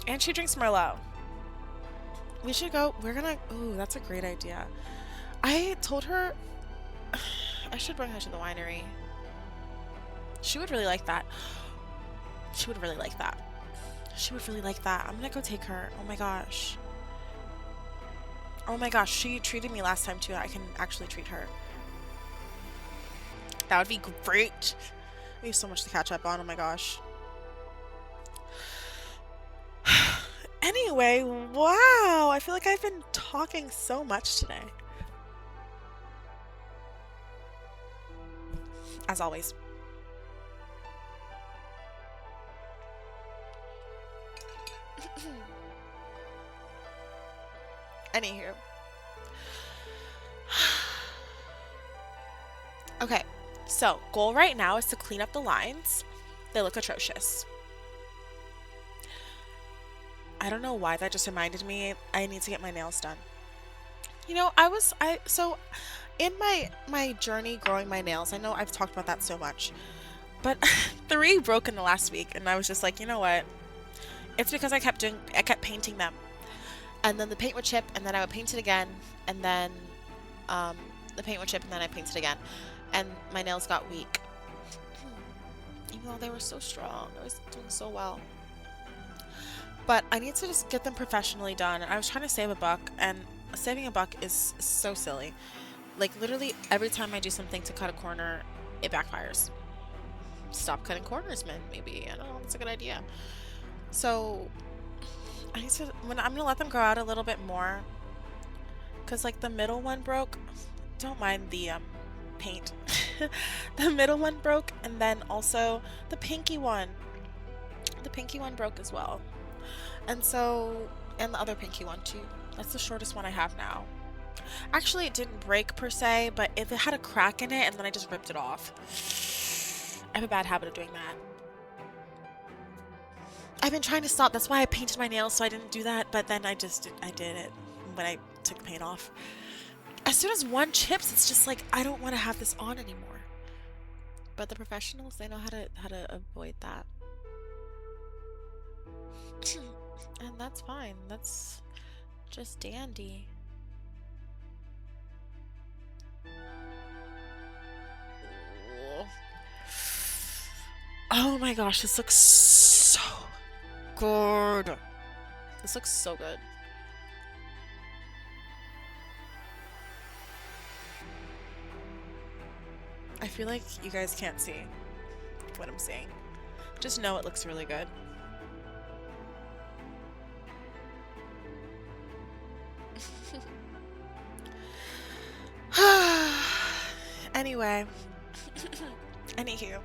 And she drinks Merlot. We should go, ooh, that's a great idea. I told her I should bring her to the winery. She would really like that. She would really like that. She would really like that. I'm gonna go take her. Oh my gosh. Oh my gosh, she treated me last time too. I can actually treat her. That would be great. We have so much to catch up on. Oh my gosh. Anyway, wow. I feel like I've been talking so much today. As always. Anywho. Okay, so goal right now is to clean up the lines. They look atrocious. I don't know why that just reminded me I need to get my nails done. You know, so in my journey growing my nails, I know I've talked about that so much, but 3 broke in the last week, and I was just like, you know what? It's because I kept painting them, and then the paint would chip, and then I would paint it again, and then the paint would chip, and then I painted again, and my nails got weak. Even though they were so strong, I was doing so well. But I need to just get them professionally done. I was trying to save a buck, and saving a buck is so silly. Like, literally, every time I do something to cut a corner, it backfires. Stop cutting corners, man. Maybe, I don't know, that's a good idea. So, I'm gonna let them grow out a little bit more. Because, like, the middle one broke. Don't mind the, paint. The middle one broke, and then also the pinky one. The pinky one broke as well. And the other pinky one too. That's the shortest one I have now. Actually, it didn't break per se, but it had a crack in it, and then I just ripped it off. I have a bad habit of doing that. I've been trying to stop. That's why I painted my nails, so I didn't do that, but then I did it when I took the paint off. As soon as one chips, it's just like, I don't want to have this on anymore. But the professionals, they know how to avoid that. And that's fine. That's just dandy. Oh my gosh, this looks so good. This looks so good. I feel like you guys can't see what I'm saying. Just know it looks really good. Anyway, anywho,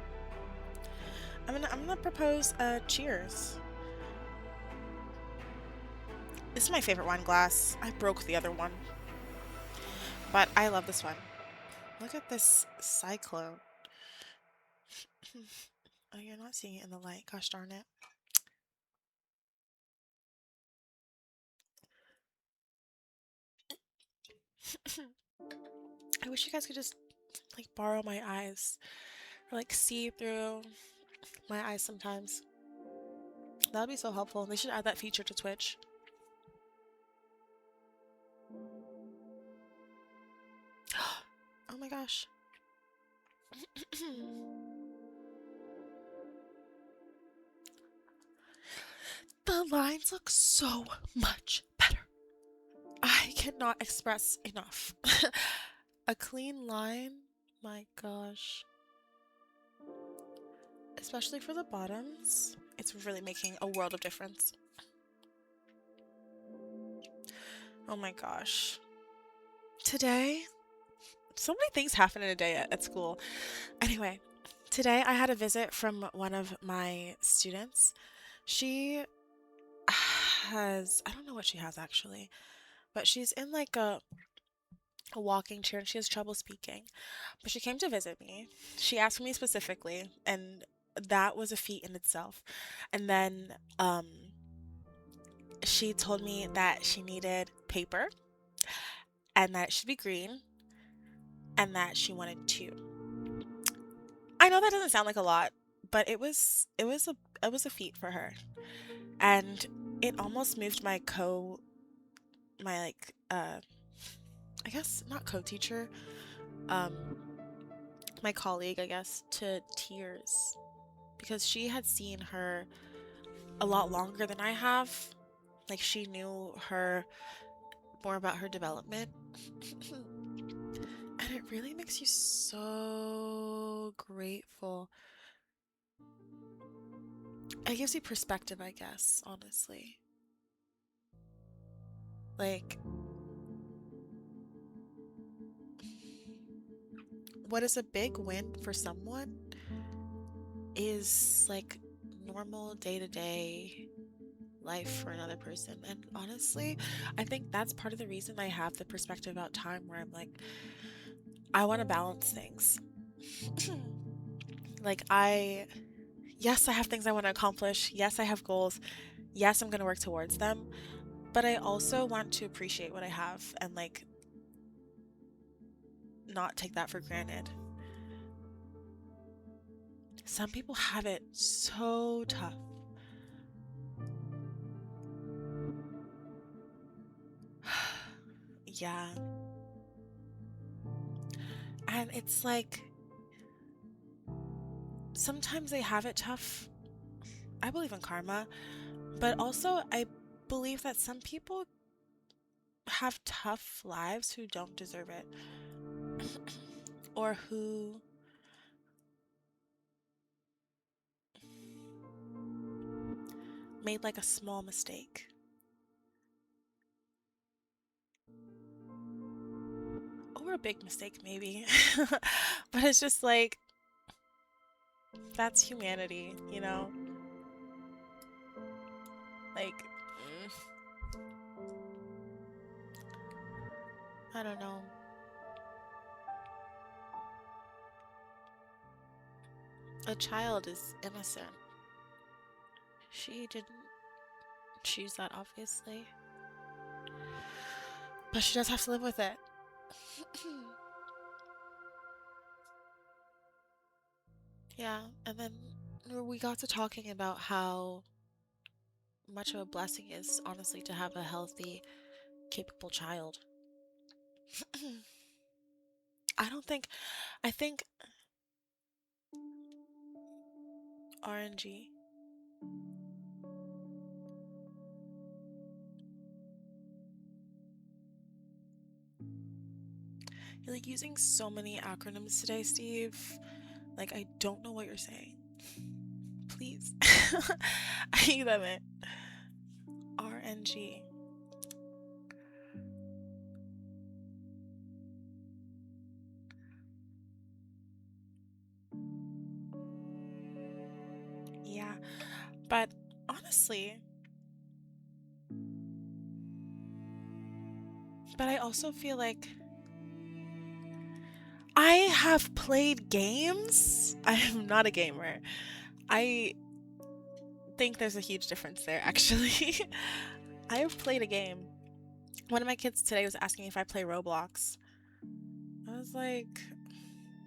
I'm gonna propose a cheers. This is my favorite wine glass. I broke the other one, but I love this one. Look at this cyclone. Oh, you're not seeing it in the light. Gosh darn it. I wish you guys could just like borrow my eyes or like see through my eyes sometimes. That would be so helpful. They should add that feature to Twitch. Oh my gosh. The lines look so much better. I cannot express enough. A clean line, my gosh. Especially for the bottoms, it's really making a world of difference. Oh my gosh. Today, so many things happen in a day at school. Anyway, today I had a visit from one of my students. She has, I don't know what she has actually, but she's in like a walking chair and she has trouble speaking. But she came to visit me. She asked me specifically, and that was a feat in itself. And then she told me that she needed paper and that it should be green and that she wanted two. I know that doesn't sound like a lot, but it was a feat for her. And it almost moved my like I guess not co-teacher, um my colleague, I guess, to tears because she had seen her a lot longer than I have. Like she knew her more about her development. And it really makes you so grateful. It gives you perspective, I guess, honestly. Like, what is a big win for someone is like normal day to day life for another person. And honestly, I think that's part of the reason I have the perspective about time where I'm like, I want to balance things. Like, yes, I have things I want to accomplish. Yes, I have goals. Yes, I'm going to work towards them. But I also want to appreciate what I have and like not take that for granted. Some people have it so tough. Yeah. And it's like sometimes they have it tough. I believe in karma, but also I believe that some people have tough lives who don't deserve it or who made like a small mistake or a big mistake, maybe. But it's just like that's humanity, you know? Like, I don't know. A child is innocent. She didn't choose that, obviously. But she does have to live with it. Yeah, and then we got to talking about how much of a blessing is honestly to have a healthy, capable child. I think RNG. You're like using so many acronyms today, Steve. Like, I don't know what you're saying. Please. I love it. RNG. Yeah. But honestly, but I also feel like I have played games. I am not a gamer. I think there's a huge difference there, actually. I have played a game. One of my kids today was asking if I play Roblox. I was like,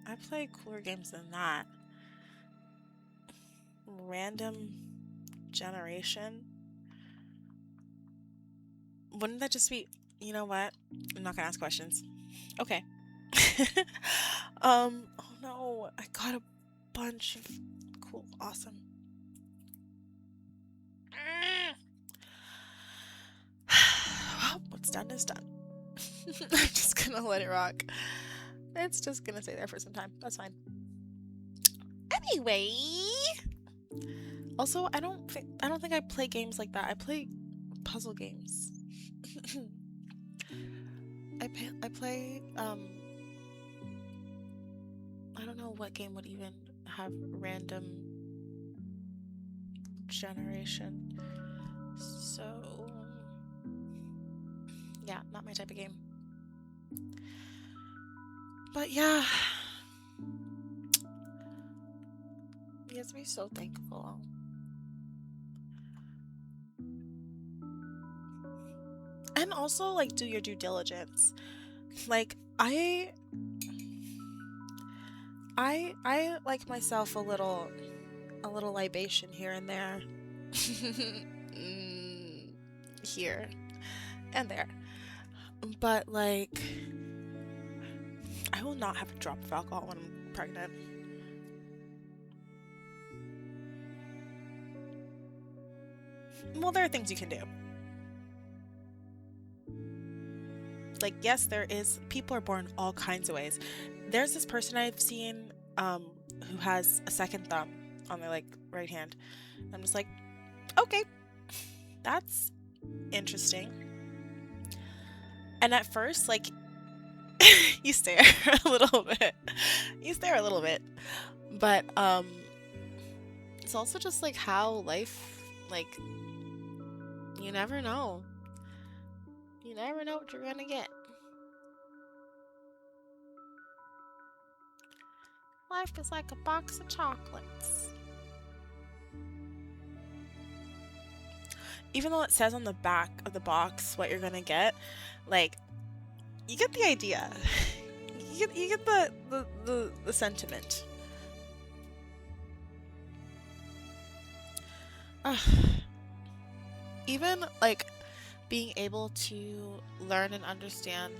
I play cooler games than that. Random generation. Wouldn't that just be, you know what? I'm not gonna ask questions. Okay. Oh no, I got a bunch of cool, awesome. Well, what's done is done. I'm just gonna let it rock. It's just gonna stay there for some time. That's fine. Anyway, also I don't think I play games like that. I play puzzle games. I play I don't know what game would even have random generation. So yeah, not my type of game. But yeah, you have to be so thankful. And also like do your due diligence. Like I like myself a little libation here and there. Here and there. But like I will not have a drop of alcohol when I'm pregnant. Well, there are things you can do. Like, yes, there is. People are born all kinds of ways. There's this person I've seen who has a second thumb on their like right hand. I'm just like, okay, that's interesting. And at first, like, you stare a little bit. You stare a little bit. But it's also just like how life, like, you never know. You never know what you're gonna get. Life is like a box of chocolates. Even though it says on the back of the box what you're gonna get, like, you get the idea. You get the sentiment. Even like being able to learn and understand,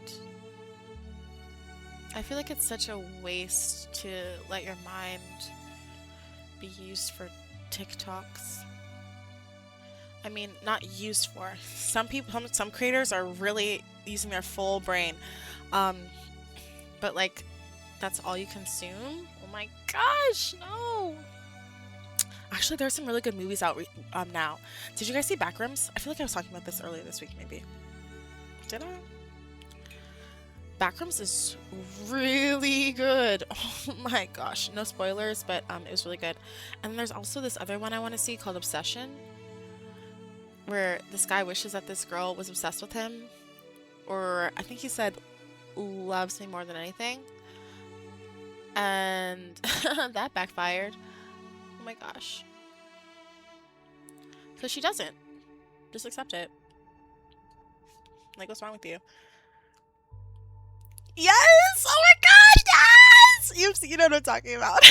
I feel like it's such a waste to let your mind be used for TikToks. I mean, not used for. Some people, some creators are really using their full brain. But like, that's all you consume? Oh my gosh, no. Actually, there's some really good movies out now. Did you guys see Backrooms? I feel like I was talking about this earlier this week, maybe. Did I? Backrooms is really good. Oh my gosh. No spoilers, but it was really good. And there's also this other one I want to see called Obsession, where this guy wishes that this girl was obsessed with him. Or I think he said, loves me more than anything. And that backfired. Oh my gosh. Because she doesn't. Just accept it. Like, what's wrong with you? Yes! Oh my gosh, yes! You know what I'm talking about.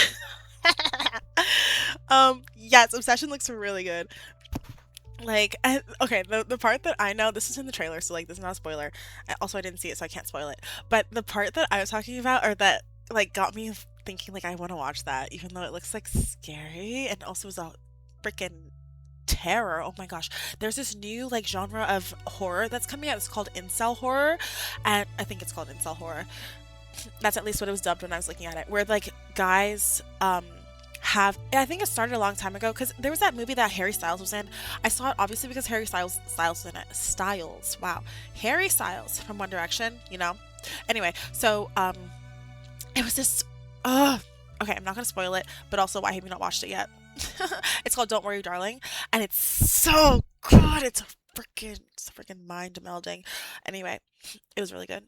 Yes, Obsession looks really good. Like, okay, the part that I know, this is in the trailer, so like, this is not a spoiler. Also, I didn't see it, so I can't spoil it. But the part that I was talking about, or that like got me thinking like I want to watch that, even though it looks like scary and also is a freaking terror. Oh my gosh, there's this new like genre of horror that's coming out. It's called incel horror, and I think it's called incel horror. That's at least what it was dubbed when I was looking at it, where like guys I think it started a long time ago, because there was that movie that Harry Styles was in. I saw it obviously because Harry Styles was in it. Wow, Harry Styles from One Direction, you know. Anyway, so it was this okay, I'm not gonna spoil it, but also why have you not watched it yet? It's called Don't Worry Darling, and it's so good. It's a freaking mind melding. Anyway, it was really good.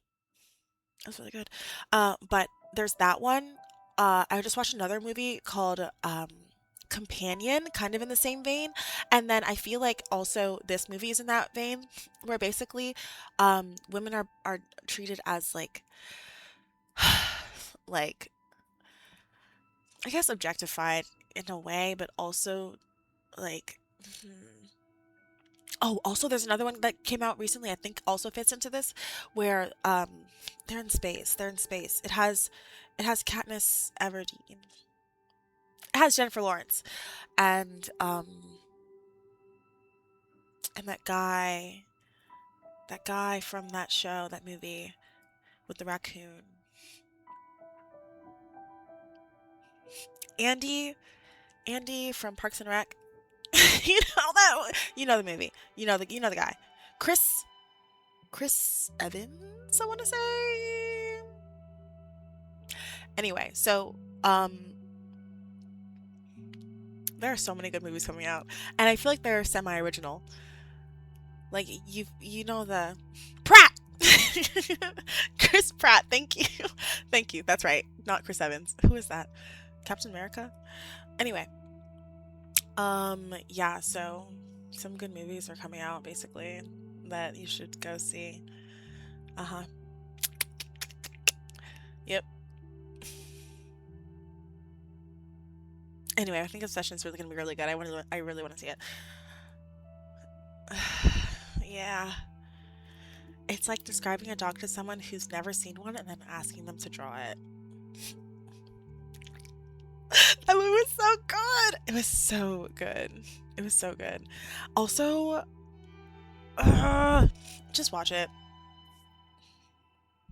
It was really good. But there's that one. I just watched another movie called Companion, kind of in the same vein. And then I feel like also this movie is in that vein, where basically women are treated as like I guess objectified in a way, but also like oh, also there's another one that came out recently I think also fits into this where they're in space. They're in space. It has Katniss Everdeen. It has Jennifer Lawrence and that guy from that show, that movie with the raccoon. Andy Andy from Parks and Rec. You know the movie. You know the guy. Chris Chris Evans, I want to say. Anyway, so there are so many good movies coming out, and I feel like they're semi-original. Like you know the Pratt, Chris Pratt. Thank you, thank you. That's right, not Chris Evans. Who is that? Captain America. Anyway, yeah. So some good movies are coming out, basically, that you should go see. Uh huh. Yep. Anyway, I think Obsession is really gonna be really good. I really want to see it. Yeah. It's like describing a dog to someone who's never seen one and then asking them to draw it. That movie was so good. It was so good. It was so good. Also, uh, just watch it.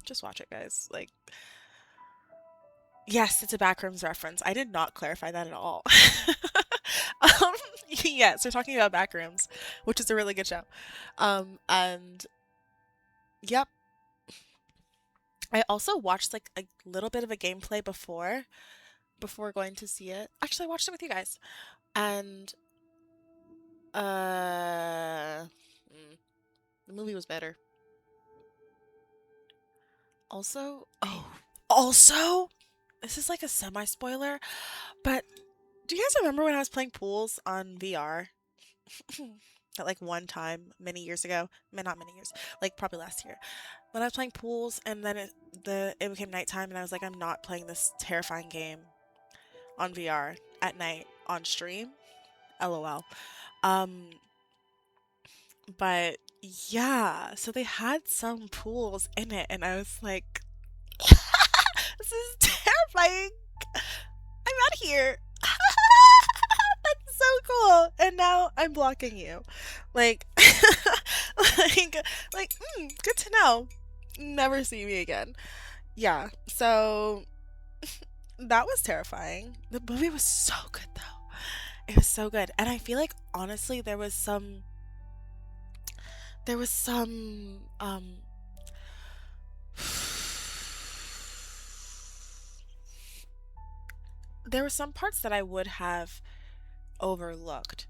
Just watch it, guys. Like, yes, it's a Backrooms reference. I did not clarify that at all. um, yes, we're talking about Backrooms, which is a really good show. And yep, I also watched like a little bit of a gameplay before going to see it. Actually, I watched it with you guys, and mm, the movie was better. Also, this is like a semi spoiler, but do you guys remember when I was playing pools on VR? At like one time many years ago, not many years, like probably last year, when I was playing pools, and then it became nighttime, and I was like, I'm not playing this terrifying game on VR at night on stream. LOL. Um, but yeah, so they had some pools in it, and I was like, this is terrifying. I'm out of here. That's so cool. And now I'm blocking you. Like, good to know. Never see me again. Yeah, so that was terrifying. The movie was so good, though. It was so good. And I feel like, honestly, there was some there were some parts that I would have overlooked.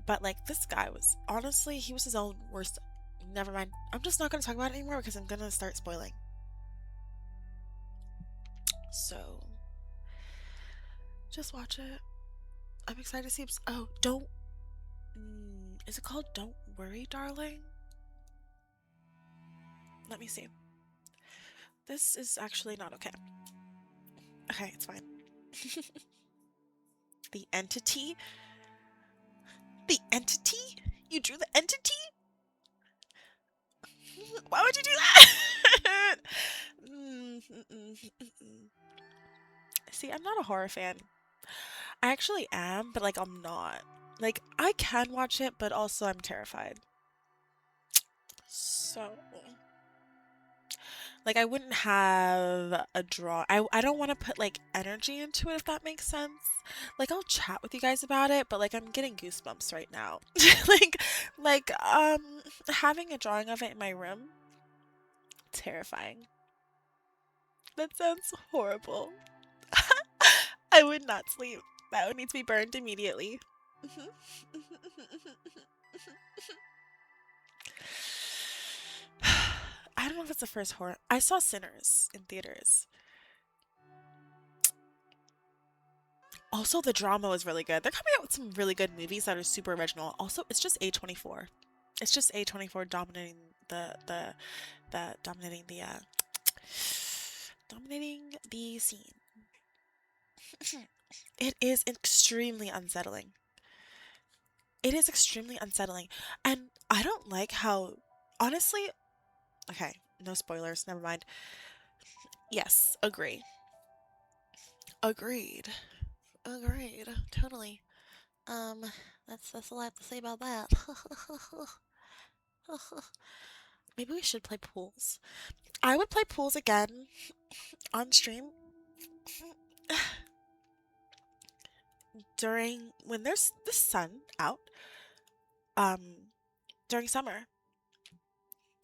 But like this guy was honestly, he was his own worst. Never mind. I'm just not gonna talk about it anymore because I'm gonna start spoiling. So just watch it. I'm excited to see. Oh, don't. Is it called Don't Worry, Darling? Let me see. This is actually not okay. Okay, it's fine. The entity? The entity? You drew the entity? Why would you do that? See, I'm not a horror fan. I actually am, but like I'm not. Like I can watch it, but also I'm terrified. So like I wouldn't have a draw. I don't want to put like energy into it if that makes sense. Like I'll chat with you guys about it, but like I'm getting goosebumps right now. like like having a drawing of it in my room, terrifying. That sounds horrible. I would not sleep. That would need to be burned immediately. I don't know if it's the first horror. I saw Sinners in theaters. Also, the drama was really good. They're coming out with some really good movies that are super original. Also, it's just A24. It's just A24 dominating the dominating the dominating the scene. It is extremely unsettling. It is extremely unsettling. And I don't like how honestly, okay, no spoilers, never mind. Yes, agree. Agreed. Agreed. Totally. Um, that's all I have to say about that. Maybe we should play pools. I would play pools again on stream during when there's the sun out. Um, during summer.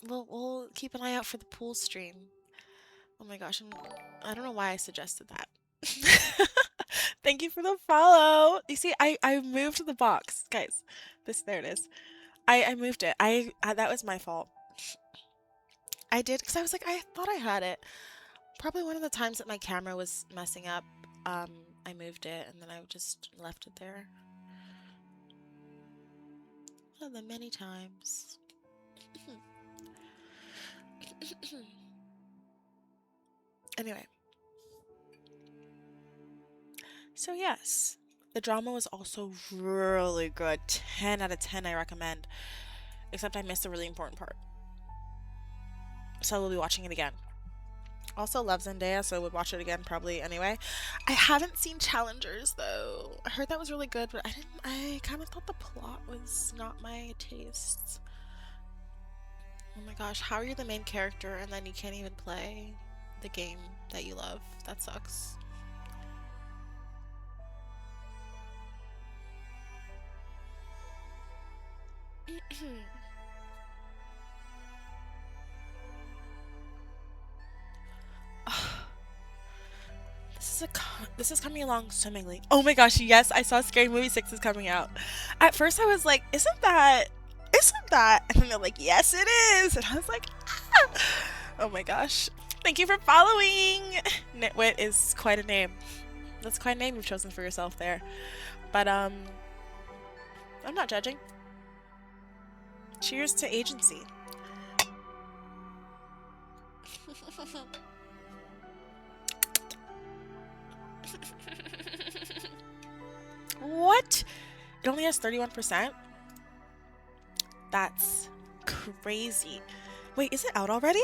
We'll keep an eye out for the pool stream. Oh my gosh, I don't know why I suggested that. Thank you for the follow. You see, I moved the box, guys. There it is. I moved it. That was my fault. I did because I was like I thought I had it. Probably one of the times that my camera was messing up. Um, I moved it and then I just left it there. One of the many times. Anyway, so yes, the drama was also really good. 10 out of 10 I recommend. Except I missed a really important part. So I will be watching it again. Also love Zendaya, so I would watch it again probably anyway. I haven't seen Challengers though. I heard that was really good, but I kind of thought the plot was not my taste. Oh my gosh, how are you the main character and then you can't even play the game that you love? That sucks. This is coming along swimmingly. Oh my gosh, yes, I saw Scary Movie 6 is coming out. At first I was like, isn't that? And then they're like, yes it is. And I was like, ah. Oh my gosh. Thank you for following. Nitwit is quite a name. That's quite a name you've chosen for yourself there. But I'm not judging. Cheers to agency. What? It only has 31%? That's crazy. Wait, is it out already?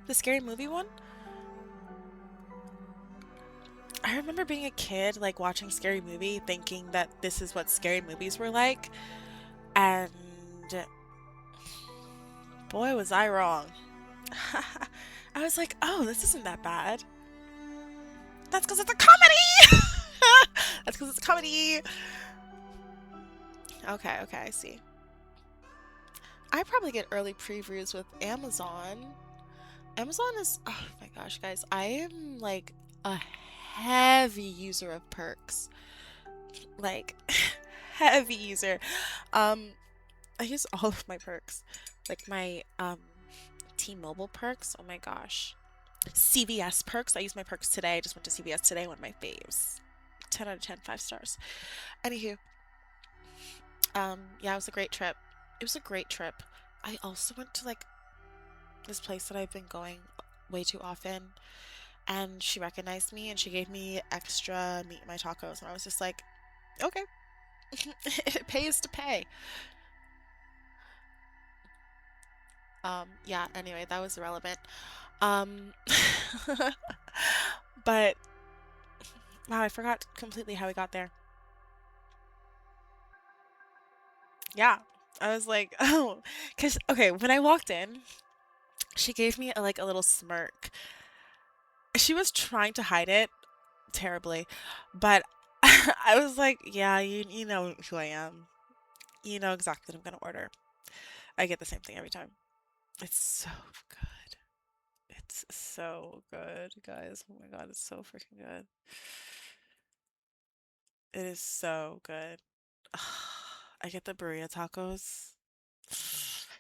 The Scary Movie one? I remember being a kid, like watching Scary Movie, thinking that this is what scary movies were like. And boy, was I wrong. I was like, oh, this isn't that bad. That's because it's a comedy! That's because it's a comedy! Okay, okay, I see. I probably get early previews with Amazon. Amazon is, oh my gosh, guys, I am like a heavy user of perks. Like, heavy user. Um, I use all of my perks. Like my T-Mobile perks. Oh my gosh. CVS perks. I used my perks today. I just went to CVS today. One of my faves. 10 out of 10, 5 stars. Anywho, yeah, it was a great trip. It was a great trip. I also went to like this place that I've been going way too often, and she recognized me and she gave me extra meat in my tacos, and I was just like, okay, it pays to pay. Yeah, anyway, that was irrelevant. Um, but wow, I forgot completely how we got there. Yeah, I was like, oh, because okay, when I walked in, she gave me like a little smirk. She was trying to hide it terribly, but I was like, yeah, you know who I am. You know exactly what I'm gonna order. I get the same thing every time. It's so good. It's so good, guys. Oh my god, it's so freaking good. It is so good. I get the burrito tacos.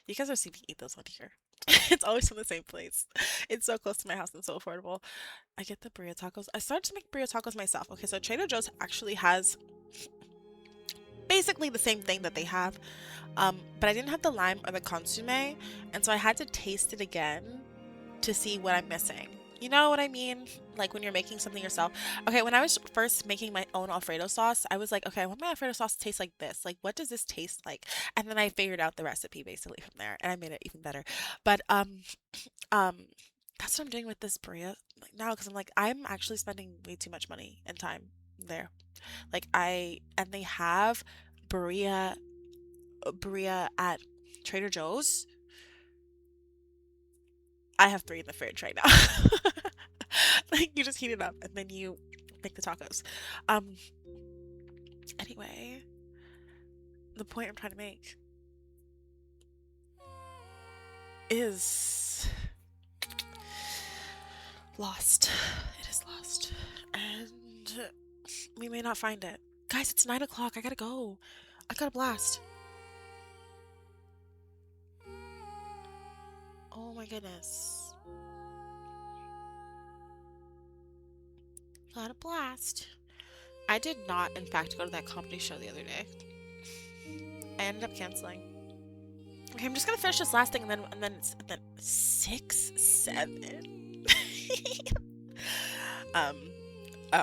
You guys are seeing me eat those on here. It's always from the same place. It's so close to my house and so affordable. I get the burrito tacos. I started to make burrito tacos myself. Okay, so Trader Joe's actually has basically the same thing that they have, but I didn't have the lime or the consomme, and so I had to taste it again to see what I'm missing. You know what I mean? Like when you're making something yourself. Okay, when I was first making my own Alfredo sauce, I was like, okay, I want my Alfredo sauce to taste like this. Like, what does this taste like? And then I figured out the recipe basically from there, and I made it even better. But um, that's what I'm doing with this burrito like now because I'm like, I'm actually spending way too much money and time there. Like and they have burrito burrito at Trader Joe's. I have three in the fridge right now. Like you just heat it up and then you make the tacos. Um anyway, the point I'm trying to make is lost. It is lost. And we may not find it. Guys, it's 9 o'clock. I gotta go. I got a blast. Oh my goodness. Got a blast. I did not, in fact, go to that comedy show the other day. I ended up canceling. Okay, I'm just gonna finish this last thing and then 6, 7. um, oh.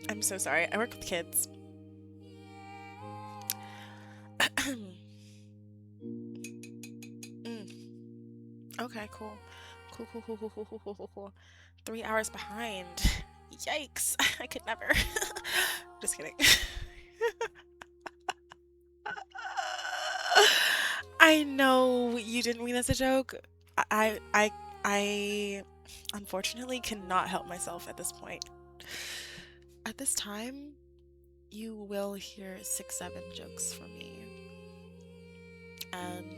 I'm so sorry. I work with kids. Mm. Okay, cool. Cool. 3 hours behind. Yikes. I could never. Just kidding. I know you didn't mean as a joke. I unfortunately cannot help myself at this point. At this time, you will hear 6, 7 jokes from me. And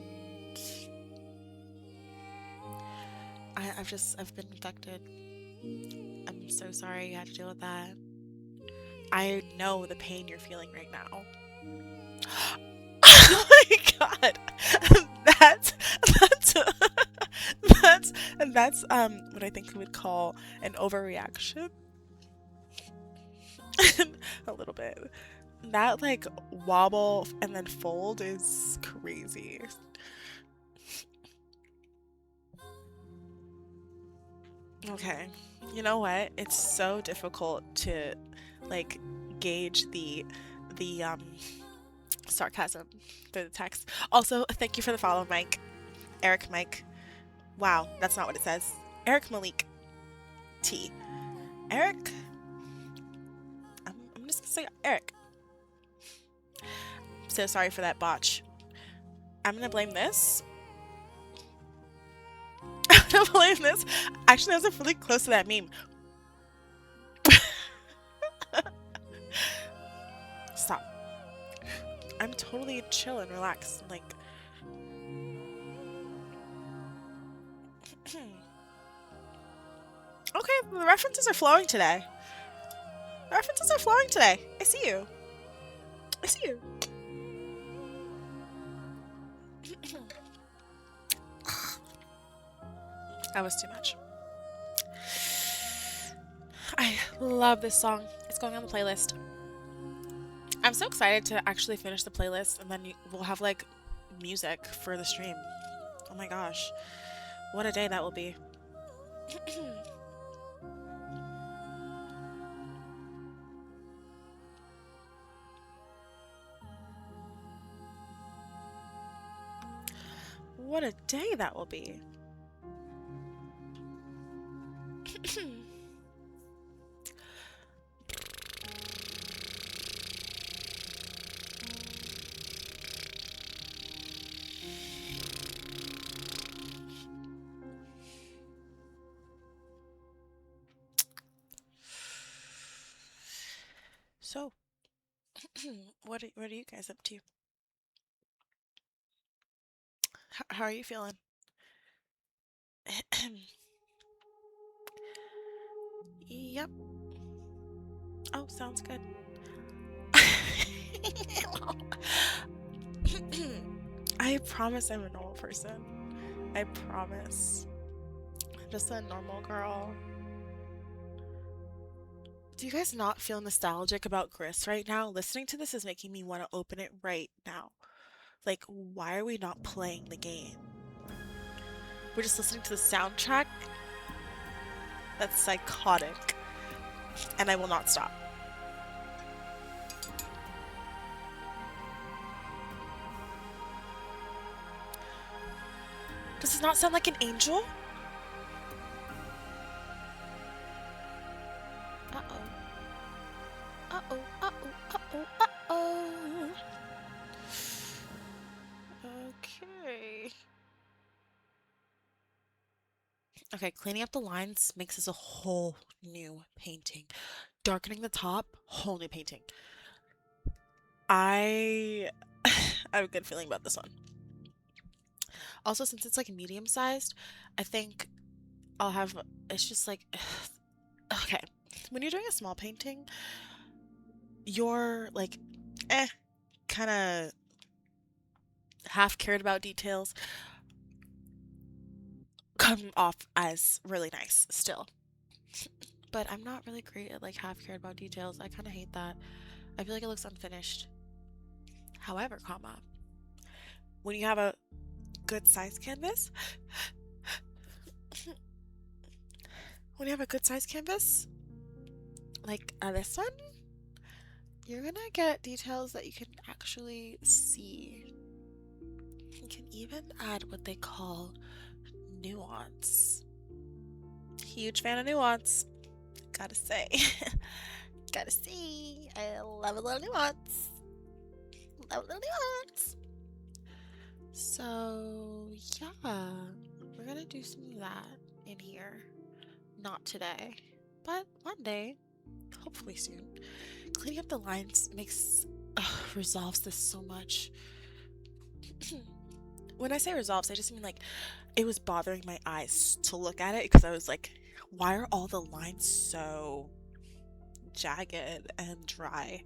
I've been infected. I'm so sorry you had to deal with that. I know the pain you're feeling right now. Oh my god. That's that's that's what I think we would call an overreaction. A little bit. That like wobble and then fold is crazy. Okay. You know what? It's so difficult to like gauge the sarcasm through the text. Also, thank you for the follow, Mike. Eric Mike. Wow, that's not what it says. Eric Malik T. Eric. I'm just gonna say Eric. So sorry for that botch. I'm gonna blame this. I'm gonna blame this. Actually, I was really close to that meme. Stop. I'm totally chill and relaxed. Like, okay, the references are flowing today. The references are flowing today. I see you. I see you. That was too much. I love this song. It's going on the playlist. I'm so excited to actually finish the playlist and then we'll have like music for the stream. Oh my gosh. What a day that will be. What a day that will be. So, what are you guys up to? How are you feeling? Yep. Oh, sounds good. I promise I'm a normal person. I promise. I'm just a normal girl. Do you guys not feel nostalgic about Gris right now? Listening to this is making me want to open it right now. Like, why are we not playing the game? We're just listening to the soundtrack? That's psychotic. And I will not stop. Does this not sound like an angel? Uh-oh. Uh-oh, uh-oh, uh-oh, uh-oh. Okay. Okay, cleaning up the lines makes this a whole new painting. Darkening the top, whole new painting. I have a good feeling about this one. Also, since it's like medium sized, I think I'll have, it's just like, okay. When you're doing a small painting, you're like, kind of half cared about details come off as really nice still. But I'm not really great at like half cared about details. I kind of hate that. I feel like it looks unfinished. However, when you have a good size canvas, like this one, you're gonna get details that you can actually see. You can even add what they call nuance. Huge fan of nuance. Gotta say. Gotta see. I love a little nuance. Love a little nuance. So, yeah. We're gonna do some of that in here. Not today, but one day. Hopefully soon. Cleaning up the lines resolves this so much. When I say resolves, I just mean like it was bothering my eyes to look at it because I was like, why are all the lines so jagged and dry?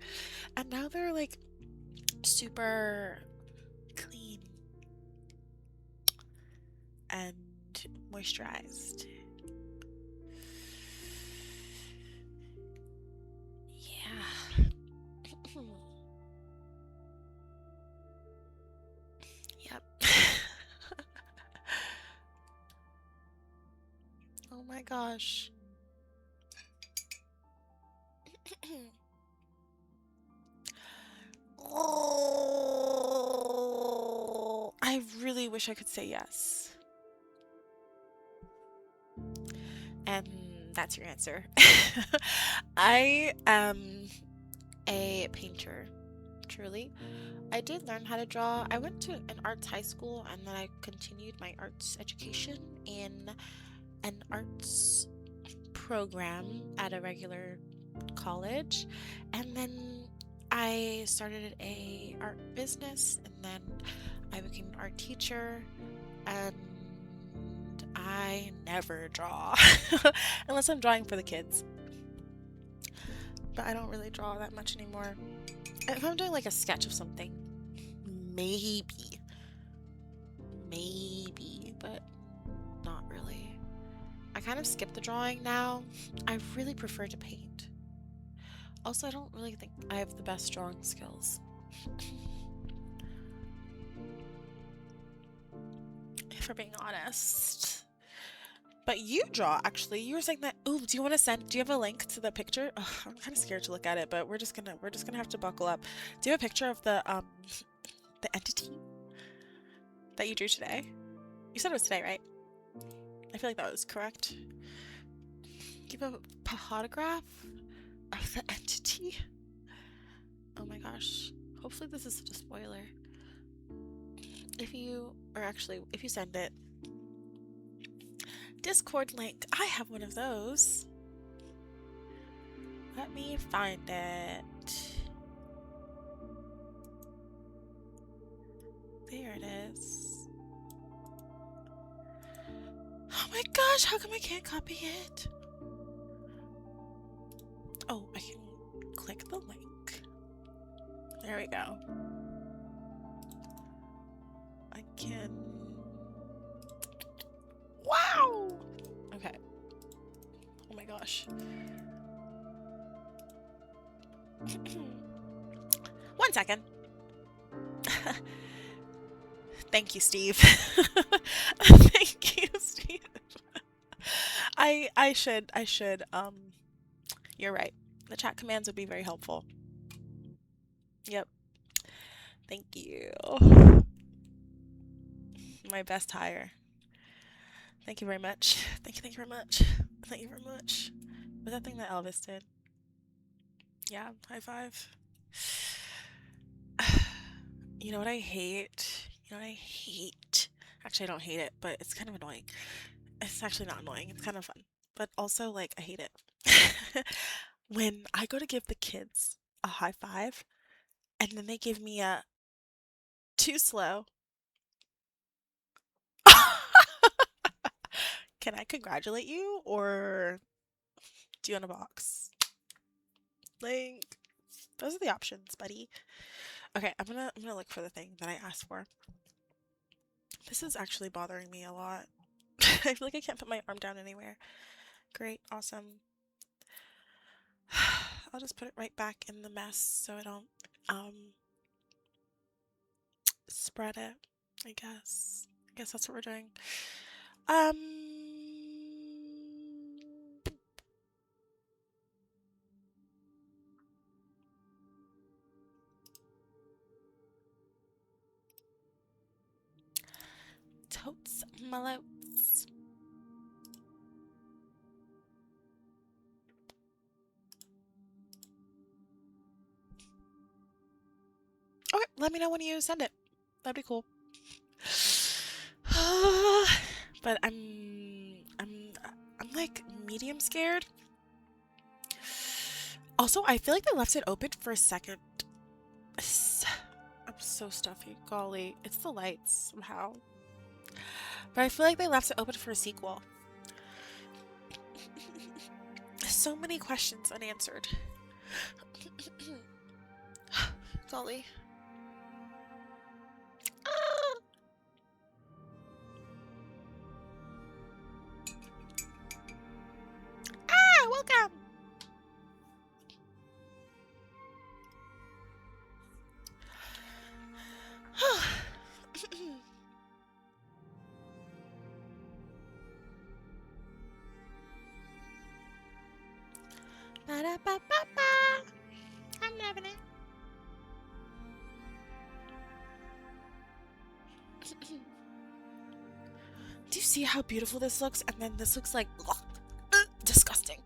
And now they're like super clean and moisturized. Yeah. Yep. Oh my gosh. Oh, I really wish I could say yes. And that's your answer. I am a painter, truly. I did learn how to draw. I went to an arts high school and then I continued my arts education in an arts program at a regular college, and then I started a art business, and then I became an art teacher, and I never draw unless I'm drawing for the kids, but I don't really draw that much anymore. If I'm doing like a sketch of something, maybe, but not really. I kind of skip the drawing now. I really prefer to paint. Also, I don't really think I have the best drawing skills. If we're being honest. But you draw, actually. You were saying that. Ooh, do you want to send? Do you have a link to the picture? Ugh, I'm kind of scared to look at it, but we're just gonna have to buckle up. Do you have a picture of the entity that you drew today? You said it was today, right? I feel like that was correct. Give a photograph of the entity. Oh my gosh. Hopefully this isn't a spoiler. If you send it. Discord link. I have one of those. Let me find it. There it is. Oh my gosh, how come I can't copy it? Oh, I can click the link. There we go. I can gosh. 1 second. Thank you, Steve. Thank you, Steve. I should. You're right. The chat commands would be very helpful. Yep. Thank you. My best hire. Thank you very much. Thank you very much. Thank you very much. Was that thing that Elvis did? Yeah, high five. You know what I hate? You know what I hate? Actually, I don't hate it, but it's kind of annoying. It's actually not annoying. It's kind of fun. But also, like, I hate it. When I go to give the kids a high five, and then they give me a too slow. Can I congratulate you, or do you want a box? Like, those are the options, buddy. Okay, I'm gonna look for the thing that I asked for. This is actually bothering me a lot. I feel like I can't put my arm down anywhere. Great, awesome. I'll just put it right back in the mess so I don't spread it. I guess. I guess that's what we're doing. Totes malotes. Okay, let me know when you send it. That'd be cool. But I'm like medium scared. Also, I feel like they left it open for a second. I'm so stuffy. Golly, it's the lights somehow. But I feel like they left it open for a sequel. So many questions unanswered. Golly. Ah, welcome. Ba-da-ba-ba-ba. I'm loving it. Do you see how beautiful this looks? And then this looks like disgusting.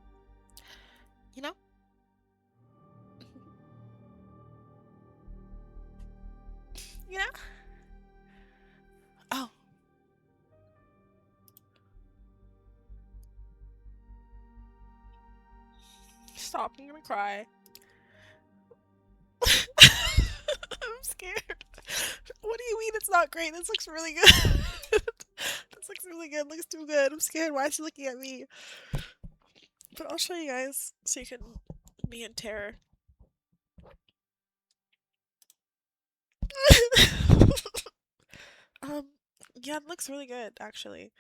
You know? You know? Oh. Stop, I'm gonna cry. I'm scared. What do you mean it's not great? This looks really good. This looks really good. Looks too good. I'm scared. Why is she looking at me? But I'll show you guys so you can be in terror. Yeah, it looks really good, actually.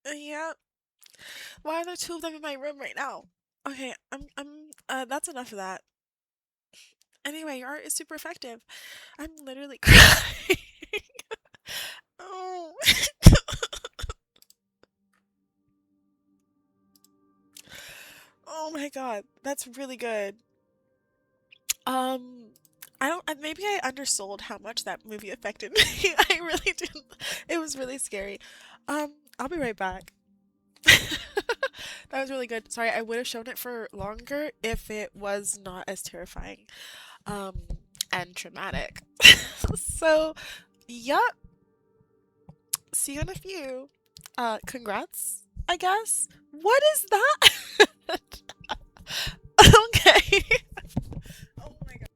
Yeah. Why are there two of them in my room right now? Okay, that's enough of that. Anyway, your art is super effective. I'm literally crying. Oh. Oh my god, that's really good. I don't, maybe I undersold how much that movie affected me. I really didn't. It was really scary. I'll be right back. That was really good. Sorry, I would have shown it for longer if it was not as terrifying, um, and traumatic. So, yep. See you in a few. Congrats, I guess. What is that? Okay. Oh my god.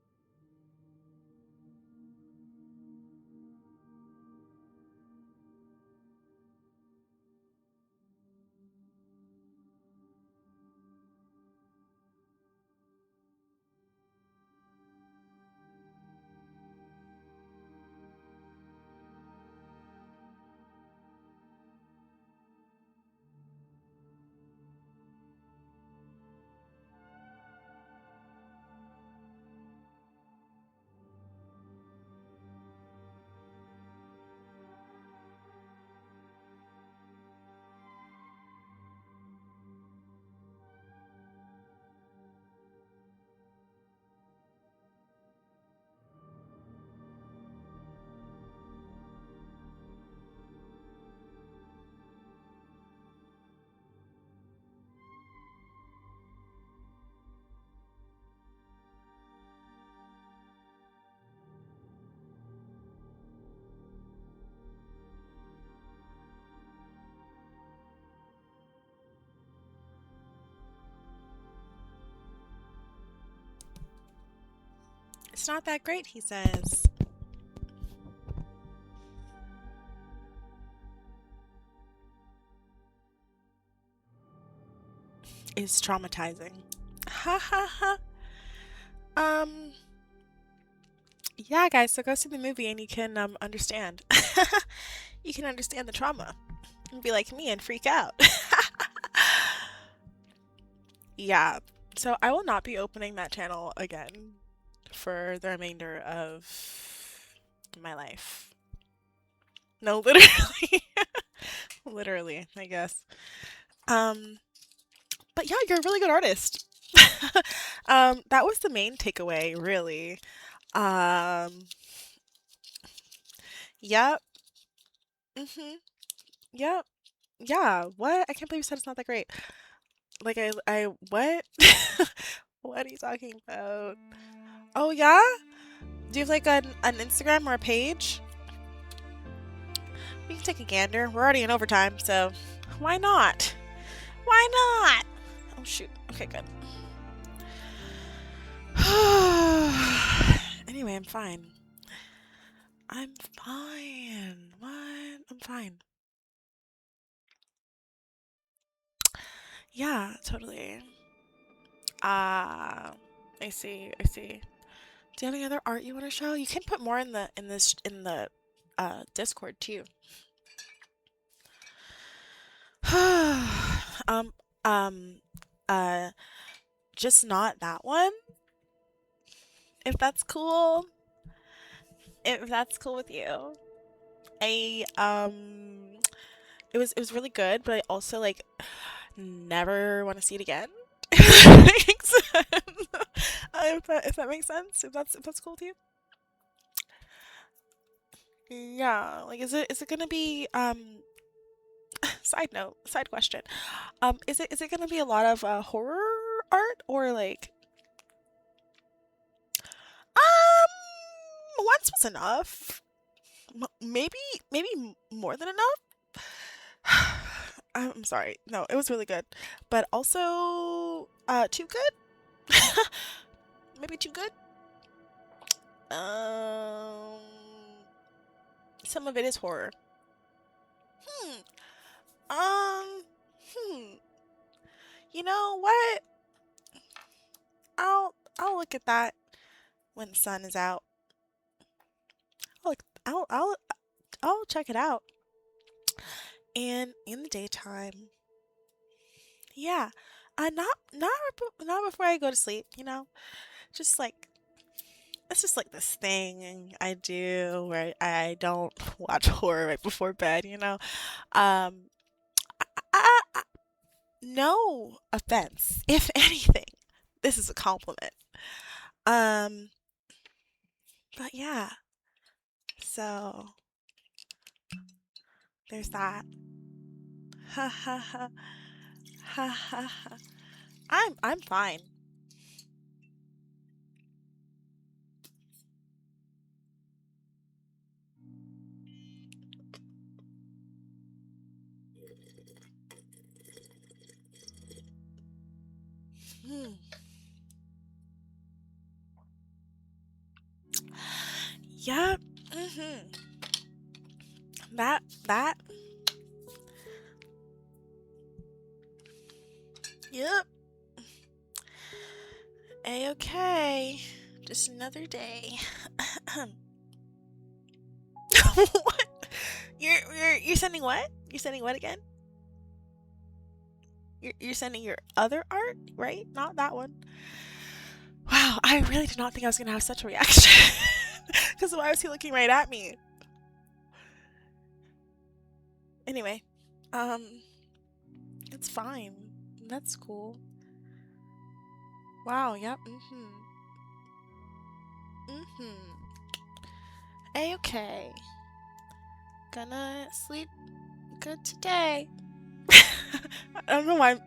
It's not that great, he says. Is traumatizing. Ha ha ha. Um, yeah, guys, so go see the movie and you can understand. You can understand the trauma and be like me and freak out. Yeah. So I will not be opening that channel again for the remainder of my life. No, literally. Literally, I guess. Um, but yeah, you're a really good artist. That was the main takeaway, really. Um, yep. Mhm. Yep. Yeah. What? I can't believe you said it's not that great. Like what? What are you talking about? Oh yeah? Do you have like an Instagram or a page? We can take a gander. We're already in overtime, so why not? Why not? Oh shoot. Okay, good. Anyway, I'm fine. I'm fine. What? I'm fine. Yeah, totally. Ah, I see. I see. Do you have any other art you want to show? You can put more in the Discord too. um um uh just not that one. If that's cool. If that's cool with you. I it was really good, but I also like never want to see it again. If that makes sense. If that makes sense. If that's cool with you. Yeah, like is it gonna be side note, side question. Is it gonna be a lot of horror art or like once was enough. Maybe more than enough. I'm sorry. No, it was really good, but also too good. Maybe too good. Um, some of it is horror. Hmm. Um. Hmm. You know what? I'll look at that when the sun is out. I'll look, I'll check it out. And in the daytime, yeah. Not before I go to sleep. Just like it's just like this thing I do where I don't watch horror right before bed. Um, I, no offense. If anything, this is a compliment. Um, but yeah. So there's that. Ha ha ha ha ha ha. I'm fine. Hmm. Yep. Mhm. That. Yep. A-okay. Just another day. What? You're sending what? You're sending what again? You're sending your other art, right? Not that one. Wow, I really did not think I was gonna have such a reaction. Because why was he looking right at me? Anyway, um, it's fine. That's cool. Wow. Yep. Mhm. Mhm. A-okay. Gonna sleep good today. I don't know why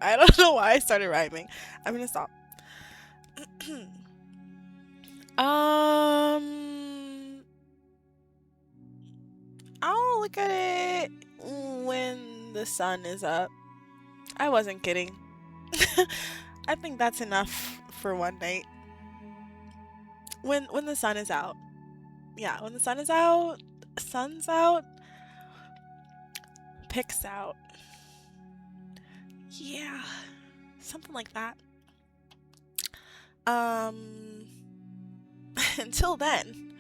I started rhyming. I'm gonna stop. um, I'll look at it when the sun is up. I wasn't kidding. I think that's enough for one night. When the sun is out. Yeah, when the sun is out, sun's out, picks out. Yeah, something like that. Um, until then,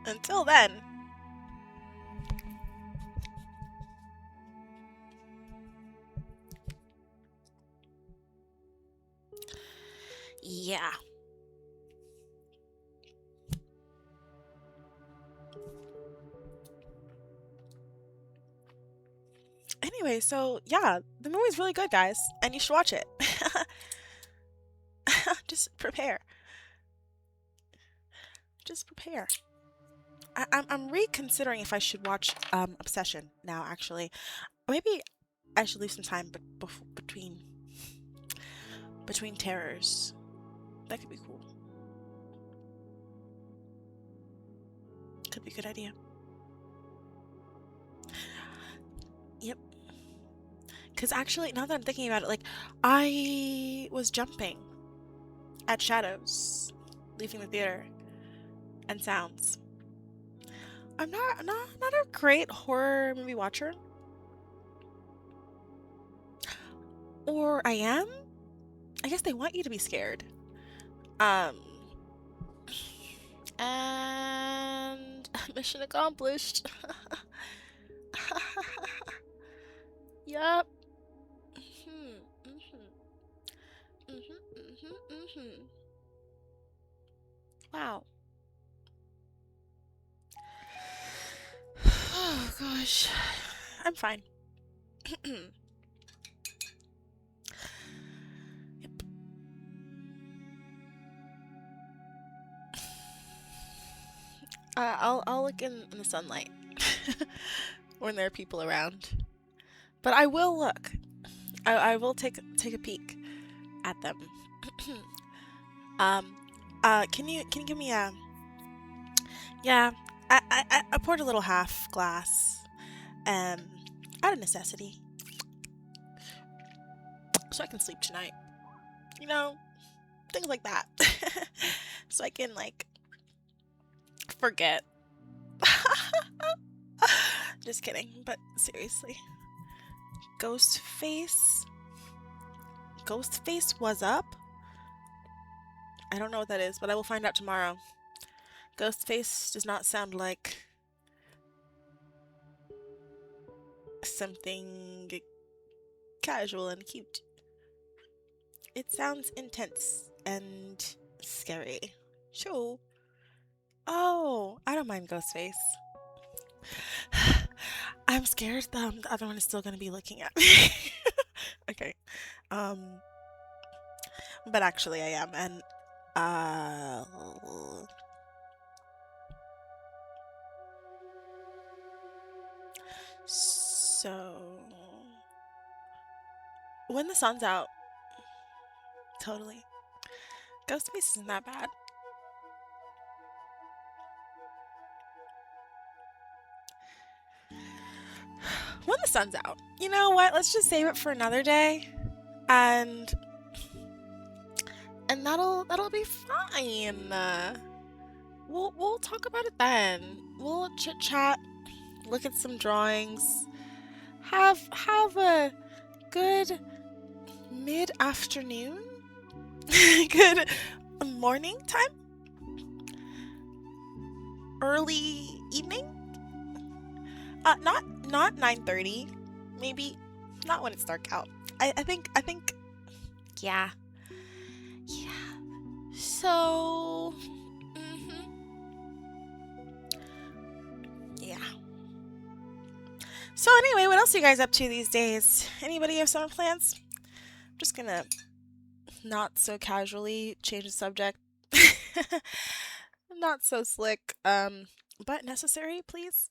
until then, yeah. Anyway, so yeah, the movie's really good, guys, and you should watch it. Just prepare. Just prepare. I'm reconsidering if I should watch Obsession now. Actually, maybe I should leave some time, between terrors. That could be cool. Could be a good idea. Yep. Because actually, now that I'm thinking about it, like, I was jumping at shadows, leaving the theater, and sounds. I'm not a great horror movie watcher, or I am. I guess they want you to be scared. Um, and mission accomplished. Yup. Mhm. Mhm. Mhm. Mhm. Mhm. Wow. Oh gosh. I'm fine. Yep. I'll look in the sunlight when there are people around. But I will look. I will take a peek at them. um can you give me a yeah, I poured a little half glass um out of necessity so I can sleep tonight. You know, things like that. So I can like forget. Just kidding, but seriously. Ghostface? Ghostface was up? I don't know what that is, but I will find out tomorrow. Ghostface does not sound like something casual and cute. It sounds intense and scary. Sure. Oh, I don't mind Ghostface. I'm scared the other one is still gonna be looking at me. Okay. Um, but actually I am, and uh, so when the sun's out, totally. Ghostface isn't that bad. When the sun's out, you know what? Let's just save it for another day, and that'll be fine. We'll talk about it then. We'll chit chat, look at some drawings, have a good mid afternoon, good morning time, early evening. Not 9:30, maybe not when it's dark out. I think yeah, yeah. So yeah. So anyway, what else are you guys up to these days? Anybody have summer plans? I'm just gonna not so casually change the subject. Not so slick, but necessary, please.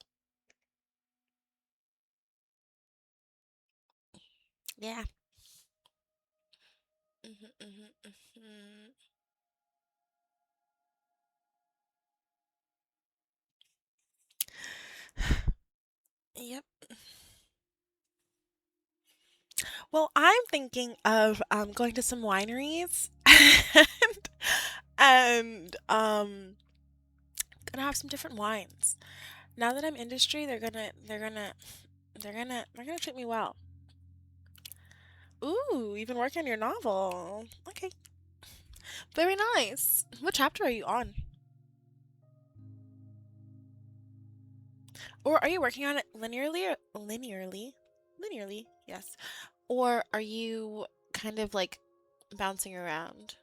Yeah. Mhm. Yep. Well, I'm thinking of going to some wineries and gonna have some different wines. Now that I'm industry, they're gonna treat me well. Ooh, you've been working on your novel. Okay, very nice. What chapter are you on? Or are you working on it linearly? Yes. Or are you kind of like bouncing around?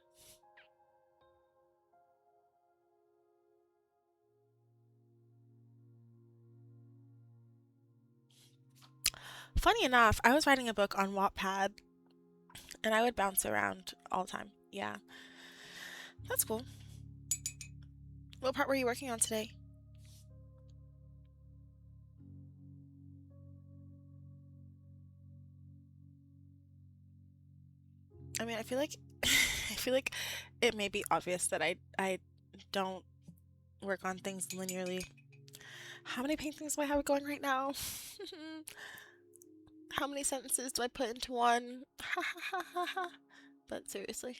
Funny enough, I was writing a book on Wattpad and I would bounce around all the time. Yeah, that's cool. What part were you working on today? I mean, I feel like I feel like it may be obvious that I don't work on things linearly. How many paintings do I have going right now? How many sentences do I put into one? But seriously,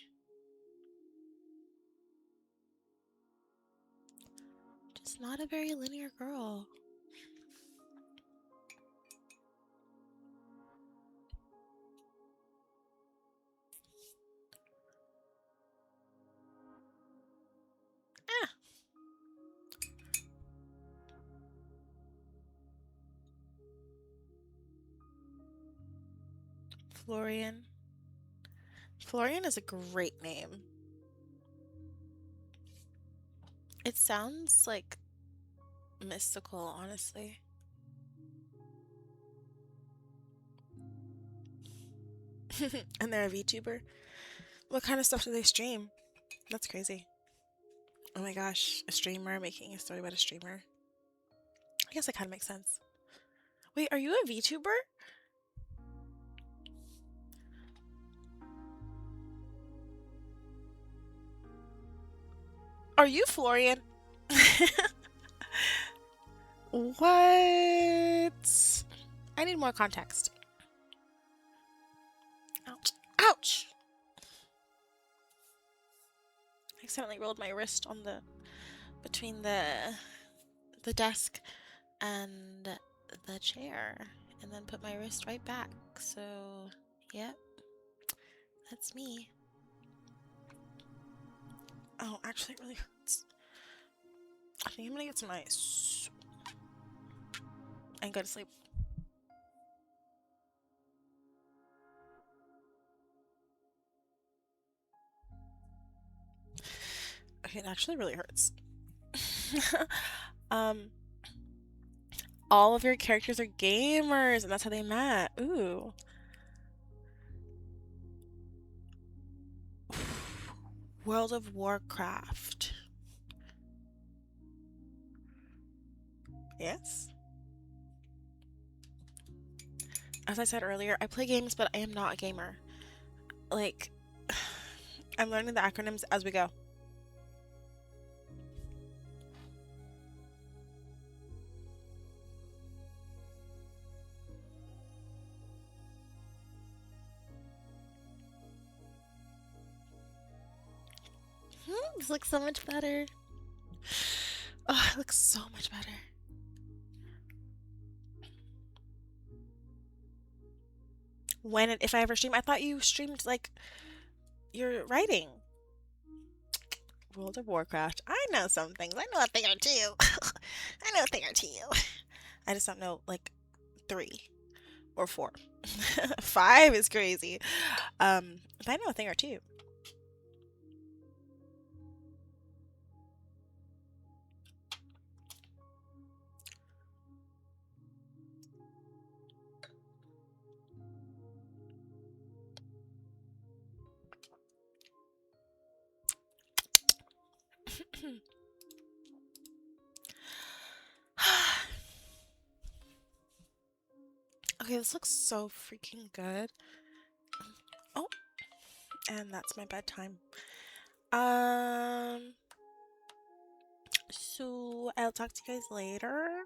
just not a very linear girl. Ah, Florian. Florian is a great name. It sounds like mystical, honestly. And they're a VTuber. What kind of stuff do they stream? That's crazy. Oh my gosh, a streamer making a story about a streamer. I guess that kind of makes sense. Wait, are you a VTuber? Are you Florian? What? I need more context. Ouch. Ouch! I accidentally rolled my wrist on the between the desk and the chair and then put my wrist right back. So, yep, that's me. Oh, actually, it really hurts. I think I'm gonna get some ice and go to sleep. Okay, it actually really hurts. um, all of your characters are gamers, and that's how they met. Ooh. World of Warcraft. Yes. As I said earlier, I play games, but I am not a gamer. Like, I'm learning the acronyms as we go. This looks so much better. Oh, it looks so much better. If I ever stream, I thought you streamed like your writing. World of Warcraft. I know some things. I know a thing or two. I know a thing or two. I just don't know like 3 or 4. 5 is crazy. But I know a thing or two. Okay, this looks so freaking good. Oh, and that's my bedtime. Um, so I'll talk to you guys later.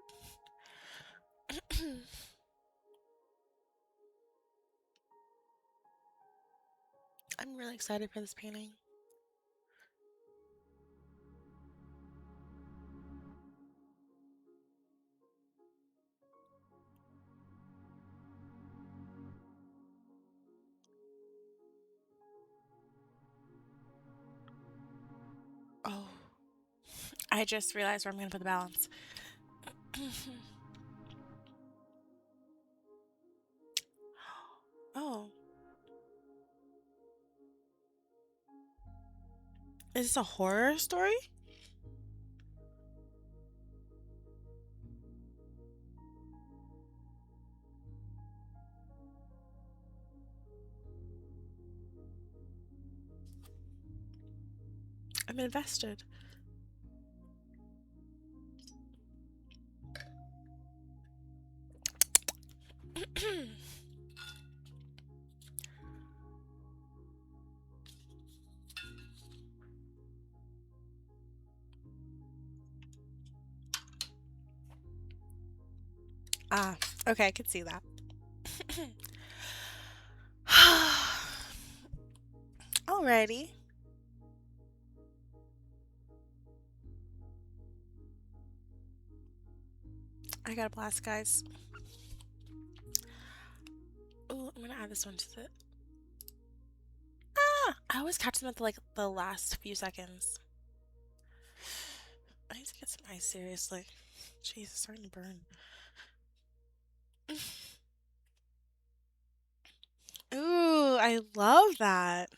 I'm really excited for this painting. Oh, I just realized where I'm going to put the balance. Oh, is this a horror story? I'm invested. Ah, okay, I could see that. Alrighty. I got a blast, guys. Ooh, I'm gonna add this one to the... Ah! I always catch them at the last few seconds. I need to get some ice, seriously. Jeez, it's starting to burn. Ooh, I love that.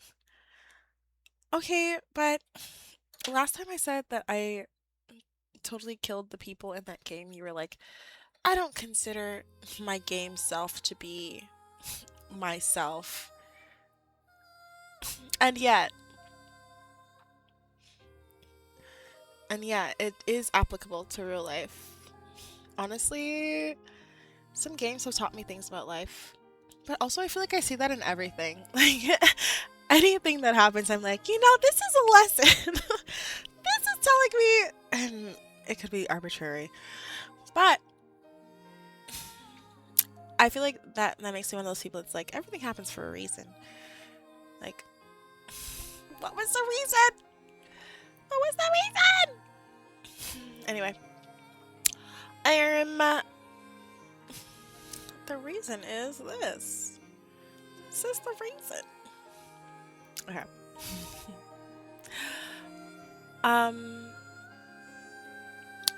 Okay, but last time I said that I totally killed the people in that game, you were like, I don't consider my game self to be myself. And yet, it is applicable to real life. Honestly, some games have taught me things about life. But also, I feel like I see that in everything. Like, anything that happens, I'm like, this is a lesson. This is telling me, and it could be arbitrary. But I feel like that makes me one of those people that's like, everything happens for a reason. Like, what was the reason? What was the reason? Anyway. The reason is this. This is the reason. Okay. I'm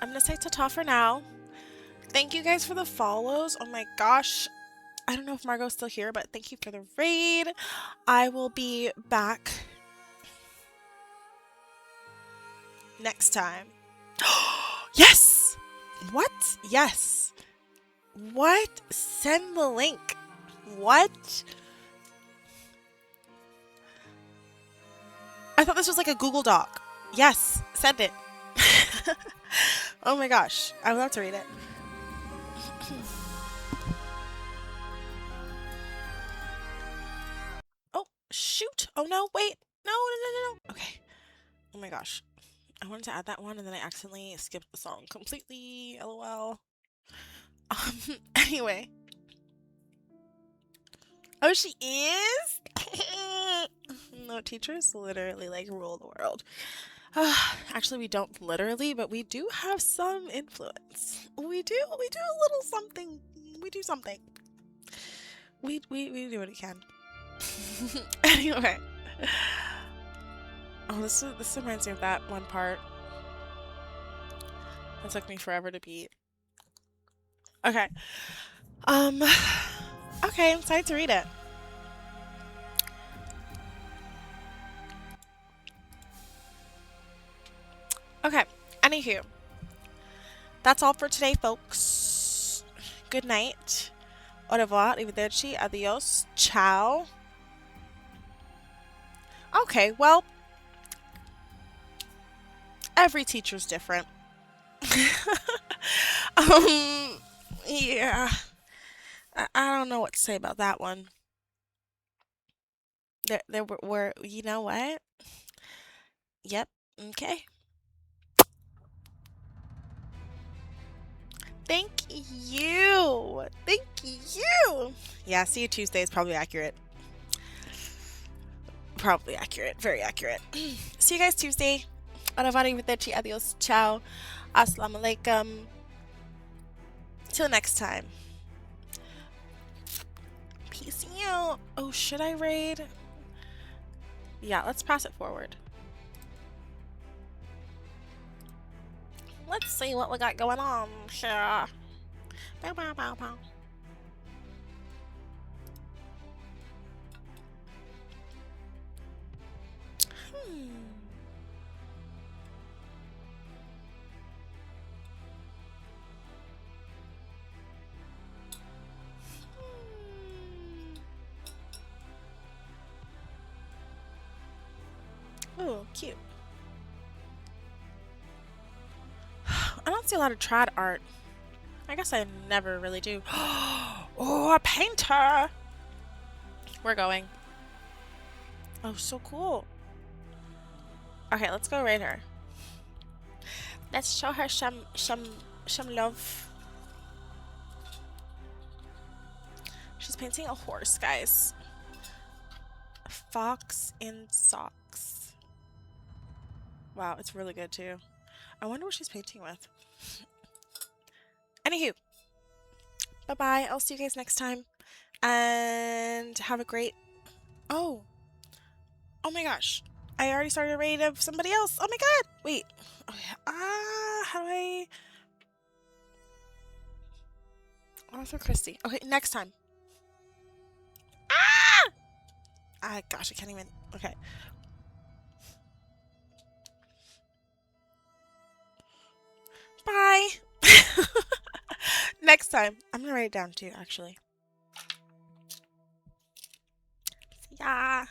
gonna say ta-ta for now. Thank you guys for the follows. Oh my gosh. I don't know if Margot's still here, but thank you for the raid. I will be back next time. Yes! What? Yes. What? Send the link. What? I thought this was like a Google Doc. Yes, send it. Oh my gosh. I would love to read it. Oh, shoot. Oh no, wait. No. Okay. Oh my gosh. I wanted to add that one and then I accidentally skipped the song completely. LOL. Anyway. Oh, she is? No, teachers literally like rule the world. Actually, we don't literally, but we do have some influence. We do a little something. We do something. We do what we can. Anyway. Oh, this reminds me of that one part. That took me forever to beat. Okay. Okay, I'm excited to read it. Okay, anywho. That's all for today, folks. Good night. Au revoir, arrivederci, adios, ciao. Okay, well, every teacher's different. Yeah. I don't know what to say about that one. There were, you know what? Yep, okay. Thank you. Thank you. Yeah, see you Tuesday is probably accurate. Probably accurate. Very accurate. See you guys Tuesday. Arrivederci, adios, ciao, assalamu alaikum. Till next time. Peace out. Oh, should I raid? Yeah, let's pass it forward. Let's see what we got going on here. Bow, bow, bow, bow. Oh, cute. I don't see a lot of trad art. I guess I never really do. Oh, a painter! We're going. Oh, so cool. Okay, let's go raid her. Let's show her some love. She's painting a horse, guys. A fox in socks. Wow, it's really good too. I wonder what she's painting with. Anywho, bye-bye. I'll see you guys next time. And have a great... Oh. Oh my gosh. I already started a raid of somebody else. Oh my god. Wait. Okay. How do I... Arthur Christie. Okay, next time. Gosh, I can't even... Okay. Bye. Next time. I'm gonna write it down too, actually. Yeah.